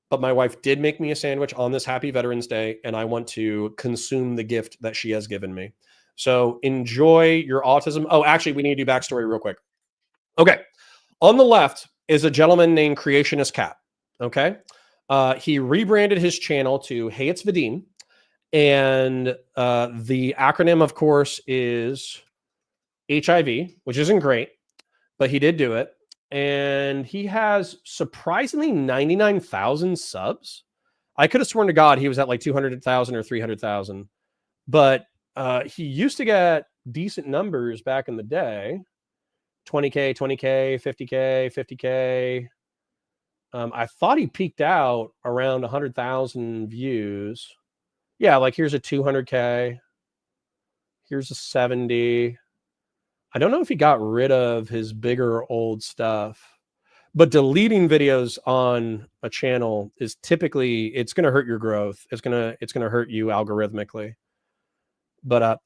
but my wife did make me a sandwich on this happy Veterans Day, and I want to consume the gift that she has given me. So enjoy your autism. Oh, actually, we need to do backstory real quick. Okay. On the left is a gentleman named Creationist Cat. Okay. He rebranded his channel to Hey, It's Vadim. And the acronym, of course, is HIV, which isn't great, but he did do it. And he has surprisingly 99,000 subs. I could have sworn to God he was at like 200,000 or 300,000. But he used to get decent numbers back in the day. 20K, 20K, 50K, 50K. I thought he peaked out around 100,000 views. Yeah, like here's a 200K. Here's a 70. I don't know if he got rid of his bigger old stuff, but deleting videos on a channel is typically, it's going to hurt your growth. It's going to hurt you algorithmically. But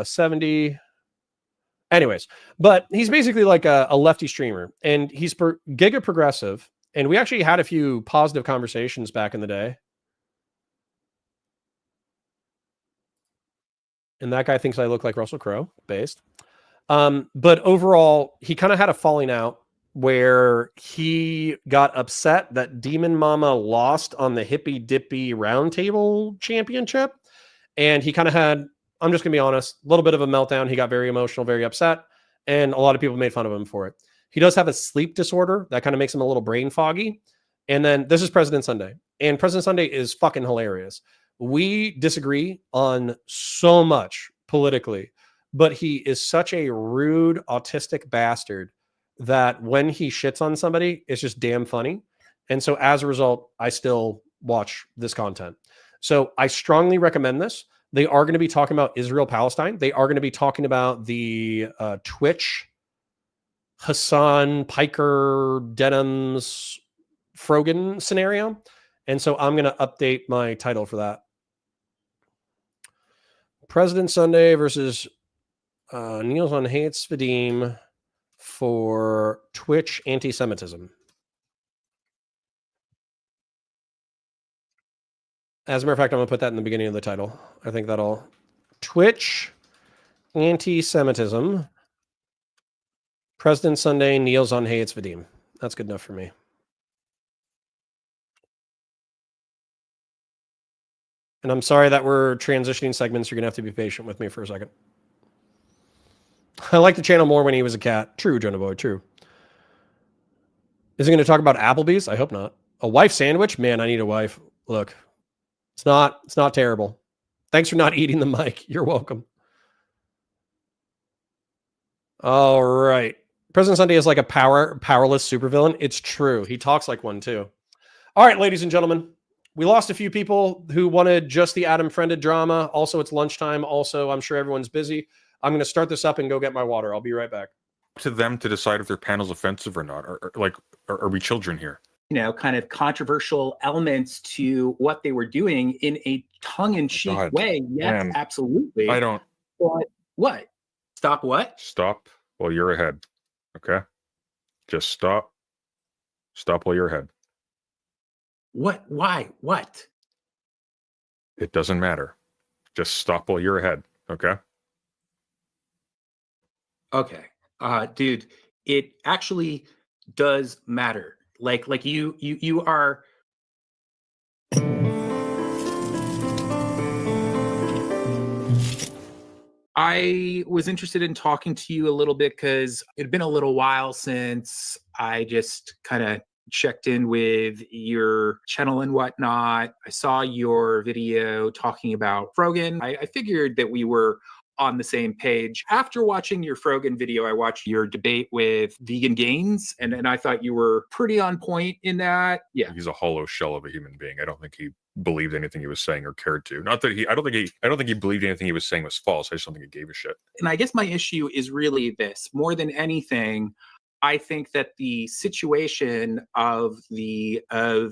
70. Anyways, but he's basically like a lefty streamer, and he's giga progressive. And we actually had a few positive conversations back in the day. And that guy thinks I look like Russell Crowe, based. But overall, he kind of had a falling out where he got upset that Demon Mama lost on the Hippy Dippy Roundtable Championship. And he kind of had, I'm just going to be honest, a little bit of a meltdown. He got very emotional, very upset. And a lot of people made fun of him for it. He does have a sleep disorder that kind of makes him a little brain foggy. And then this is President Sunday. And President Sunday is fucking hilarious. We disagree on so much politically, but he is such a rude, autistic bastard that when he shits on somebody, it's just damn funny. And so as a result, I still watch this content. So I strongly recommend this. They are going to be talking about Israel-Palestine. They are going to be talking about the Twitch, Hassan, Piker, Denham's, Frogan scenario. And so I'm going to update my title for that. President Sunday versus Niels on Hates Vadim for Twitch anti-Semitism. As a matter of fact, I'm going to put that in the beginning of the title. I think that'll... Twitch anti-Semitism. President Sunday, Niels on Hates Vadim. That's good enough for me. And I'm sorry that we're transitioning segments. You're going to have to be patient with me for a second. I like the channel more when he was a cat. True, Jonah Boy, true. Is he going to talk about Applebee's? I hope not. A wife sandwich? Man, I need a wife. Look, it's not terrible. Thanks for not eating the mic. You're welcome. All right. President Sunday is like a powerless supervillain. It's true. He talks like one too. All right, ladies and gentlemen. We lost a few people who wanted just the Adam Friended drama. Also, it's lunchtime. Also, I'm sure everyone's busy. I'm going to start this up and go get my water. I'll be right back. To them to decide if their panel's offensive or not. Are we children here? You know, kind of controversial elements to what they were doing in a tongue-in-cheek way. Yes, man, absolutely. I don't. But what? Stop what? Stop while you're ahead. Okay? Just stop. Stop while you're ahead. What? Why? What? It doesn't matter. Just stop while you're ahead. Okay? Okay. Dude, it actually does matter. Like you are. I was interested in talking to you a little bit because it had been a little while since I just kind of checked in with your channel and whatnot. I saw your video talking about Frogan. I figured that we were on the same page. After watching your Frogan video, I watched your debate with Vegan Gains, and I thought you were pretty on point in that. Yeah. He's a hollow shell of a human being. I don't think he believed anything he was saying or cared to. Not that I don't think he believed anything he was saying was false. I just don't think he gave a shit. And I guess my issue is really this. More than anything, I think that the situation of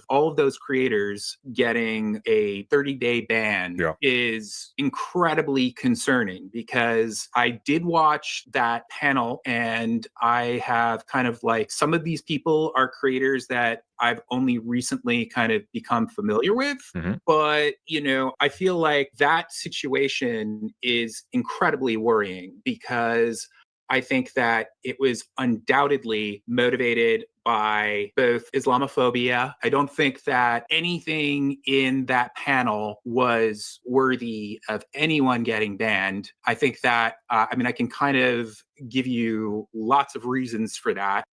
all of those creators getting a 30-day ban is incredibly concerning, because I did watch that panel, and I have kind of like, some of these people are creators that I've only recently kind of become familiar with. But, you know, I feel like that situation is incredibly worrying, because I think that it was undoubtedly motivated by both Islamophobia. I don't think that anything in that panel was worthy of anyone getting banned. I think that, I mean, I can kind of give you lots of reasons for that.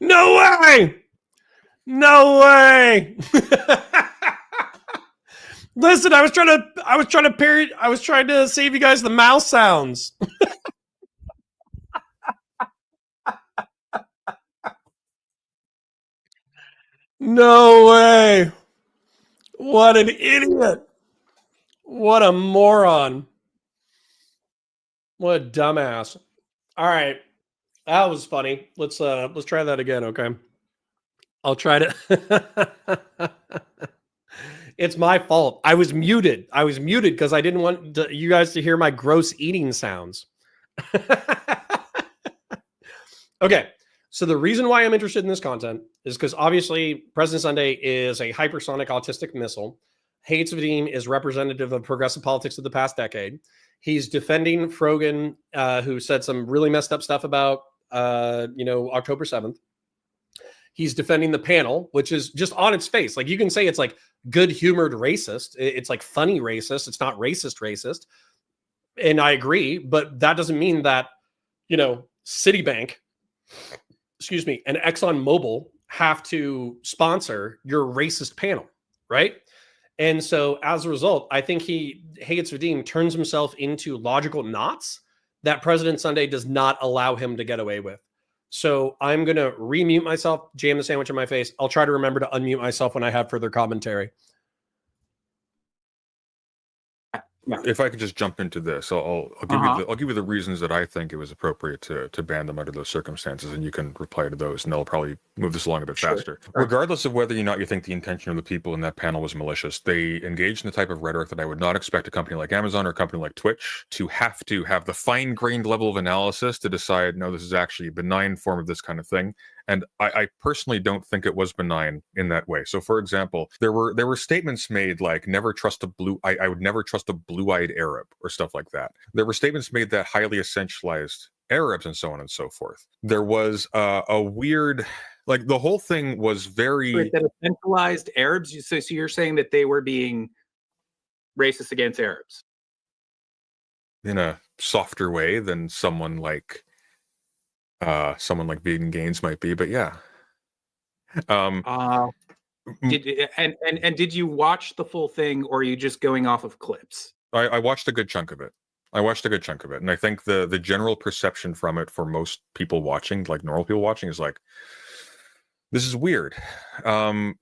No way! No way! Listen, I was trying to save you guys the mouse sounds. No way! What an idiot! What a moron! What a dumbass! All right, that was funny. Let's try that again, okay? I'll try to. It's my fault. I was muted because I didn't want you guys to hear my gross eating sounds. Okay, so the reason why I'm interested in this content is because obviously President Sunday is a hypersonic autistic missile. Hates Vadim is representative of progressive politics of the past decade. He's defending Frogan, who said some really messed up stuff about, October 7th. He's defending the panel, which is just on its face. Like, you can say it's like good-humored racist. It's like funny racist. It's not racist. And I agree, but that doesn't mean that, Citibank, and ExxonMobil have to sponsor your racist panel, right? And so as a result, I think Hates Vadim turns himself into logical knots that President Sunday does not allow him to get away with. So I'm going to remute myself, jam the sandwich in my face. I'll try to remember to unmute myself when I have further commentary. If I could just jump into this, I'll give you the reasons that I think it was appropriate to ban them under those circumstances, and you can reply to those, and they'll probably move this along a bit faster. Regardless of whether or not you think the intention of the people in that panel was malicious, they engaged in the type of rhetoric that I would not expect a company like Amazon or a company like Twitch to have the fine-grained level of analysis to decide, no, this is actually a benign form of this kind of thing. And I personally don't think it was benign in that way. So, for example, there were statements made like I would never trust a blue-eyed Arab or stuff like that. There were statements made that highly essentialized Arabs and so on and so forth. There was a weird, like, the whole thing was very that essentialized Arabs. So you're saying that they were being racist against Arabs in a softer way than someone like Vadim Gaines might be, but yeah. Did you watch the full thing, or are you just going off of clips? I watched a good chunk of it. And I think the general perception from it for most people watching, like normal people watching, is like, This is weird.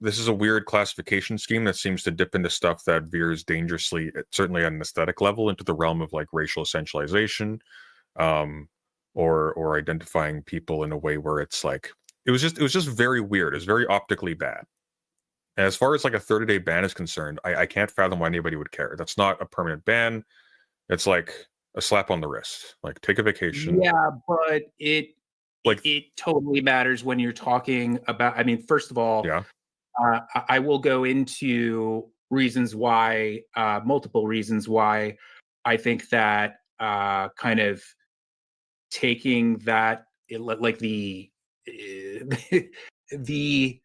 This is a weird classification scheme that seems to dip into stuff that veers dangerously, certainly at an aesthetic level, into the realm of like racial essentialization, or identifying people in a way where it's like it was just very weird. It's very optically bad. And as far as like a 30-day ban is concerned, I can't fathom why anybody would care. That's not a permanent ban. It's like a slap on the wrist. Like, take a vacation. Yeah, but it totally matters when you're talking about. I mean, first of all, yeah, I will go into reasons why, multiple reasons why I think that kind of taking that, like the the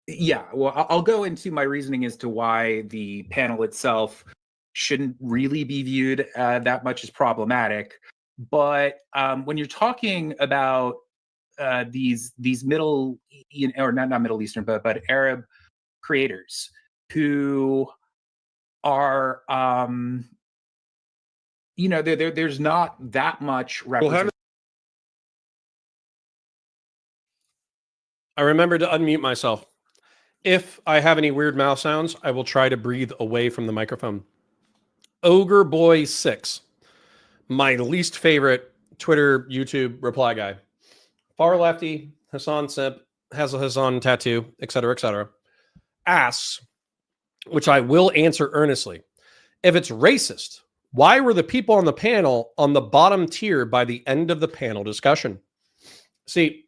yeah. Well, I'll go into my reasoning as to why the panel itself shouldn't really be viewed that much as problematic. But when you're talking about these Middle, or not Middle Eastern, but Arab creators who are, there's not that much representation. I remember to unmute myself. If I have any weird mouth sounds, I will try to breathe away from the microphone. Ogre Boy 6, my least favorite Twitter, YouTube reply guy. Far lefty, Hassan Simp, has a Hassan tattoo, etc., asks, which I will answer earnestly, if it's racist, why were the people on the panel on the bottom tier by the end of the panel discussion? See,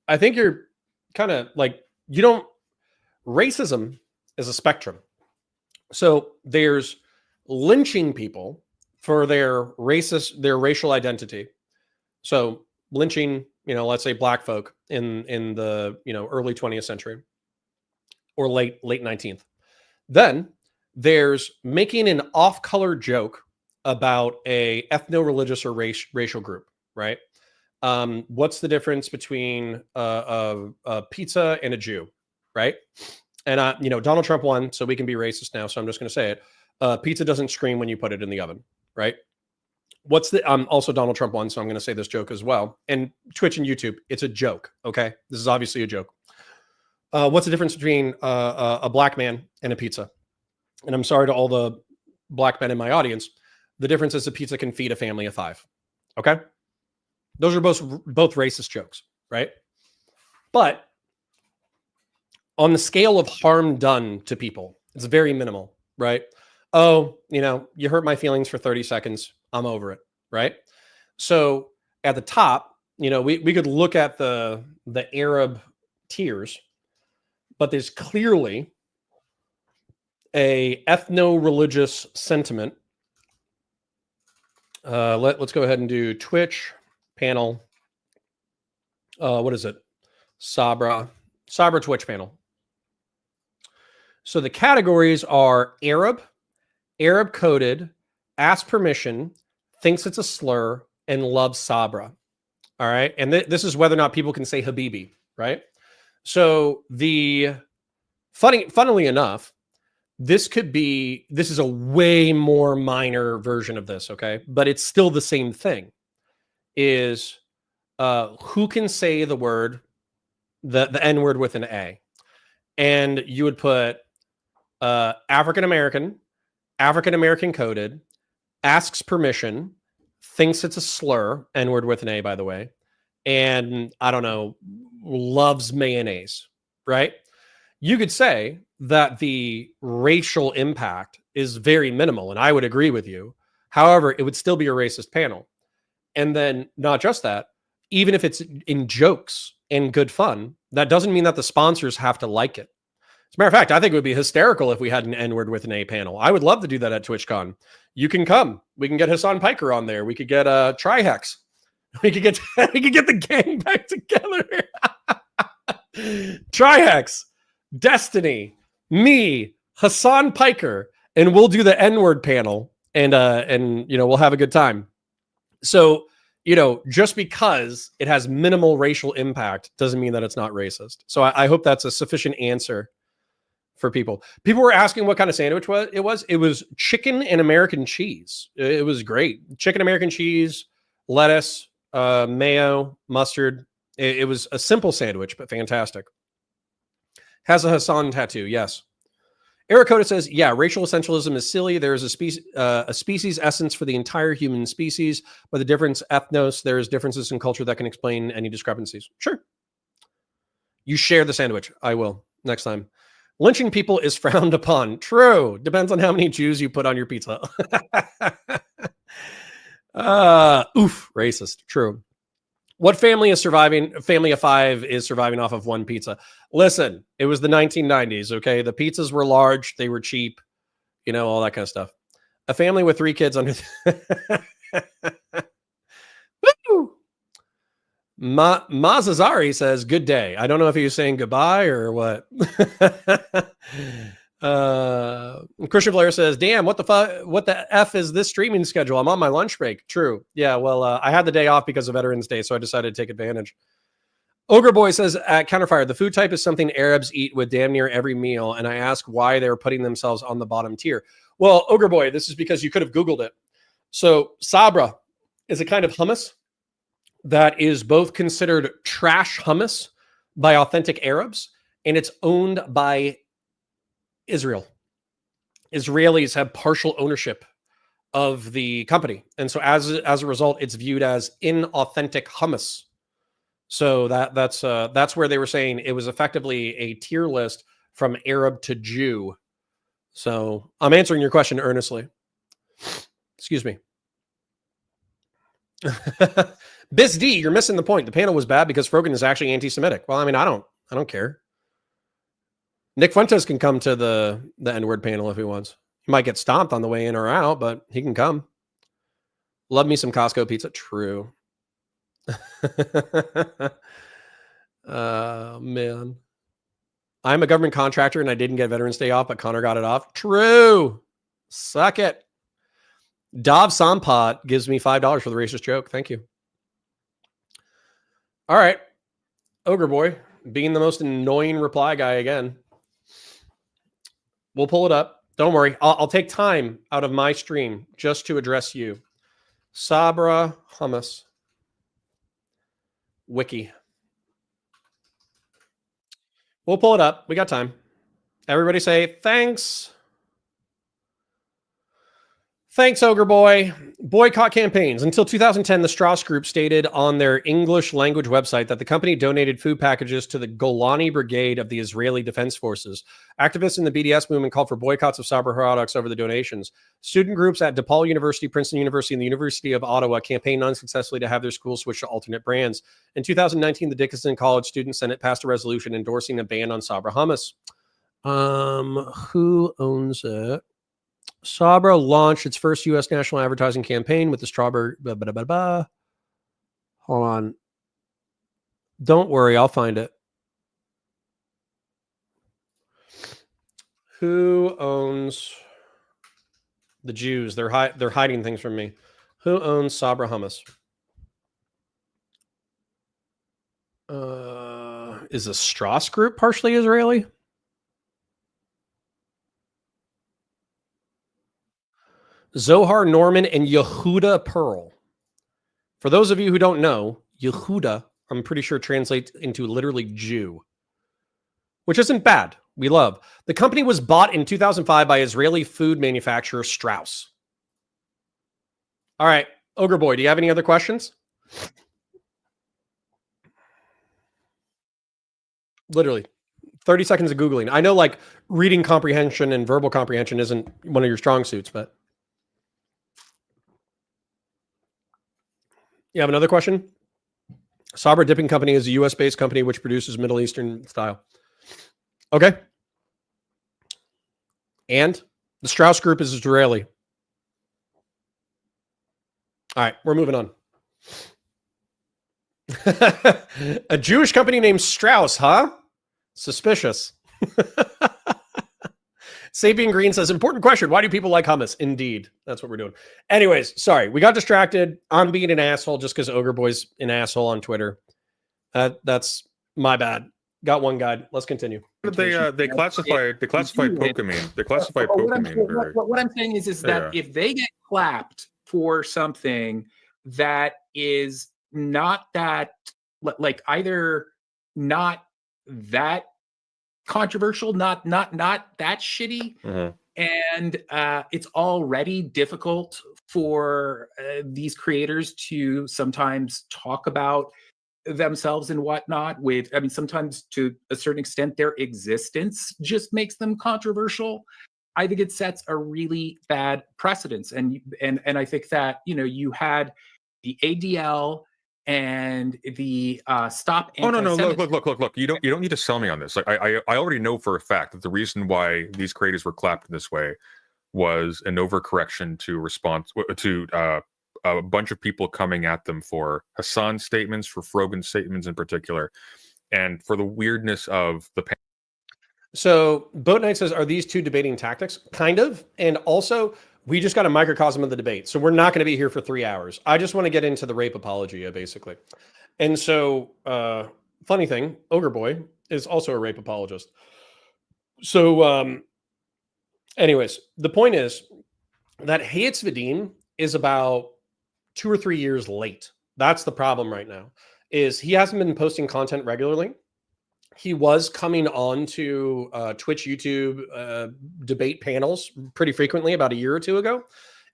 I think you're kind of like, racism is a spectrum. So there's lynching people for their racial identity. So lynching, let's say black folk in the early 20th century or late 19th. Then there's making an off-color joke about a ethno-religious or racial group, right? What's the difference between a pizza and a Jew, right? And Donald Trump won, so we can be racist now. So I'm just going to say it. Pizza doesn't scream when you put it in the oven, right? What's the also Donald Trump won, so I'm going to say this joke as well. And Twitch and YouTube, it's a joke. Okay, this is obviously a joke. What's the difference between a black man and a pizza? And I'm sorry to all the black men in my audience. The difference is a pizza can feed a family of 5. Okay, those are both racist jokes, right? But on the scale of harm done to people, it's very minimal, right? Oh, you hurt my feelings for 30 seconds. I'm over it, right? So at the top, we could look at the Arab tiers, but there's clearly a ethno-religious sentiment. Let's go ahead and do Twitch panel. What is it? Sabra Twitch panel. So the categories are Arab coded, asks permission, thinks it's a slur, and loves Sabra. All right. And this is whether or not people can say Habibi, right? So funnily enough, this is a way more minor version of this. Okay. But it's still the same thing is who can say the word, the N word with an A. And you would put African-American coded, asks permission, thinks it's a slur, N-word with an A, by the way, and I don't know, loves mayonnaise, right? You could say that the racial impact is very minimal, and I would agree with you. However, it would still be a racist panel. And then not just that, even if it's in jokes and good fun, that doesn't mean that the sponsors have to like it. As a matter of fact, I think it would be hysterical if we had an N-word with an A panel. I would love to do that at TwitchCon. You can come. We can get Hassan Piker on there. We could get Trihex. We could get the gang back together. Trihex, Destiny, me, Hassan Piker, and we'll do the N-word panel, and we'll have a good time. So, just because it has minimal racial impact doesn't mean that it's not racist. So I hope that's a sufficient answer for people. People were asking what kind of sandwich it was. It was chicken and American cheese. It was great. Chicken, American cheese, lettuce, mayo, mustard. It was a simple sandwich, but fantastic. Has a Hassan tattoo. Yes. Ericoda says, yeah, racial essentialism is silly. There is a species essence for the entire human species, but the difference ethnos, there's differences in culture that can explain any discrepancies. Sure. You share the sandwich. I will next time. Lynching people is frowned upon. True. Depends on how many Jews you put on your pizza. Oof. Racist. True. What family is surviving? Family of 5 is surviving off of one pizza. Listen, it was the 1990s, okay? The pizzas were large. They were cheap. You know, all that kind of stuff. A family with 3 kids under... Woo! Mazazari says, good day. I don't know if he was saying goodbye or what. Christian Blair says, damn, what the F is this streaming schedule? I'm on my lunch break. True. Yeah, well, I had the day off because of Veterans Day, so I decided to take advantage. Ogre Boy says, at Counterfire, the food type is something Arabs eat with damn near every meal, and I ask why they're putting themselves on the bottom tier. Well, Ogre Boy, this is because you could have Googled it. So sabra is a kind of hummus that is both considered trash hummus by authentic Arabs, and it's owned by Israel. Israelis have partial ownership of the company. And so as a result, it's viewed as inauthentic hummus. So that's where they were saying it was effectively a tier list from Arab to Jew. So I'm answering your question earnestly. Excuse me. Biz D, you're missing the point. The panel was bad because Frogan is actually anti-Semitic. Well, I mean, I don't care. Nick Fuentes can come to the N-word panel if he wants. He might get stomped on the way in or out, but he can come. Love me some Costco pizza. True. Man. I'm a government contractor and I didn't get Veterans Day off, but Connor got it off. True. Suck it. Dov Sampot gives me $5 for the racist joke. Thank you. All right. Ogre Boy, being the most annoying reply guy again. We'll pull it up. Don't worry. I'll take time out of my stream just to address you. Sabra hummus. Wiki. We'll pull it up. We got time. Everybody say thanks. Thanks, Ogre Boy. Boycott campaigns. Until 2010, the Strauss Group stated on their English language website that the company donated food packages to the Golani Brigade of the Israeli Defense Forces. Activists in the BDS movement called for boycotts of Sabra products over the donations. Student groups at DePaul University, Princeton University, and the University of Ottawa campaigned unsuccessful to have their schools switch to alternate brands. In 2019, the Dickinson College Student Senate passed a resolution endorsing a ban on Sabra hummus. Who owns it? Sabra launched its first U.S. national advertising campaign with the strawberry. Hold on. Don't worry, I'll find it. Who owns the Jews? They're hiding things from me. Who owns Sabra hummus? Is the Strauss Group partially Israeli? Zohar Norman and Yehuda Pearl. For those of you who don't know, Yehuda, I'm pretty sure translates into literally Jew, which isn't bad. We love. The company was bought in 2005 by Israeli food manufacturer Strauss. All right, Ogre Boy, do you have any other questions? Literally 30 seconds of Googling. I know like reading comprehension and verbal comprehension isn't one of your strong suits, but you have another question? Sabra Dipping Company is a U.S.-based company which produces Middle Eastern style. Okay. And the Strauss Group is Israeli. All right, we're moving on. A Jewish company named Strauss, huh? Suspicious. Sapien Green says, important question. Why do people like hummus? Indeed. That's what we're doing. Anyways, sorry. We got distracted. I'm being an asshole just because Ogre Boy's an asshole on Twitter. That's my bad. Got one guide. Let's continue. They classified Pokemon. They classified Pokemon. What I'm saying is that if they get clapped for something that is not that, like either not that controversial, not that shitty. And it's already difficult for these creators to sometimes talk about themselves and whatnot sometimes to a certain extent their existence just makes them controversial. I think it sets a really bad precedence. And I think that, you had the ADL and the stop. Oh no, look! You don't need to sell me on this. Like I already know for a fact that the reason why these creators were clapped in this way was an overcorrection to response to a bunch of people coming at them for Hassan's statements, for Frogan's statements in particular, and for the weirdness of the. So Boat Knight says, are these two debating tactics? Kind of, and also. We just got a microcosm of the debate, so we're not going to be here for 3 hours. I just want to get into the rape apologia, basically. And so, funny thing, Ogre Boy is also a rape apologist. So, anyways, the point is that Hayat's Vadim is about 2 or 3 years late. That's the problem right now, is he hasn't been posting content regularly. He was coming on to Twitch, YouTube debate panels pretty frequently about a year or two ago.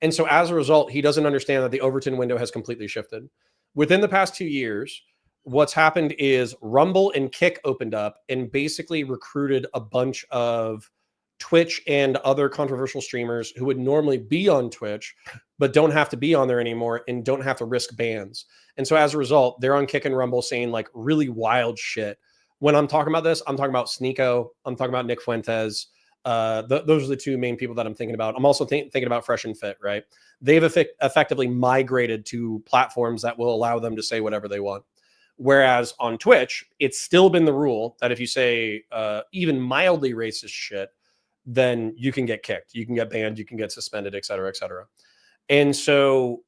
And so as a result, he doesn't understand that the Overton window has completely shifted. Within the past 2 years, what's happened is Rumble and Kick opened up and basically recruited a bunch of Twitch and other controversial streamers who would normally be on Twitch, but don't have to be on there anymore and don't have to risk bans. And so as a result, they're on Kick and Rumble saying like really wild shit. When I'm talking about this, I'm talking about Sneeko. I'm talking about Nick Fuentes. Those are the two main people that I'm thinking about. I'm also thinking about Fresh and Fit, right? They've effectively migrated to platforms that will allow them to say whatever they want. Whereas on Twitch, it's still been the rule that if you say even mildly racist shit, then you can get kicked, you can get banned, you can get suspended, et cetera, et cetera. And so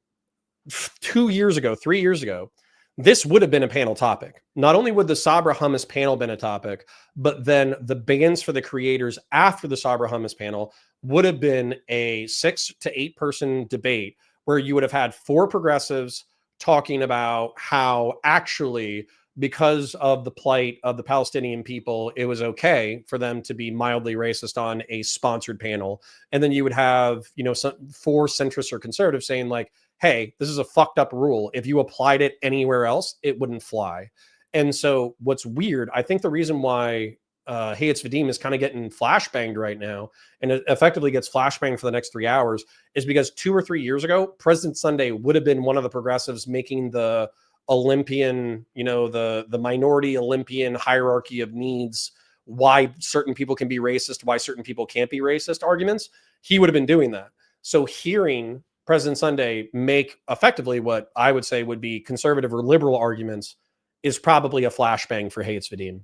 2 years ago, 3 years ago, this would have been a panel topic. Not only would the Sabra Hummus panel been a topic, but then the bans for the creators after the Sabra Hummus panel would have been a 6 to 8 person debate where you would have had 4 progressives talking about how actually, because of the plight of the Palestinian people, it was okay for them to be mildly racist on a sponsored panel. And then you would have, 4 centrists or conservatives saying like, hey, this is a fucked up rule. If you applied it anywhere else, it wouldn't fly. And so what's weird, I think the reason why Hayat's Vadim is kind of getting flashbanged right now, and it effectively gets flashbanged for the next 3 hours, is because 2 or 3 years ago, President Sunday would have been one of the progressives making the Olympian, the minority Olympian hierarchy of needs, why certain people can be racist, why certain people can't be racist arguments. He would have been doing that. So hearing President Sunday make effectively what I would say would be conservative or liberal arguments is probably a flashbang for Hayat's Vadim.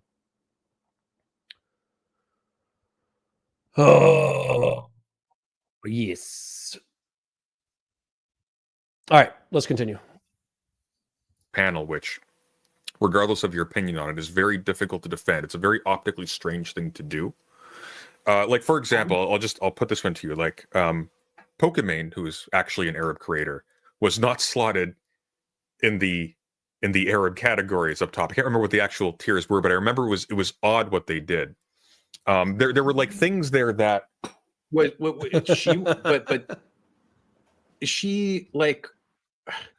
Oh, yes. All right, let's continue. Panel, which, regardless of your opinion on it, is very difficult to defend. It's a very optically strange thing to do. Like, for example, I'll put this one to you. Like, Pokimane, who is actually an Arab creator, was not slotted in the Arab categories up top. I can't remember what the actual tiers were, but I remember it was odd what they did. There were like things there that but she like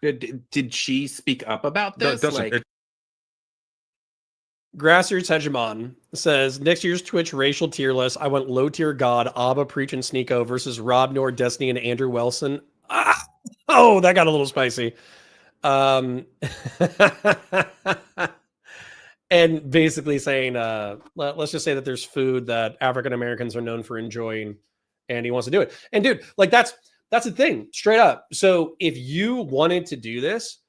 did she speak up about this? Grassroots Hegemon says, next year's Twitch racial tier list, I want low tier God, Abba, Preach, and Sneeko versus Rob Nord, Destiny, and Andrew Wilson. Oh, that got a little spicy. And basically saying, let's just say that there's food that African Americans are known for enjoying, and he wants to do it. And dude, like that's the thing, straight up. So if you wanted to do this,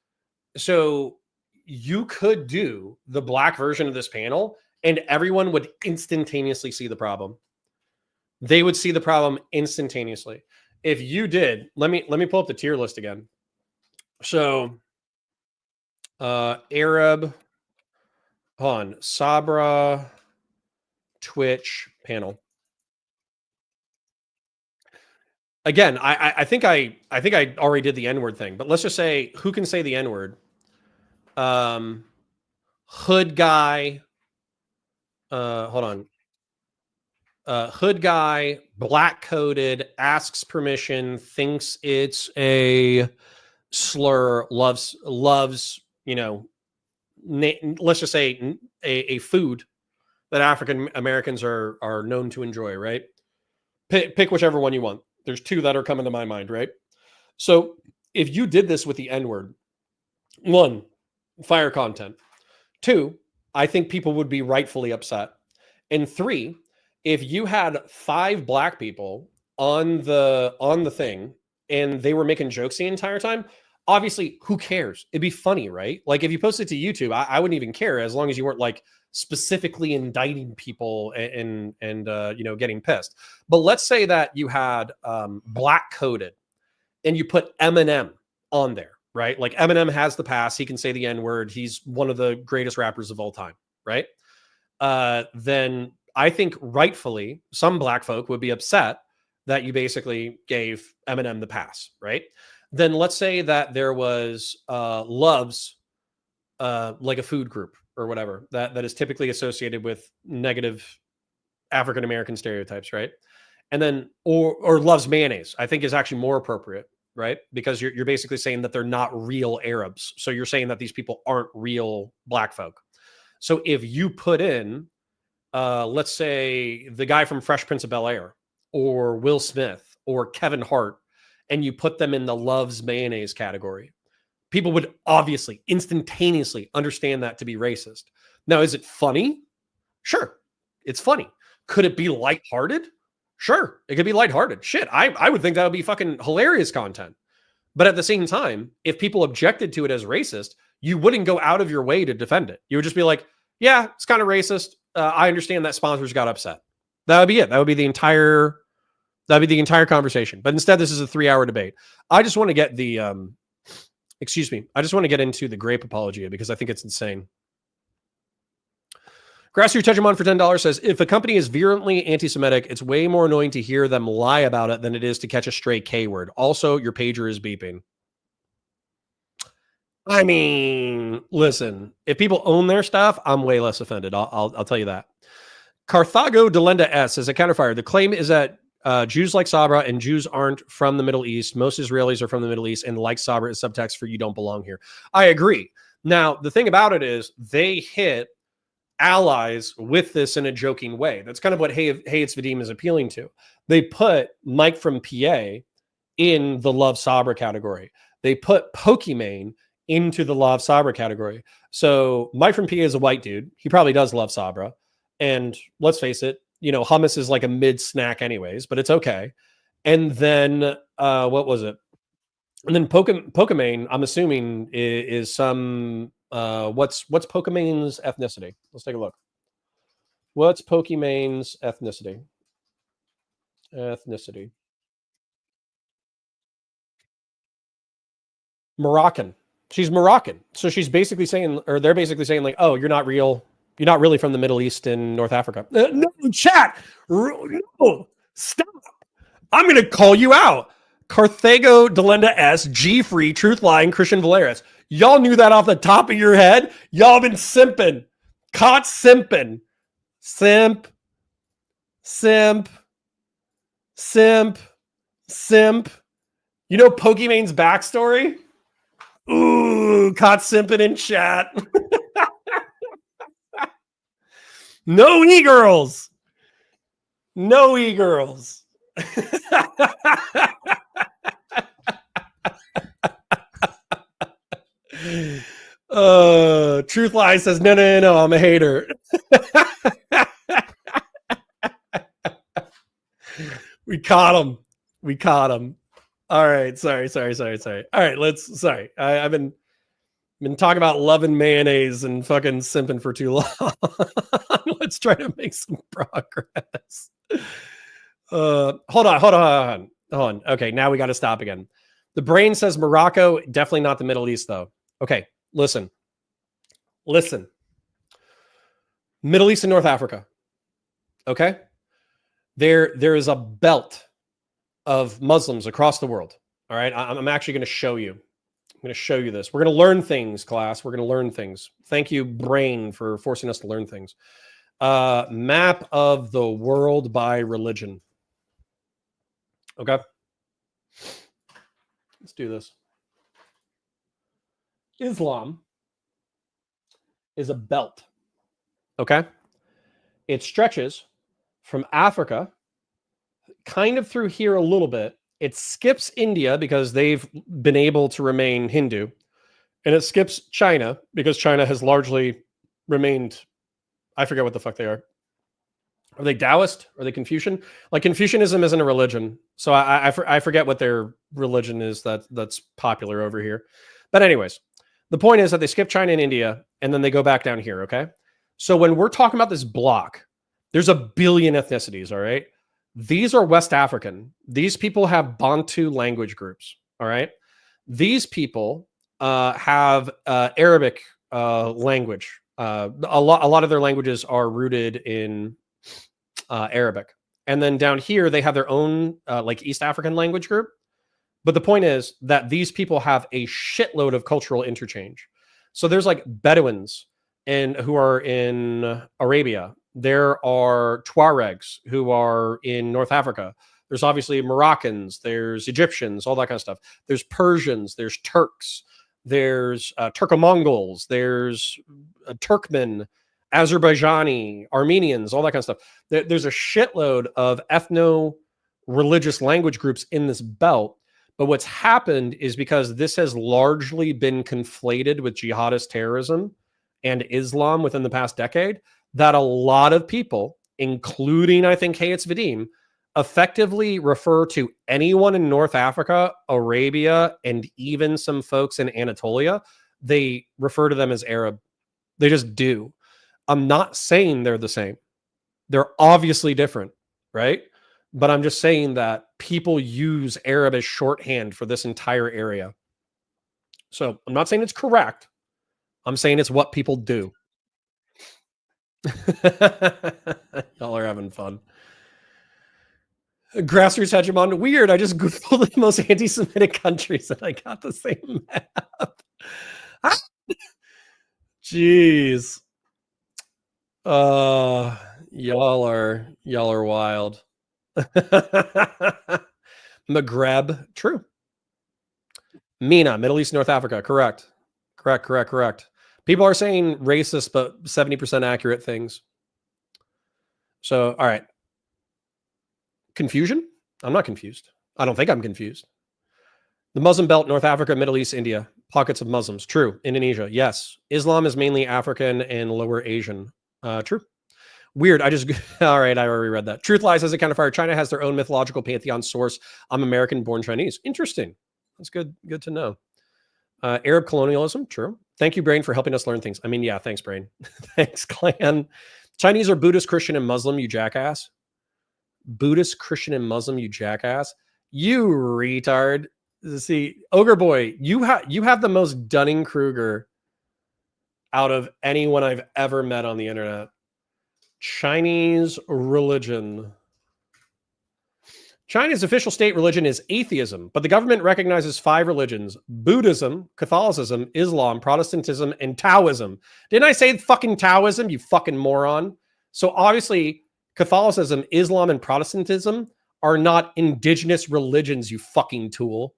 so you could do the black version of this panel and everyone would instantaneously see the problem. They would see the problem instantaneously. If you did, let me pull up the tier list again. So Arab, hold on, Sabra, Twitch panel. Again, I think I already did the N-word thing, but let's just say who can say the N-word? Hood guy. Hold on. hood guy, black coated, asks permission, thinks it's a slur, loves, you know, let's just say a food that African Americans are known to enjoy, right? Pick whichever one you want. There's two that are coming to my mind, right? So if you did this with the N-word, 1, fire content. 2, I think people would be rightfully upset. And 3, if you had 5 black people on the thing and they were making jokes the entire time, obviously, who cares? It'd be funny, right? Like if you post it to YouTube, I wouldn't even care as long as you weren't like specifically indicting people and you know, getting pissed. But let's say that you had black coded and you put Eminem on there, right? Like Eminem has the pass. He can say the N-word. He's one of the greatest rappers of all time, right? Then I think rightfully some black folk would be upset that you basically gave Eminem the pass, right? Then let's say that there was Loves, like a food group or whatever that is typically associated with negative African American stereotypes, right? And then or Loves mayonnaise, I think is actually more appropriate, right? Because you're basically saying that they're not real Arabs. So you're saying that these people aren't real black folk. So if you put in, let's say the guy from Fresh Prince of Bel-Air or Will Smith or Kevin Hart, and you put them in the Loves mayonnaise category, people would obviously instantaneously understand that to be racist. Now, is it funny? Sure, it's funny. Could it be lighthearted? Sure, it could be lighthearted. Shit, I would think that would be fucking hilarious content. But at the same time, if people objected to it as racist, you wouldn't go out of your way to defend it. You would just be like, yeah, it's kind of racist. I understand that sponsors got upset. That would be it. That would be the entire conversation. But instead, this is a 3-hour debate. I just want to get the, excuse me. I just want to get into the grape apologia because I think it's insane. Grassroots Touchamon for $10 says, if a company is virulently anti-Semitic, it's way more annoying to hear them lie about it than it is to catch a stray K word. Also, your pager is beeping. I mean, listen, if people own their stuff, I'm way less offended. I'll tell you that. Carthago Delenda S says a counterfire. The claim is that Jews like Sabra and Jews aren't from the Middle East. Most Israelis are from the Middle East, and like Sabra is subtext for you don't belong here. I agree. Now, the thing about it is they hit allies with this in a joking way. That's kind of what Hey It's Vadim is appealing to. They put Mike from PA in the Love Sabra category. They put Pokimane into the Love Sabra category. So Mike from PA is a white dude. He probably does love Sabra. And let's face it, you know, hummus is like a mid snack anyways, but it's okay. And then what was it? And then Pokimane, I'm assuming is some what's Pokimane's ethnicity? Let's take a look. What's Pokimane's ethnicity? Moroccan. She's Moroccan. So she's basically saying, or they're basically saying like, oh, you're not real. You're not really from the Middle East and North Africa. No, chat. No, stop. I'm going to call you out. Carthago Delenda S, G-Free, Truth Lying, Christian Valeris. Y'all knew that off the top of your head. Y'all been simping. Caught simping. Simp. You know Pokimane's backstory? Ooh, caught simping in chat. No e-girls. No e-girls. Truth Lie says, no, I'm a hater. We caught him. All right. Sorry. All right, sorry. I've been talking about loving mayonnaise and fucking simping for too long. Let's try to make some progress. Hold on. Okay, now we got to stop again. The brain says Morocco, definitely not the Middle East though. Okay, listen. Middle East and North Africa. Okay? There is a belt of Muslims across the world. All right? I'm actually going to show you. I'm going to show you this. We're going to learn things, class. We're going to learn things. Thank you, brain, for forcing us to learn things. Map of the world by religion. Okay. Let's do this. Islam is a belt. Okay. It stretches from Africa, kind of through here a little bit. It skips India because they've been able to remain Hindu. And it skips China because China has largely remained, I forget what the fuck they are. Are they Taoist? Are they Confucian? Like Confucianism isn't a religion. So I forget what their religion is that's popular over here. But anyways, the point is that they skip China and India and then they go back down here, okay? So when we're talking about this block, there's a billion ethnicities, all right? These are West African. These people have Bantu language groups, all right? These people have Arabic language. A lot of their languages are rooted in Arabic. And then down here, they have their own like East African language group. But the point is that these people have a shitload of cultural interchange. So there's like Bedouins who are in Arabia. There are Tuaregs who are in North Africa. There's obviously Moroccans, there's Egyptians, all that kind of stuff. There's Persians, there's Turks, there's Turco-Mongols, there's Turkmen, Azerbaijani, Armenians, all that kind of stuff. There's a shitload of ethno-religious language groups in this belt. But what's happened is because this has largely been conflated with jihadist terrorism and Islam within the past decade, that a lot of people, including, I think, hey, it's Vadim, effectively refer to anyone in North Africa, Arabia, and even some folks in Anatolia. They refer to them as Arab. They just do. I'm not saying they're the same. They're obviously different, right? But I'm just saying that people use Arab as shorthand for this entire area. So I'm not saying it's correct. I'm saying it's what people do. Y'all are having fun. Grassroots hegemon. Weird. I just Googled the most anti-Semitic countries and I got the same map. Jeez. Y'all are wild. Maghreb. True. MENA, Middle East, North Africa. Correct. People are saying racist, but 70% accurate things. So, all right. Confusion? I'm not confused. I don't think I'm confused. The Muslim belt, North Africa, Middle East, India. Pockets of Muslims. True. Indonesia. Yes. Islam is mainly African and Lower Asian. True. Weird. All right. I already read that. Truth lies as a counterfire. China has their own mythological pantheon source. I'm American born Chinese. Interesting. That's good. Good to know. Arab colonialism. True. Thank you, Brain, for helping us learn things. I mean, yeah, thanks, Brain. Thanks, Clan. Chinese are Buddhist, Christian, and Muslim, you jackass. Buddhist, Christian, and Muslim, you jackass. You retard. See, Ogre Boy, you have the most Dunning-Kruger out of anyone I've ever met on the internet. Chinese religion. China's official state religion is atheism, but the government recognizes 5 religions: Buddhism, Catholicism, Islam, Protestantism, and Taoism. Didn't I say fucking Taoism, you fucking moron? So obviously, Catholicism, Islam, and Protestantism are not indigenous religions, you fucking tool.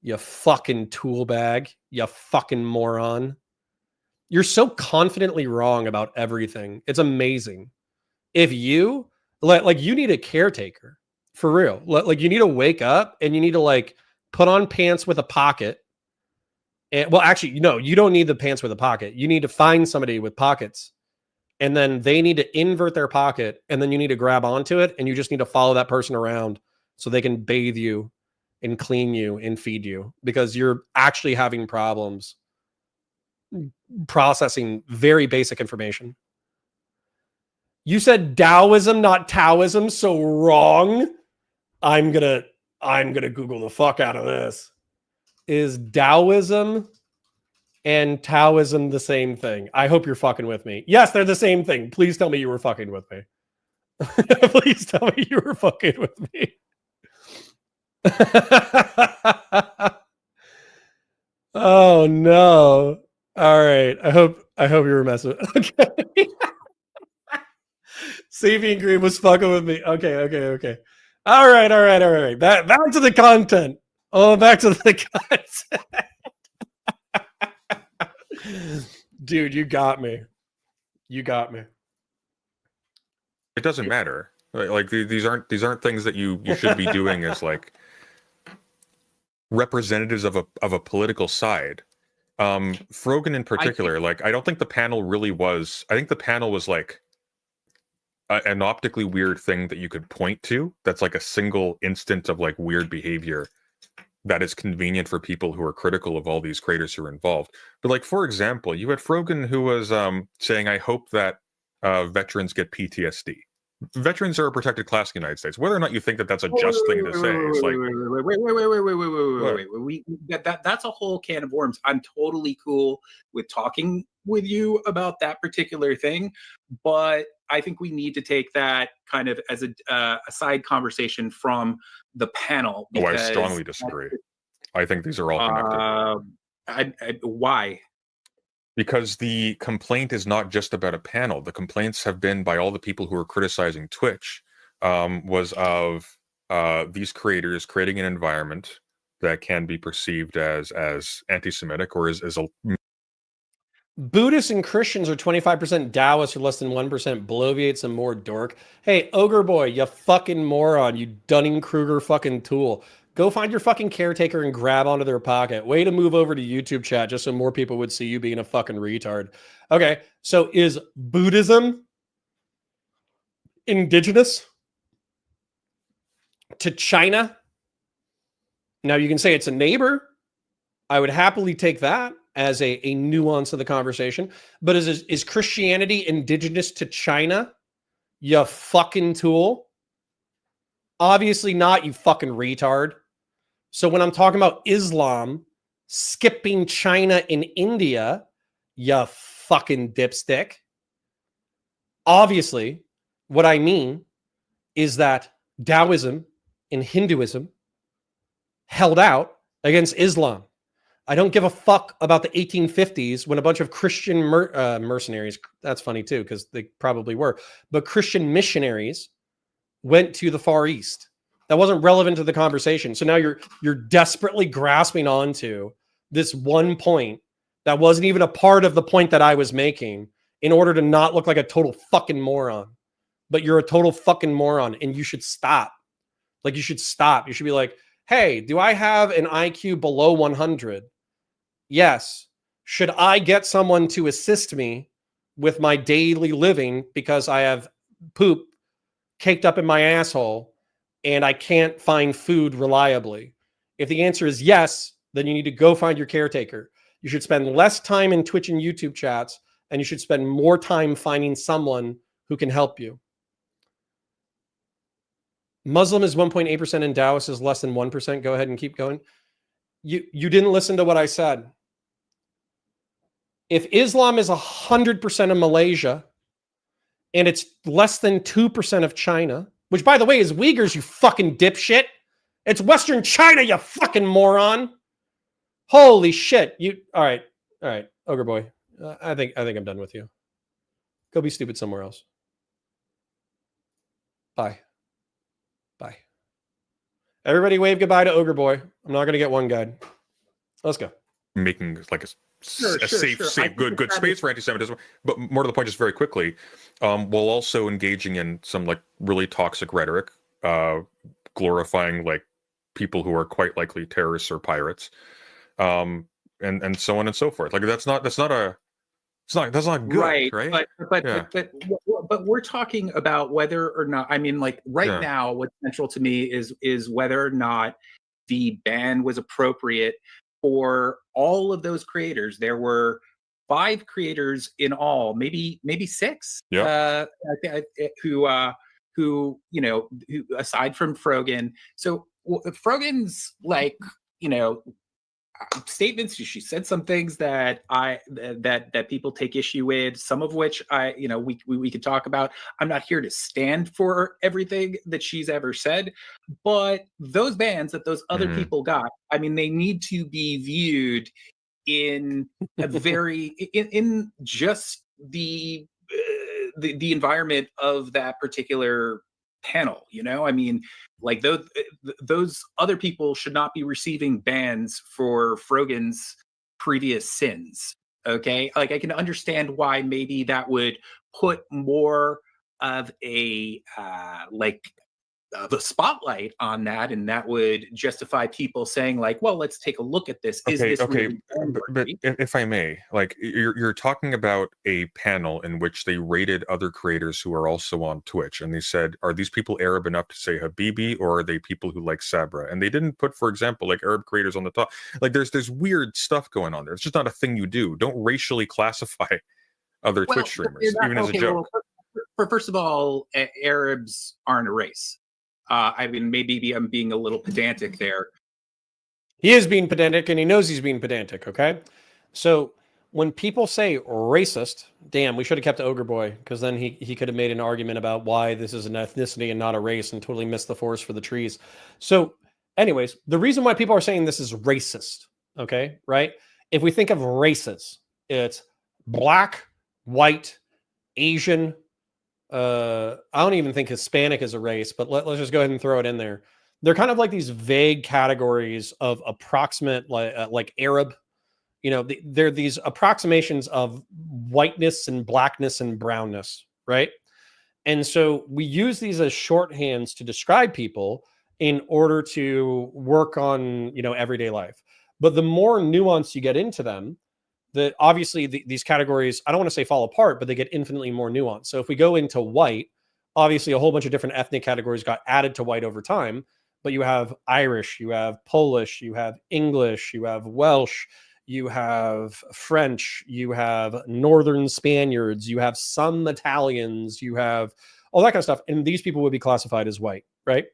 You fucking tool bag. You fucking moron. You're so confidently wrong about everything. It's amazing. If you, like you need a caretaker. For real. Like you need to wake up and you need to like put on pants with a pocket. And well, actually, no, you don't need the pants with a pocket. You need to find somebody with pockets. And then they need to invert their pocket. And then you need to grab onto it. And you just need to follow that person around so they can bathe you and clean you and feed you, because you're actually having problems processing very basic information. You said Taoism, not Taoism, so wrong. I'm gonna Google the fuck out of this. Is Taoism and Taoism the same thing? I hope you're fucking with me. Yes, they're the same thing. Please tell me you were fucking with me. Please tell me you were fucking with me. Oh no. All right. I hope you were messing with. Okay. Saving Green was fucking with me. Okay. All right. Back to the content. Oh, back to the content. Dude, you got me. It doesn't matter. Like these aren't things that you should be doing as like representatives of a political side. Frogan in particular, like I don't think the panel really was. I think the panel was like an optically weird thing that you could point to. That's like a single instant of like weird behavior that is convenient for people who are critical of all these creators who are involved. But like, for example, you had Frogan who was saying, I hope that veterans get PTSD. Veterans are a protected class in the United States. Whether or not you think that that's a just thing to say, it's like wait. That's a whole can of worms. I'm totally cool with talking with you about that particular thing, but I think we need to take that kind of as a side conversation from the panel. I strongly disagree. I think these are all connected. Why? Because the complaint is not just about a panel. The complaints have been by all the people who are criticizing Twitch, was of these creators creating an environment that can be perceived as anti-Semitic or as a... Buddhists and Christians are 25%, Taoists are less than 1%, Bloviate's a more dork. Hey, Ogre Boy, you fucking moron, you Dunning-Kruger fucking tool. Go find your fucking caretaker and grab onto their pocket. Way to move over to YouTube chat just so more people would see you being a fucking retard. Okay, so is Buddhism indigenous to China? Now you can say it's a neighbor. I would happily take that as a nuance of the conversation. But is Christianity indigenous to China? You fucking tool. Obviously not, you fucking retard. So when I'm talking about Islam skipping China and India, you fucking dipstick. Obviously, what I mean is that Taoism and Hinduism held out against Islam. I don't give a fuck about the 1850s when a bunch of Christian mercenaries, that's funny too, because they probably were, but Christian missionaries went to the Far East. That wasn't relevant to the conversation. So now you're desperately grasping onto this one point that wasn't even a part of the point that I was making in order to not look like a total fucking moron. But you're a total fucking moron and you should stop. Like you should stop. You should be like, hey, do I have an IQ below 100? Yes. Should I get someone to assist me with my daily living because I have poop caked up in my asshole and I can't find food reliably? If the answer is yes, then you need to go find your caretaker. You should spend less time in Twitch and YouTube chats, and you should spend more time finding someone who can help you. Muslim is 1.8% and Taoist is less than 1%. Go ahead and keep going. You didn't listen to what I said. If Islam is 100% of Malaysia and it's less than 2% of China, which, by the way, is Uyghurs, you fucking dipshit. It's Western China, you fucking moron. Holy shit. All right, Ogre Boy. I think I'm done with you. Go be stupid somewhere else. Bye. Everybody wave goodbye to Ogre Boy. I'm not going to get one guide. Let's go. Making like a safe, good space for anti-Semitism, but more to the point, just very quickly, while also engaging in some like really toxic rhetoric, glorifying like people who are quite likely terrorists or pirates, and so on and so forth. Like that's not good, right? But we're talking about whether or not. I mean, like now, what's central to me is whether or not the ban was appropriate for all of those creators. There were 5 creators in all, maybe 6. Yeah. Who aside from Frogan. So Frogan's like, statements. She said some things that that people take issue with. Some of which we could talk about. I'm not here to stand for everything that she's ever said, but those bans that those other people got, I mean, they need to be viewed in a very in just the the environment of that particular panel. You know, I mean, like those other people should not be receiving bans for Frogan's previous sins. Okay, like I can understand why maybe that would put more of a the spotlight on that, and that would justify people saying like, well, let's take a look at this. Is this really but if I may, like you're talking about a panel in which they rated other creators who are also on Twitch, and they said, are these people Arab enough to say Habibi, or are they people who like Sabra? And they didn't put, for example, like Arab creators on the top. Like there's weird stuff going on there. It's just not a thing you do. Don't racially classify other Twitch streamers, even as a joke. Well, first of all, Arabs aren't a race. I mean, maybe I'm being a little pedantic there. He is being pedantic, and he knows he's being pedantic, okay? So when people say racist, damn, we should have kept Ogre Boy, because then he could have made an argument about why this is an ethnicity and not a race and totally missed the forest for the trees. So anyways, the reason why people are saying this is racist, okay, right? If we think of races, it's black, white, Asian, I don't even think Hispanic is a race, but let's just go ahead and throw it in there. They're kind of like these vague categories of approximate, like Arab. You know, they're these approximations of whiteness and blackness and brownness, right? And so we use these as shorthands to describe people in order to work on, you know, everyday life. But the more nuance you get into them, that obviously these categories, I don't want to say fall apart, but they get infinitely more nuanced. So if we go into white, obviously a whole bunch of different ethnic categories got added to white over time, but you have Irish, you have Polish, you have English, you have Welsh, you have French, you have Northern Spaniards, you have some Italians, you have all that kind of stuff. And these people would be classified as white, right?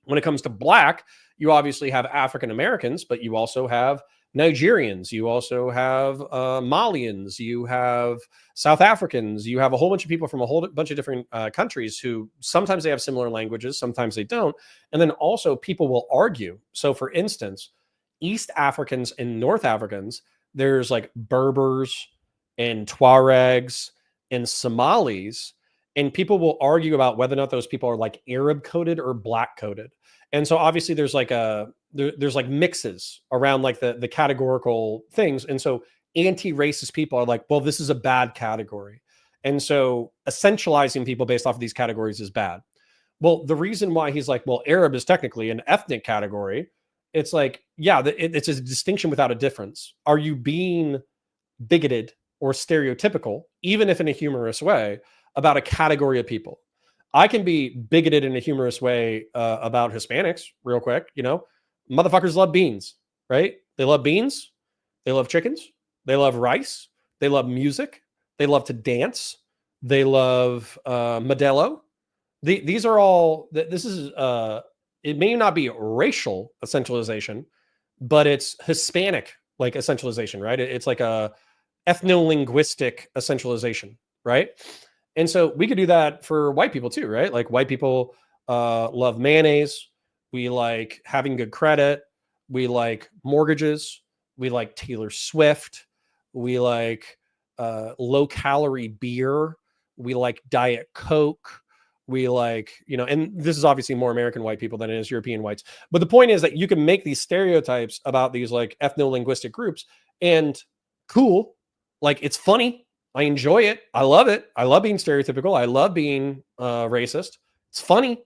When it comes to black, you obviously have African Americans, but you also have Nigerians, you also have Malians, you have South Africans, you have a whole bunch of people from a whole bunch of different countries who sometimes they have similar languages, sometimes they don't. And then also people will argue. So for instance, East Africans and North Africans, there's like Berbers and Tuaregs and Somalis, and people will argue about whether or not those people are like Arab coded or black coded. And so obviously there's like there's like mixes around like the categorical things. And so anti-racist people are like, well, this is a bad category. And so essentializing people based off of these categories is bad. Well, the reason why he's like, well, Arab is technically an ethnic category. It's like, yeah, it's a distinction without a difference. Are you being bigoted or stereotypical, even if in a humorous way, about a category of people? I can be bigoted in a humorous way about Hispanics real quick. You know, motherfuckers love beans, right? They love beans. They love chickens. They love rice. They love music. They love to dance. They love Modelo. These are all, this is, it may not be racial essentialization, but it's Hispanic like essentialization, right? It's like a ethno-linguistic essentialization, right? And so we could do that for white people too, right? Like white people love mayonnaise. We like having good credit. We like mortgages. We like Taylor Swift. We like low-calorie beer. We like Diet Coke. We like, you know, and this is obviously more American white people than it is European whites. But the point is that you can make these stereotypes about these like ethno-linguistic groups and cool. Like it's funny. I enjoy it. I love it. I love being stereotypical. I love being racist. It's funny,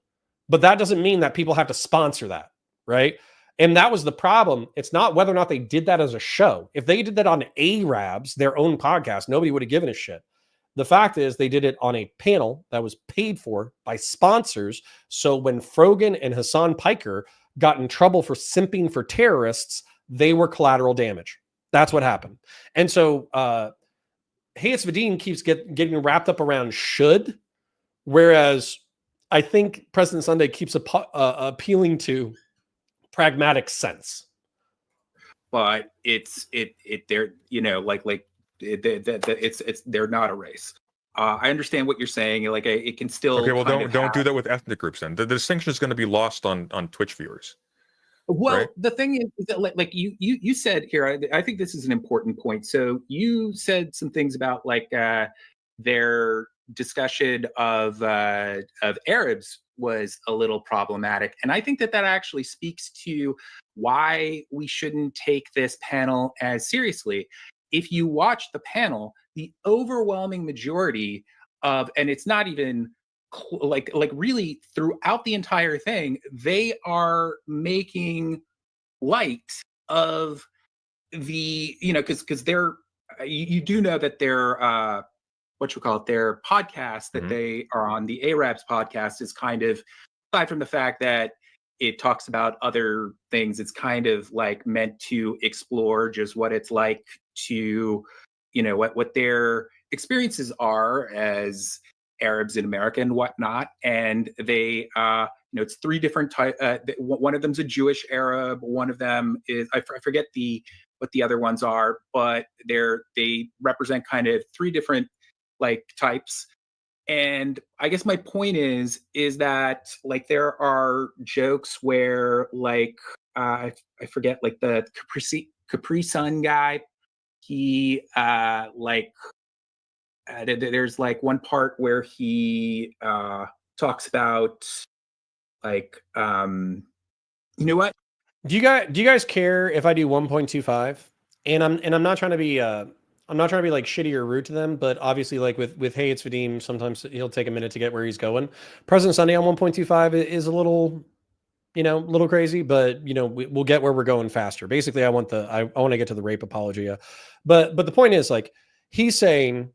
but that doesn't mean that people have to sponsor that, right? And that was the problem. It's not whether or not they did that as a show. If they did that on Arabs, their own podcast, nobody would have given a shit. The fact is they did it on a panel that was paid for by sponsors. So when Frogan and Hassan Piker got in trouble for simping for terrorists, they were collateral damage. That's what happened. And so Vadim keeps getting wrapped up around should, whereas I think President Sunday keeps appealing to pragmatic sense. But they're, you know, it's they're not a race. I understand what you're saying. Like it can still. Okay, well, don't do that with ethnic groups. Then the distinction is going to be lost on Twitch viewers. Well, right? The thing is that like you said here, I think this is an important point. So you said some things about like they're discussion of Arabs was a little problematic, and I think that actually speaks to why we shouldn't take this panel as seriously. If you watch the panel, the overwhelming majority of, and it's not even like really throughout the entire thing, they are making light of the, because they're, you do know that they're their podcast that they are on, the Arabs podcast, is kind of, aside from the fact that it talks about other things, it's kind of like meant to explore just what it's like to, what their experiences are as Arabs in America and whatnot. And they, it's three different types. One of them's a Jewish Arab. One of them is, I forget what the other ones are, but they represent kind of three different like types. And I guess my point is that like there are jokes where like I forget, like the Capri Sun guy, he there's like one part where he talks about like you know what? Do you guys care if I do 1.25? And I'm not trying to be like shitty or rude to them, but obviously like with Hey, it's Vadim, sometimes he'll take a minute to get where he's going. President Sunday on 1.25 is a little, little crazy, but we'll get where we're going faster. Basically, I want to get to the rape apology. But the point is, like, he's saying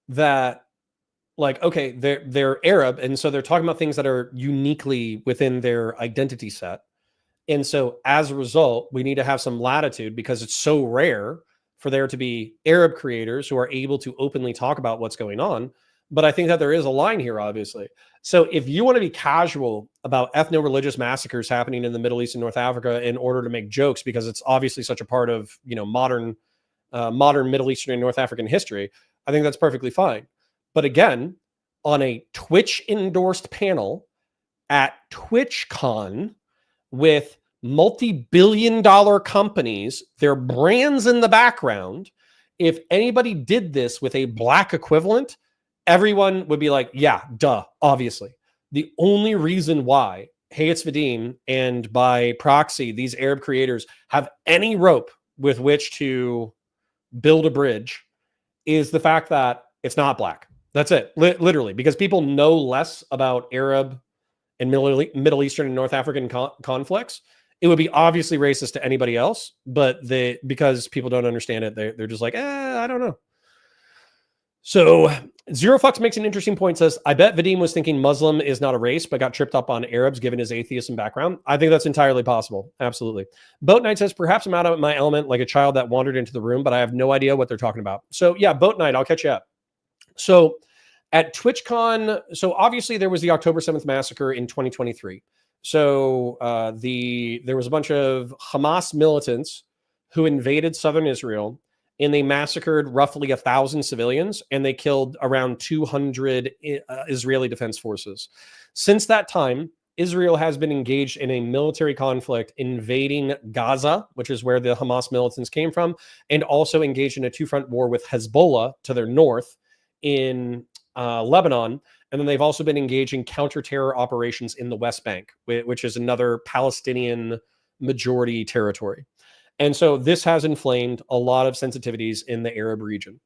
that, like, okay, they're Arab, and so they're talking about things that are uniquely within their identity set. And so as a result, we need to have some latitude because it's so rare for there to be Arab creators who are able to openly talk about what's going on. But I think that there is a line here, obviously. So if you want to be casual about ethno-religious massacres happening in the Middle East and North Africa in order to make jokes, because it's obviously such a part of, modern Middle Eastern and North African history, I think that's perfectly fine. But again, on a Twitch-endorsed panel at TwitchCon with multi-billion-dollar companies, their brands in the background, if anybody did this with a black equivalent, everyone would be like, yeah, duh, obviously. The only reason why Hey, it's Vadim, and by proxy, these Arab creators have any rope with which to build a bridge is the fact that it's not black. That's it, literally, because people know less about Arab and Middle Eastern and North African conflicts. It would be obviously racist to anybody else, but because people don't understand it, they're just like, I don't know. So Zero Fucks makes an interesting point, says, I bet Vadim was thinking Muslim is not a race, but got tripped up on Arabs given his atheism background. I think that's entirely possible. Absolutely. Boat Knight says, perhaps I'm out of my element like a child that wandered into the room, but I have no idea what they're talking about. So yeah, Boat Knight, I'll catch you up. So at TwitchCon, so obviously there was the October 7th massacre in 2023. So there was a bunch of Hamas militants who invaded southern Israel, and they massacred roughly 1,000 civilians, and they killed around 200 Israeli defense forces. Since that time, Israel has been engaged in a military conflict invading Gaza, which is where the Hamas militants came from, and also engaged in a two-front war with Hezbollah to their north in Lebanon. And then they've also been engaging counter-terror operations in the West Bank, which is another Palestinian majority territory. And so this has inflamed a lot of sensitivities in the Arab region.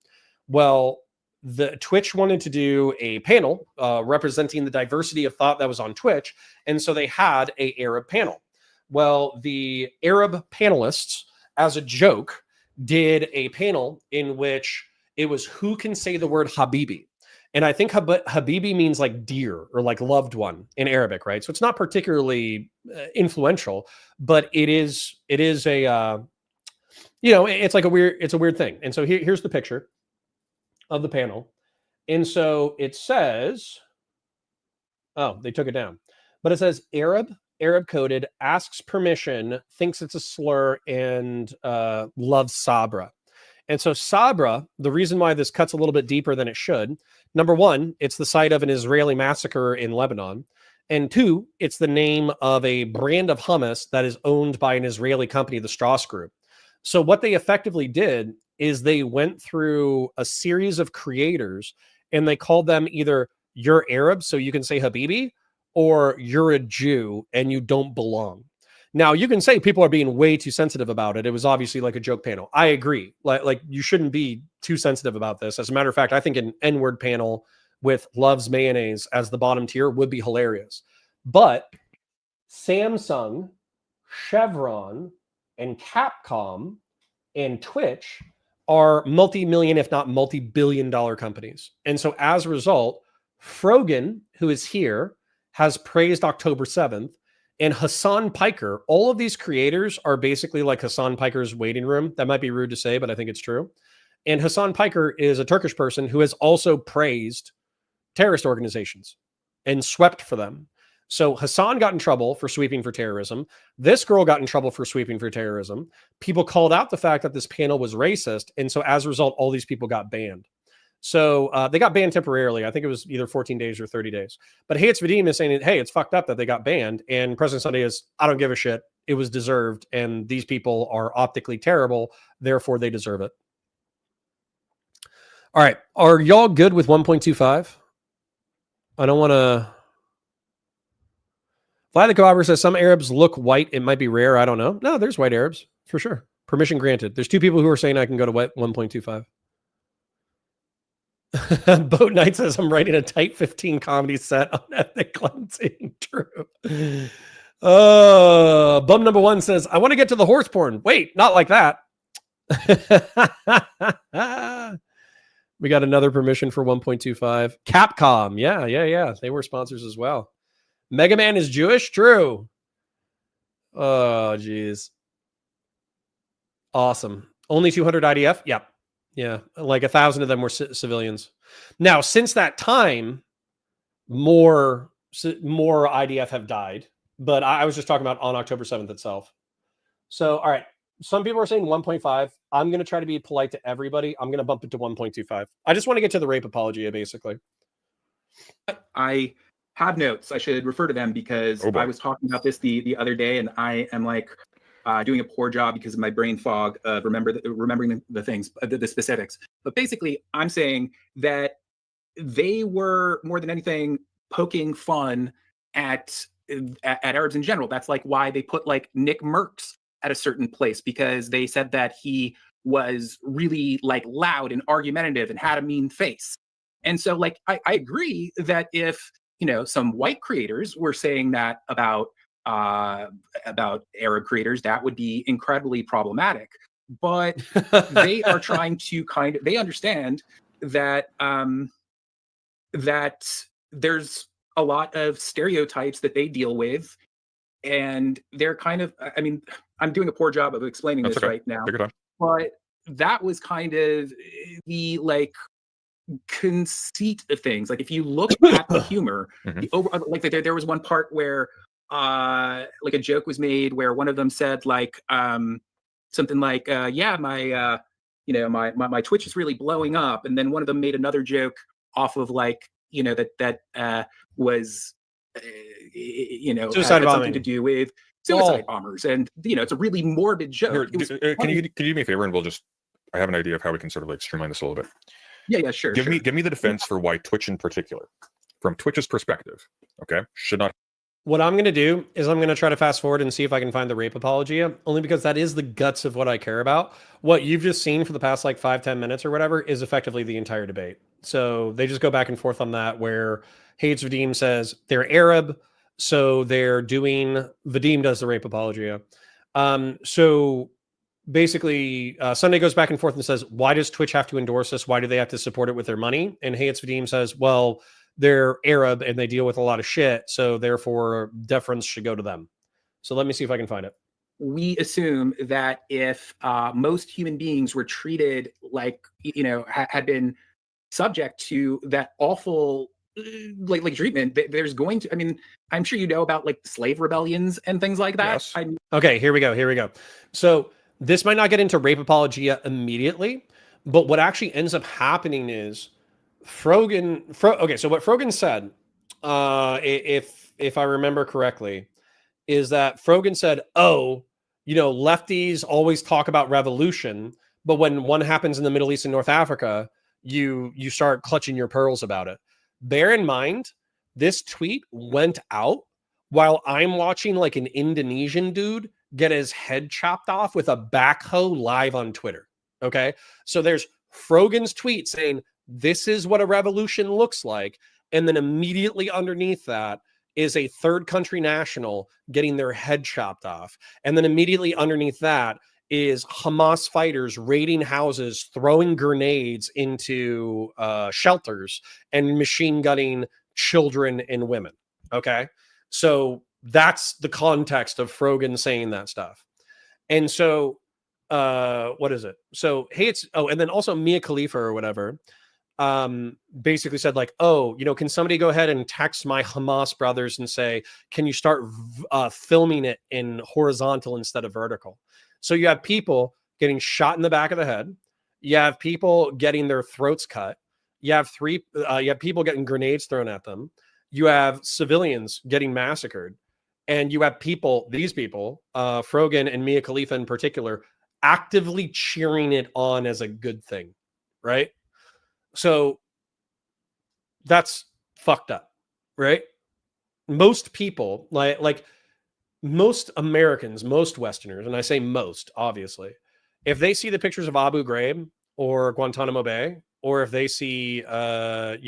Well, the Twitch wanted to do a panel representing the diversity of thought that was on Twitch. And so they had an Arab panel. Well, the Arab panelists, as a joke, did a panel in which it was who can say the word Habibi. And I think Habibi means like dear or like loved one in Arabic, right? So it's not particularly influential, but it is a, it's like it's a weird thing. And so here's the picture of the panel. And so it says, oh, they took it down, but it says Arab coded, asks permission, thinks it's a slur, and loves Sabra. And so Sabra, the reason why this cuts a little bit deeper than it should, number one, it's the site of an Israeli massacre in Lebanon. And two, it's the name of a brand of hummus that is owned by an Israeli company, the Strauss Group. So what they effectively did is they went through a series of creators and they called them either "you're Arab, so you can say Habibi," or "you're a Jew and you don't belong." Now, you can say people are being way too sensitive about it. It was obviously like a joke panel. I agree. Like you shouldn't be too sensitive about this. As a matter of fact, I think an N-word panel with loves mayonnaise as the bottom tier would be hilarious. But Samsung, Chevron, and Capcom and Twitch are multi-million, if not multi-billion-dollar companies. And so as a result, Frogan, who is here, has praised October 7th, and Hassan Piker. All of these creators are basically like Hassan Piker's waiting room. That might be rude to say, but I think it's true. And Hassan Piker is a Turkish person who has also praised terrorist organizations and swept for them. So Hassan got in trouble for sweeping for terrorism. This girl got in trouble for sweeping for terrorism. People called out the fact that this panel was racist. And so as a result, all these people got banned. So they got banned temporarily. I think it was either 14 days or 30 days. But Hey, it's Vadim is saying, hey, it's fucked up that they got banned. And President Sunday is, I don't give a shit. It was deserved. And these people are optically terrible. Therefore, they deserve it. All right. Are y'all good with 1.25? I don't want to... Vlad the Co-Operator says some Arabs look white. It might be rare. I don't know. No, there's white Arabs for sure. Permission granted. There's 2 people who are saying I can go to 1.25. Boat Knight says I'm writing a Type 15 comedy set on ethnic cleansing. True. Bum number 1 says I want to get to the horse porn. Wait, not like that. We got another permission for 1.25. Capcom. Yeah. They were sponsors as well. Mega Man is Jewish. True. Oh, geez. Awesome. Only 200 IDF. Yep. Yeah, like 1,000 of them were civilians. Now, since that time, more IDF have died. But I was just talking about on October 7th itself. So, all right. Some people are saying 1.5. I'm going to try to be polite to everybody. I'm going to bump it to 1.25. I just want to get to the rape apologia, basically. I have notes. I should refer to them because I was talking about this the other day, and I am like doing a poor job because of my brain fog of remembering the things, the specifics. But basically, I'm saying that they were more than anything poking fun at Arabs in general. That's like why they put like Nick Merckx at a certain place, because they said that he was really like loud and argumentative and had a mean face. And so like I agree that if some white creators were saying that about Arab creators, that would be incredibly problematic. But they are trying to they understand that that there's a lot of stereotypes that they deal with, and they're I'm doing a poor job of explaining this right now, but that was kind of the like conceit of things. Like if you look at the humor, there was one part where like a joke was made where one of them said like something like my Twitch is really blowing up, and then one of them made another joke off of like that was suicide had bombing. Something to do with suicide bombers, and it's a really morbid joke. Can you do me a favor, and I have an idea of how we can sort of like streamline this a little bit. Yeah, sure. Give me the defense for why Twitch in particular, from Twitch's perspective, okay, should not. What I'm going to do is I'm going to try to fast forward and see if I can find the rape apologia, only because that is the guts of what I care about. What you've just seen for the past like 5-10 minutes or whatever is effectively the entire debate. So they just go back and forth on that, where Hates Vadim says they're Arab, so they're doing, Vadim does the rape apologia. So basically, Sunday goes back and forth and says, why does Twitch have to endorse this? Why do they have to support it with their money? And Hates Vadim says, well, they're Arab and they deal with a lot of shit, so therefore deference should go to them. So let me see if I can find it. We assume that if most human beings were treated like, had been subject to that awful like treatment, there's going to, I'm sure about like slave rebellions and things like that. Yes. Okay, here we go. So this might not get into rape apologia immediately, but what actually ends up happening is okay, so what Frogan said, if I remember correctly, is that Frogan said, lefties always talk about revolution, but when one happens in the Middle East and North Africa, you start clutching your pearls about it. Bear in mind, this tweet went out while I'm watching like an Indonesian dude get his head chopped off with a backhoe live on Twitter. Okay. So there's Frogan's tweet saying, this is what a revolution looks like. And then immediately underneath that is a third country national getting their head chopped off. And then immediately underneath that is Hamas fighters raiding houses, throwing grenades into shelters, and machine gunning children and women. Okay. So that's the context of Frogan saying that stuff. And so, what is it? So, hey, and then also Mia Khalifa or whatever, basically said like, oh, can somebody go ahead and text my Hamas brothers and say, can you start filming it in horizontal instead of vertical? So you have people getting shot in the back of the head. You have people getting their throats cut. You have people getting grenades thrown at them. You have civilians getting massacred. And you have these people, Frogan and Mia Khalifa in particular, actively cheering it on as a good thing, right? So that's fucked up, right? Most people, like most Americans, most Westerners, and I say most, obviously, if they see the pictures of Abu Ghraib or Guantanamo Bay, or if they see, like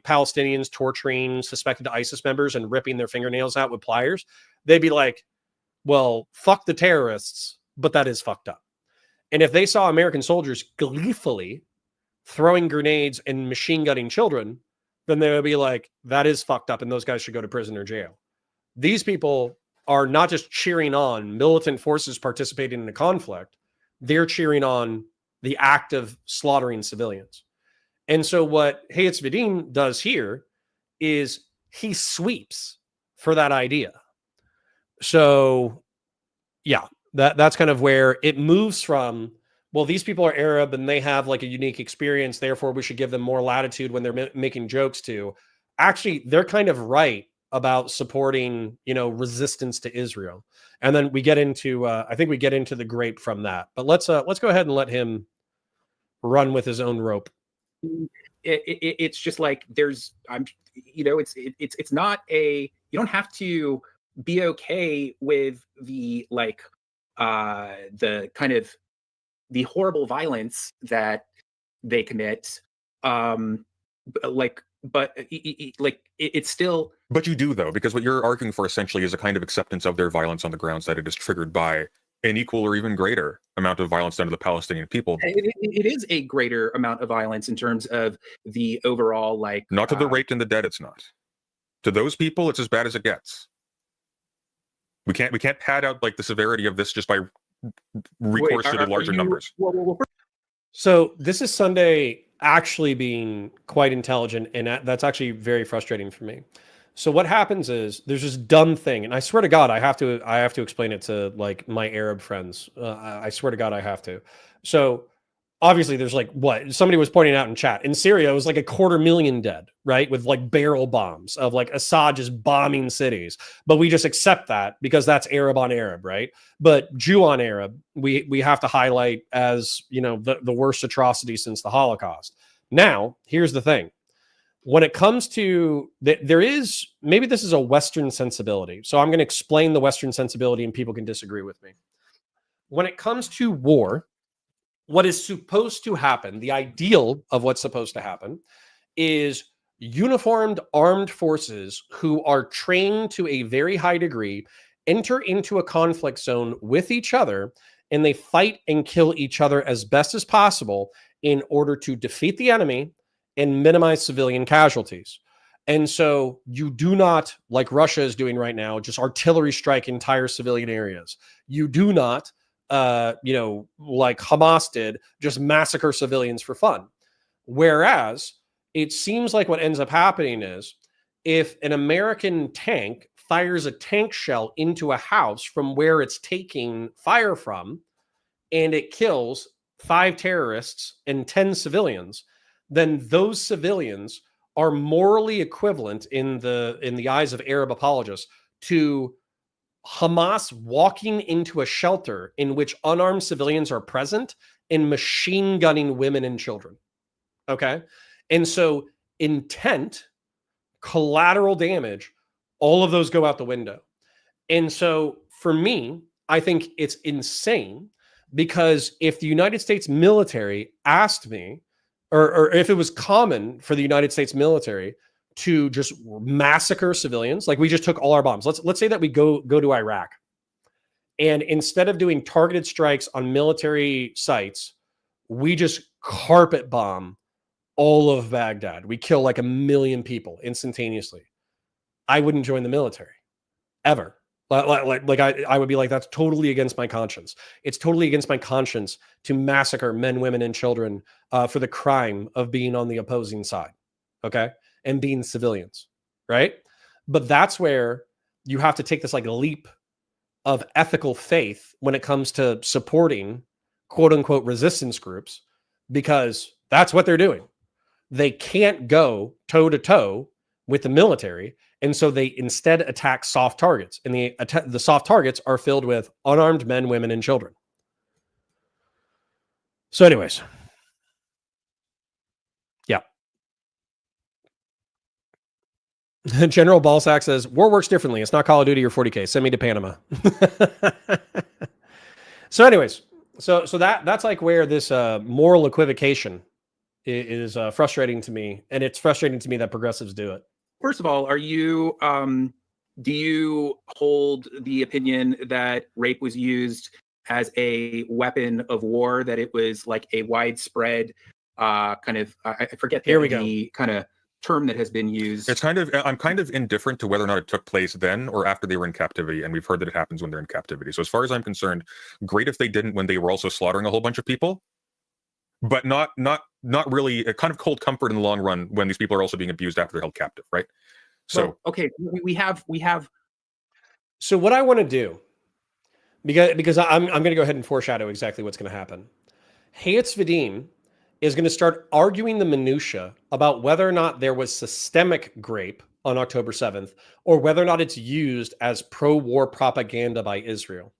Palestinians torturing suspected ISIS members and ripping their fingernails out with pliers, they'd be like, well, fuck the terrorists, but that is fucked up. And if they saw American soldiers gleefully throwing grenades and machine gunning children, then they would be like, that is fucked up and those guys should go to prison or jail. These people are not just cheering on militant forces participating in a conflict, they're cheering on the act of slaughtering civilians. And so what Hey It's Vadim does here is he sweeps for that idea. So yeah, that's kind of where it moves from, well, these people are Arab and they have like a unique experience, therefore we should give them more latitude when they're making jokes to, actually, they're kind of right about supporting, resistance to Israel. And then we get into, I think we get into the grape from that. But let's go ahead and let him run with his own rope. It's just like it's not you don't have to be okay with the the kind of the horrible violence that they commit, it's still. But you do, though, because what you're arguing for essentially is a kind of acceptance of their violence on the grounds that it is triggered by an equal or even greater amount of violence done to the Palestinian people. It is a greater amount of violence in terms of the overall, not to the raped and the dead. It's not. To those people, it's as bad as it gets. We can't pad out the severity of this just by recourse to the larger numbers. So this is Sunday actually being quite intelligent, and that's actually very frustrating for me. So what happens is there's this dumb thing, and I swear to God, I have to explain it to my Arab friends. I swear to God, I have to. So obviously there's what somebody was pointing out in chat in Syria, it was 250,000 dead, right? With barrel bombs of Assad just bombing cities. But we just accept that because that's Arab on Arab, right? But Jew on Arab, we have to highlight as, the worst atrocity since the Holocaust. Now, here's the thing. When it comes to, there is, maybe this is a Western sensibility. So I'm going to explain the Western sensibility and people can disagree with me. When it comes to war, what is supposed to happen, the ideal of what's supposed to happen, is uniformed armed forces who are trained to a very high degree enter into a conflict zone with each other, and they fight and kill each other as best as possible in order to defeat the enemy and minimize civilian casualties. And so you do not, like Russia is doing right now, just artillery strike entire civilian areas. You do not, like Hamas did, just massacre civilians for fun. Whereas it seems like what ends up happening is if an American tank fires a tank shell into a house from where it's taking fire from, and it kills 5 terrorists and 10 civilians, then those civilians are morally equivalent in the eyes of Arab apologists to Hamas walking into a shelter in which unarmed civilians are present and machine gunning women and children. Okay. And so intent, collateral damage, all of those go out the window. And so for me, I think it's insane, because if the United States military asked me, or if it was common for the United States military to just massacre civilians, like we just took all our bombs. Let's say that we go to Iraq, and instead of doing targeted strikes on military sites, we just carpet bomb all of Baghdad. We kill like 1 million people instantaneously. I wouldn't join the military ever. Like I would be like, that's totally against my conscience. It's totally against my conscience to massacre men, women, and children for the crime of being on the opposing side, okay, and being civilians, right? But that's where you have to take this like leap of ethical faith when it comes to supporting quote unquote resistance groups, because that's what they're doing. They can't go toe to toe with the military. And so they instead attack soft targets, and the soft targets are filled with unarmed men, women, and children. So anyways, yeah. General Ballsack says, war works differently. It's not Call of Duty or 40K. Send me to Panama. So anyways, so that's like where this moral equivocation is frustrating to me. And it's frustrating to me that progressives do it. First of all, are you do you hold the opinion that rape was used as a weapon of war, that it was like a widespread kind of I forget the kind of term that has been used? It's I'm kind of indifferent to whether or not it took place then or after they were in captivity, and we've heard that it happens when they're in captivity. So as far as I'm concerned, great if they didn't when they were also slaughtering a whole bunch of people, but not really a kind of cold comfort in the long run when these people are also being abused after they're held captive, right? So well, okay, we have. So what I want to do, because I'm going to go ahead and foreshadow exactly what's going to happen. Vadim is going to start arguing the minutia about whether or not there was systemic rape on October 7th, or whether or not it's used as pro-war propaganda by Israel.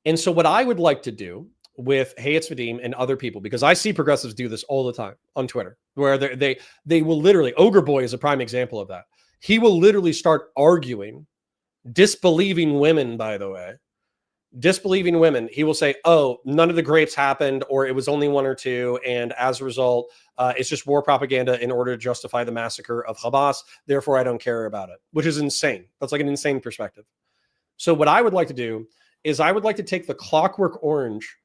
And so what I would like to do with Vadim and other people, because I see progressives do this all the time on Twitter, where they will literally, Ogre Boy is a prime example of that. He will literally start arguing, disbelieving women, by the way, disbelieving women. He will say, oh, none of the grapes happened, or it was only 1 or 2. And as a result, it's just war propaganda in order to justify the massacre of Hamas. Therefore, I don't care about it, which is insane. That's like an insane perspective. So what I would like to do is I would like to take the Clockwork Orange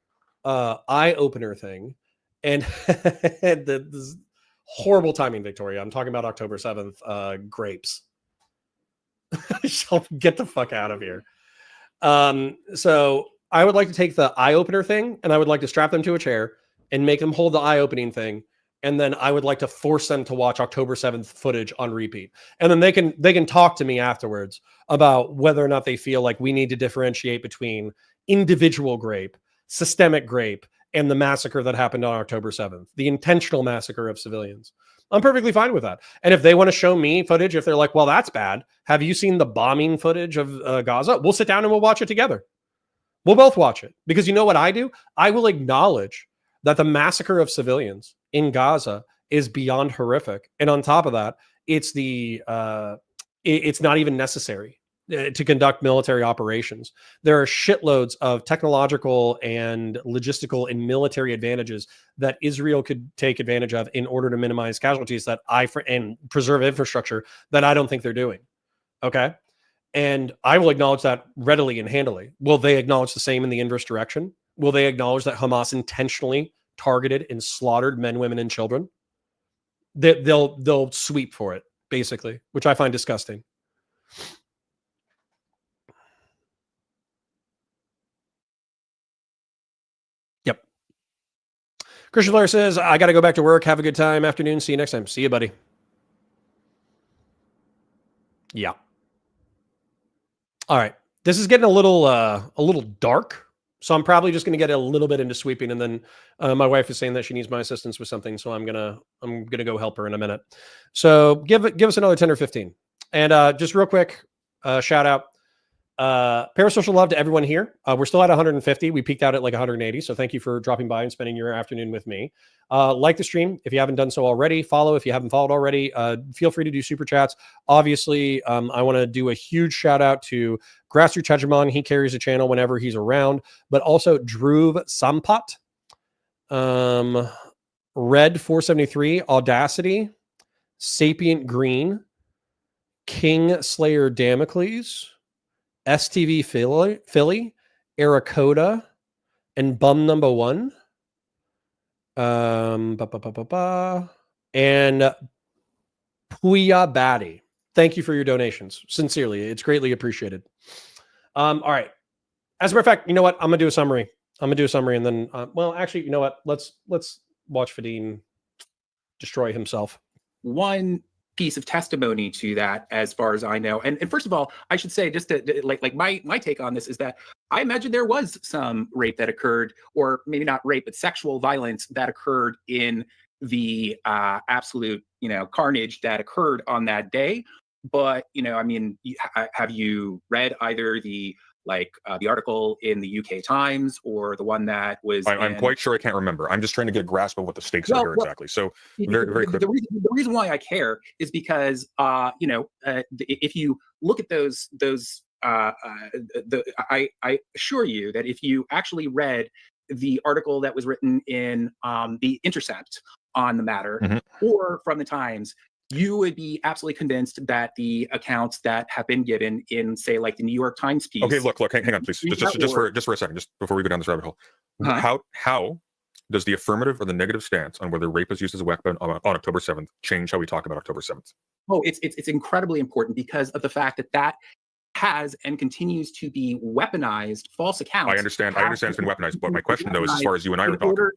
eye opener thing and this horrible timing, Victoria. I'm talking about October 7th grapes. Get the fuck out of here. So I would like to take the eye opener thing, and I would like to strap them to a chair and make them hold the eye opening thing. And then I would like to force them to watch October 7th footage on repeat. And then they can talk to me afterwards about whether or not they feel like we need to differentiate between individual grape, systemic grape, and the massacre that happened on October 7th, the intentional massacre of civilians. I'm perfectly fine with that. And if they want to show me footage, if they're like, well, that's bad. Have you seen the bombing footage of Gaza? We'll sit down and we'll watch it together. We'll both watch it. Because you know what I do? I will acknowledge that the massacre of civilians in Gaza is beyond horrific. And on top of that, it's not even necessary to conduct military operations. There are shitloads of technological and logistical and military advantages that Israel could take advantage of in order to minimize casualties and preserve infrastructure that I don't think they're doing. Okay. And I will acknowledge that readily and handily. Will they acknowledge the same in the inverse direction? Will they acknowledge that Hamas intentionally targeted and slaughtered men, women, and children? They'll sweep for it, basically, which I find disgusting. Yep. Christian Blair says, I got to go back to work. Have a good time. Afternoon. See you next time. See you, buddy. Yeah. All right. This is getting a little dark. So I'm probably just going to get a little bit into sweeping, and then my wife is saying that she needs my assistance with something, so I'm gonna go help her in a minute. So give us another 10 or 15, and just real quick, shout out. Parasocial love to everyone here. We're still at 150. We peaked out at like 180. So thank you for dropping by and spending your afternoon with me. Like the stream if you haven't done so already. Follow if you haven't followed already. Feel free to do super chats. Obviously, I want to do a huge shout out to Grassroots Hegemon. He carries a channel whenever he's around, but also Dhruv Sampat, Red 473, Audacity, Sapient Green, King Slayer Damocles, STV Philly, Arakota, and Bum Number One. And Puya Batty. Thank you for your donations. Sincerely, it's greatly appreciated. All right. As a matter of fact, you know what? I'm gonna do a summary. And then, well, actually, you know what? Let's watch Vadim destroy himself. One piece of testimony to that, as far as I know, and first of all, I should say, just to like my take on this is that I imagine there was some rape that occurred, or maybe not rape, but sexual violence that occurred in the absolute, carnage that occurred on that day. But I mean, have you read either the article in the UK Times or the one that was? I'm quite sure I can't remember. I'm just trying to get a grasp of what the stakes are here exactly. So very quick. The reason why I care is because if you look at those I assure you that if you actually read the article that was written in the Intercept on the matter, or from the Times, you would be absolutely convinced that the accounts that have been given in, say, like the New York Times piece. Okay, look, hang on, please, just for a second, just before we go down this rabbit hole. How does the affirmative or the negative stance on whether rape was used as a weapon on October 7th change how we talk about October 7th? Oh, it's incredibly important because of the fact that has and continues to be weaponized. False accounts. I understand it's been weaponized, but my question though is, as far as you and I were talking.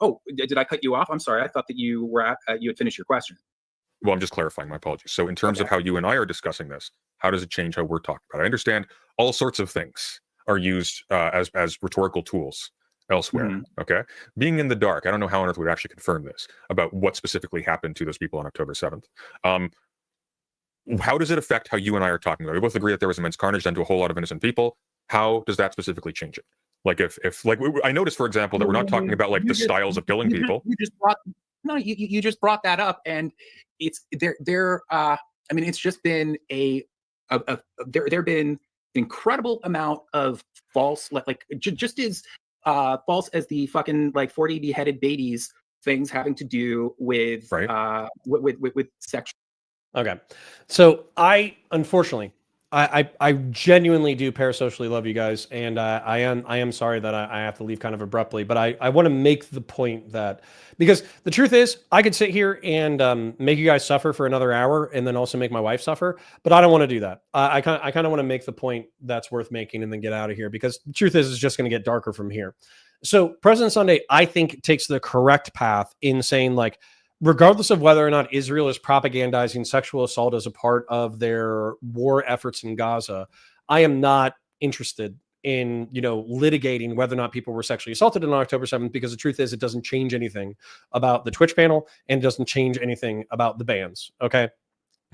Oh, did I cut you off? I'm sorry. I thought that you were you had finished your question. Well, I'm just clarifying. My apologies. So in terms of how you and I are discussing this, how does it change how we're talking about it? I understand all sorts of things are used as rhetorical tools elsewhere. Okay. Being in the dark, I don't know how on earth we'd actually confirm this about what specifically happened to those people on October 7th. How does it affect how you and I are talking about it? We both agree that there was immense carnage done to a whole lot of innocent people. How does that specifically change it? Like if I noticed, for example, that we're not talking about like the styles of killing people. You just brought that up, and it's there. I mean, it's just been there have been incredible amount of false, just as false as the fucking 40 beheaded babies things having to do with with sex. Okay, so unfortunately I genuinely do parasocially love you guys, and I am sorry that I have to leave kind of abruptly, but I want to make the point that, because the truth is I could sit here and make you guys suffer for another hour and then also make my wife suffer, but I don't want to do that. I kind of want to make the point that's worth making and then get out of here, because the truth is it's just going to get darker from here. So President Sunday, I think, takes the correct path in saying, regardless of whether or not Israel is propagandizing sexual assault as a part of their war efforts in Gaza, I am not interested in, litigating whether or not people were sexually assaulted on October 7th, because the truth is it doesn't change anything about the Twitch panel and it doesn't change anything about the bans. Okay.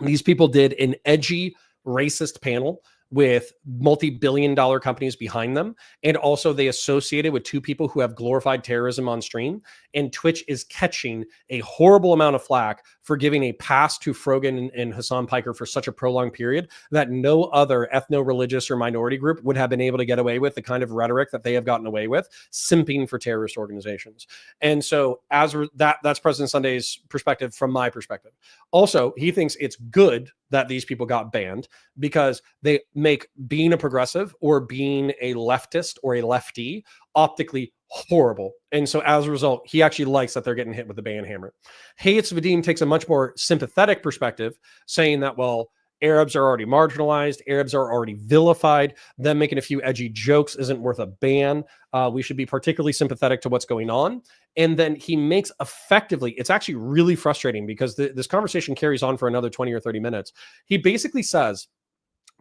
These people did an edgy, racist panel with multi-billion-dollar companies behind them, and also they associated with two people who have glorified terrorism on stream, and Twitch is catching a horrible amount of flack for giving a pass to Frogan and Hassan Piker for such a prolonged period that no other ethno-religious or minority group would have been able to get away with the kind of rhetoric that they have gotten away with, simping for terrorist organizations. And so that's President Sunday's perspective from my perspective. Also, he thinks it's good that these people got banned because they make being a progressive or being a leftist or a lefty optically horrible. And so as a result, he actually likes that they're getting hit with the ban hammer. Hates Vadim takes a much more sympathetic perspective, saying that, well, Arabs are already marginalized. Arabs are already vilified. Them making a few edgy jokes isn't worth a ban. We should be particularly sympathetic to what's going on. And then he makes effectively, it's actually really frustrating because this conversation carries on for another 20 or 30 minutes. He basically says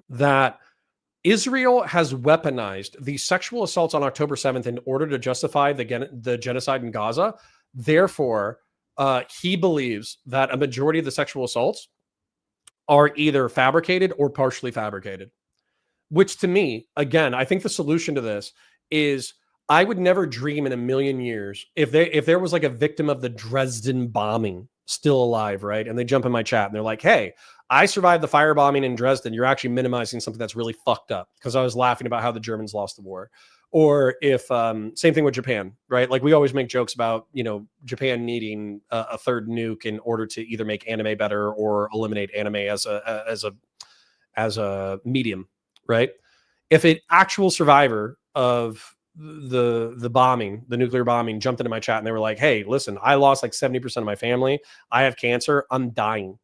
that Israel has weaponized the sexual assaults on October 7th in order to justify the genocide in Gaza. Therefore, he believes that a majority of the sexual assaults are either fabricated or partially fabricated. which to me, again, I think the solution to this is I would never dream in a million years if there was like a victim of the Dresden bombing still alive, right? And they jump in my chat and they're like, hey, I survived the firebombing in Dresden. You're actually minimizing something that's really fucked up because I was laughing about how the Germans lost the war. Or if same thing with Japan, right? Like we always make jokes about, Japan needing a third nuke in order to either make anime better or eliminate anime as a medium, right? If an actual survivor of the bombing, the nuclear bombing, jumped into my chat and they were like, hey, listen, I lost like 70% of my family. I have cancer. I'm dying.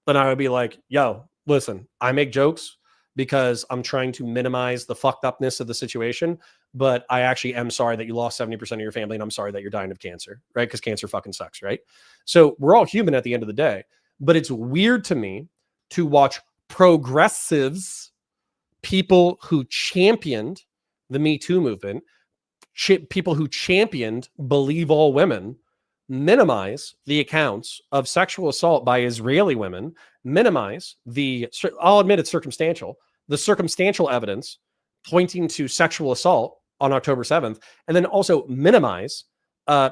Then I would be like, yo, listen, I make jokes because I'm trying to minimize the fucked upness of the situation. But I actually am sorry that you lost 70% of your family. And I'm sorry that you're dying of cancer, right? Because cancer fucking sucks, right? So we're all human at the end of the day. But it's weird to me to watch progressives, people who championed the Me Too movement, people who championed believe all women, minimize the accounts of sexual assault by Israeli women, minimize I'll admit it's circumstantial, the circumstantial evidence pointing to sexual assault on October 7th, and then also minimize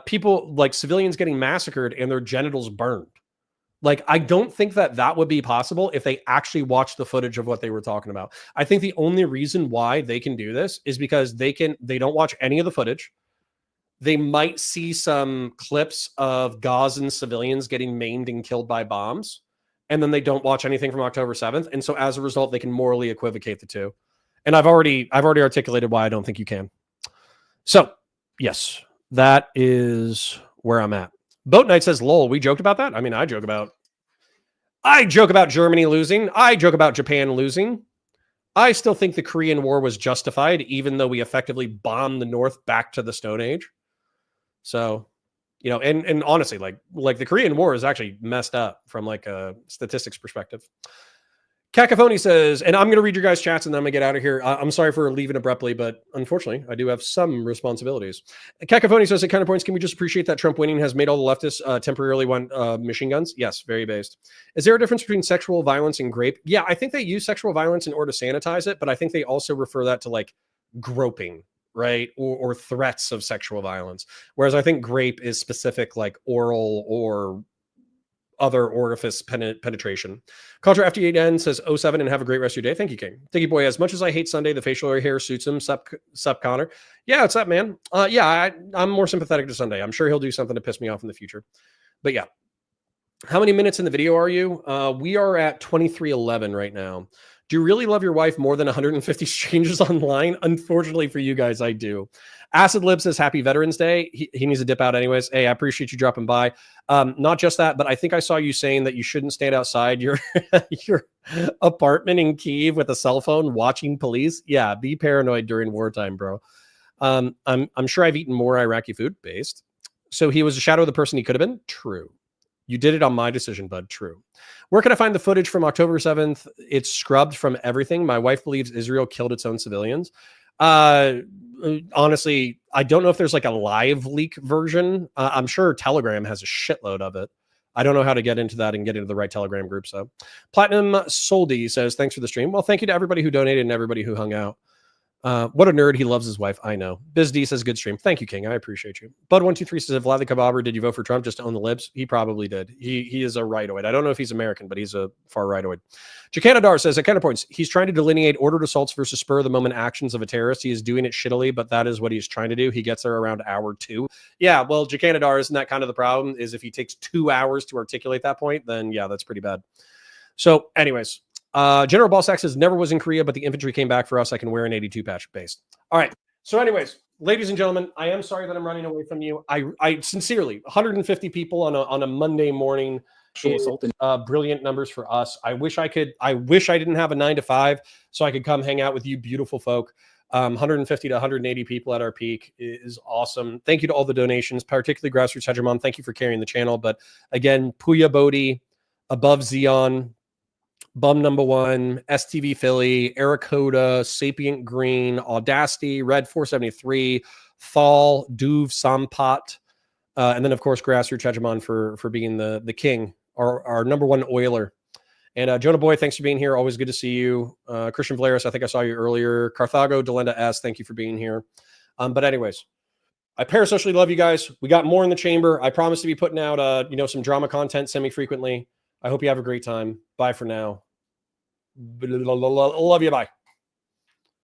people like civilians getting massacred and their genitals burned. Like, I don't think that would be possible if they actually watched the footage of what they were talking about. I think the only reason why they can do this is because they don't watch any of the footage. They might see some clips of Gazan civilians getting maimed and killed by bombs, and then they don't watch anything from October 7th. And so as a result, they can morally equivocate the two. And I've already articulated why I don't think you can. So yes, that is where I'm at. Boat Knight says, lol, we joked about that. I mean, I joke about Germany losing. I joke about Japan losing. I still think the Korean War was justified, even though we effectively bombed the North back to the Stone Age. So, and honestly, like the Korean War is actually messed up from like a statistics perspective. Cacophony says, and I'm going to read your guys' chats and then I'm going to get out of here. I'm sorry for leaving abruptly, but unfortunately, I do have some responsibilities. Cacophony says, at counterpoints, can we just appreciate that Trump winning has made all the leftists temporarily want machine guns? Yes, very based. Is there a difference between sexual violence and grape? Yeah, I think they use sexual violence in order to sanitize it, but I think they also refer that to like groping, right? Or threats of sexual violence. Whereas I think grape is specific, like oral or other orifice penetration. Contra FT8N says 07 and have a great rest of your day. Thank you, King. Thank you, boy. As much as I hate Sunday, the facial hair suits him. Sup Connor. Yeah, what's up, man? I'm more sympathetic to Sunday. I'm sure he'll do something to piss me off in the future. But yeah. How many minutes in the video are you? We are at 23:11 right now. Do you really love your wife more than 150 strangers online? Unfortunately for you guys, I do. Acid Lib says happy Veterans Day. He needs to dip out anyways. Hey, I appreciate you dropping by. Not just that, but I think I saw you saying that you shouldn't stand outside your your apartment in Kyiv with a cell phone watching police. Yeah, be paranoid during wartime, bro. I'm sure I've eaten more Iraqi food based. So he was a shadow of the person he could have been. True. You did it on my decision, bud. True. Where can I find the footage from October 7th? It's scrubbed from everything. My wife believes Israel killed its own civilians. Honestly, I don't know if there's like a live leak version. I'm sure Telegram has a shitload of it. I don't know how to get into that and get into the right Telegram group. So Platinum Soldi says, thanks for the stream. Well, thank you to everybody who donated and everybody who hung out. What a nerd. He loves his wife. I know. Biz D says, good stream. Thank you, King. I appreciate you. Bud123 says, if Vlad the Kebabber, did you vote for Trump just to own the libs? He probably did. He is a rightoid. I don't know if he's American, but he's a far rightoid. Jacanadar says, at counterpoints, he's trying to delineate ordered assaults versus spur of the moment actions of a terrorist. He is doing it shittily, but that is what he's trying to do. He gets there around hour 2. Yeah, well, Jacanadar, isn't that kind of the problem? Is if he takes 2 hours to articulate that point, then yeah, that's pretty bad. So anyways, General Ballsack says, never was in Korea, but the infantry came back for us. I can wear an 82 patch based. All right. So anyways, ladies and gentlemen, I am sorry that I'm running away from you. I sincerely, 150 people on a Monday morning, brilliant numbers for us. I wish I didn't have a 9 to 5 so I could come hang out with you beautiful folk. 150 to 180 people at our peak is awesome. Thank you to all the donations, particularly Grassroots Hegemon. Thank you for carrying the channel. But again, Puya Bodhi, Above Xeon, Bum Number 1, STV Philly, Ericoda, Sapient Green, Audacity, Red 473, Thal, Duve Sampat, and then of course Grassroots Hegemon for being the king, our number 1 oiler. And Jonah Boy, thanks for being here. Always good to see you. Christian Valeris, I think I saw you earlier. Carthago, Delenda S, thank you for being here. But anyways, I parasocially love you guys. We got more in the chamber. I promise to be putting out, some drama content semi-frequently. I hope you have a great time. Bye for now. Love you. Bye.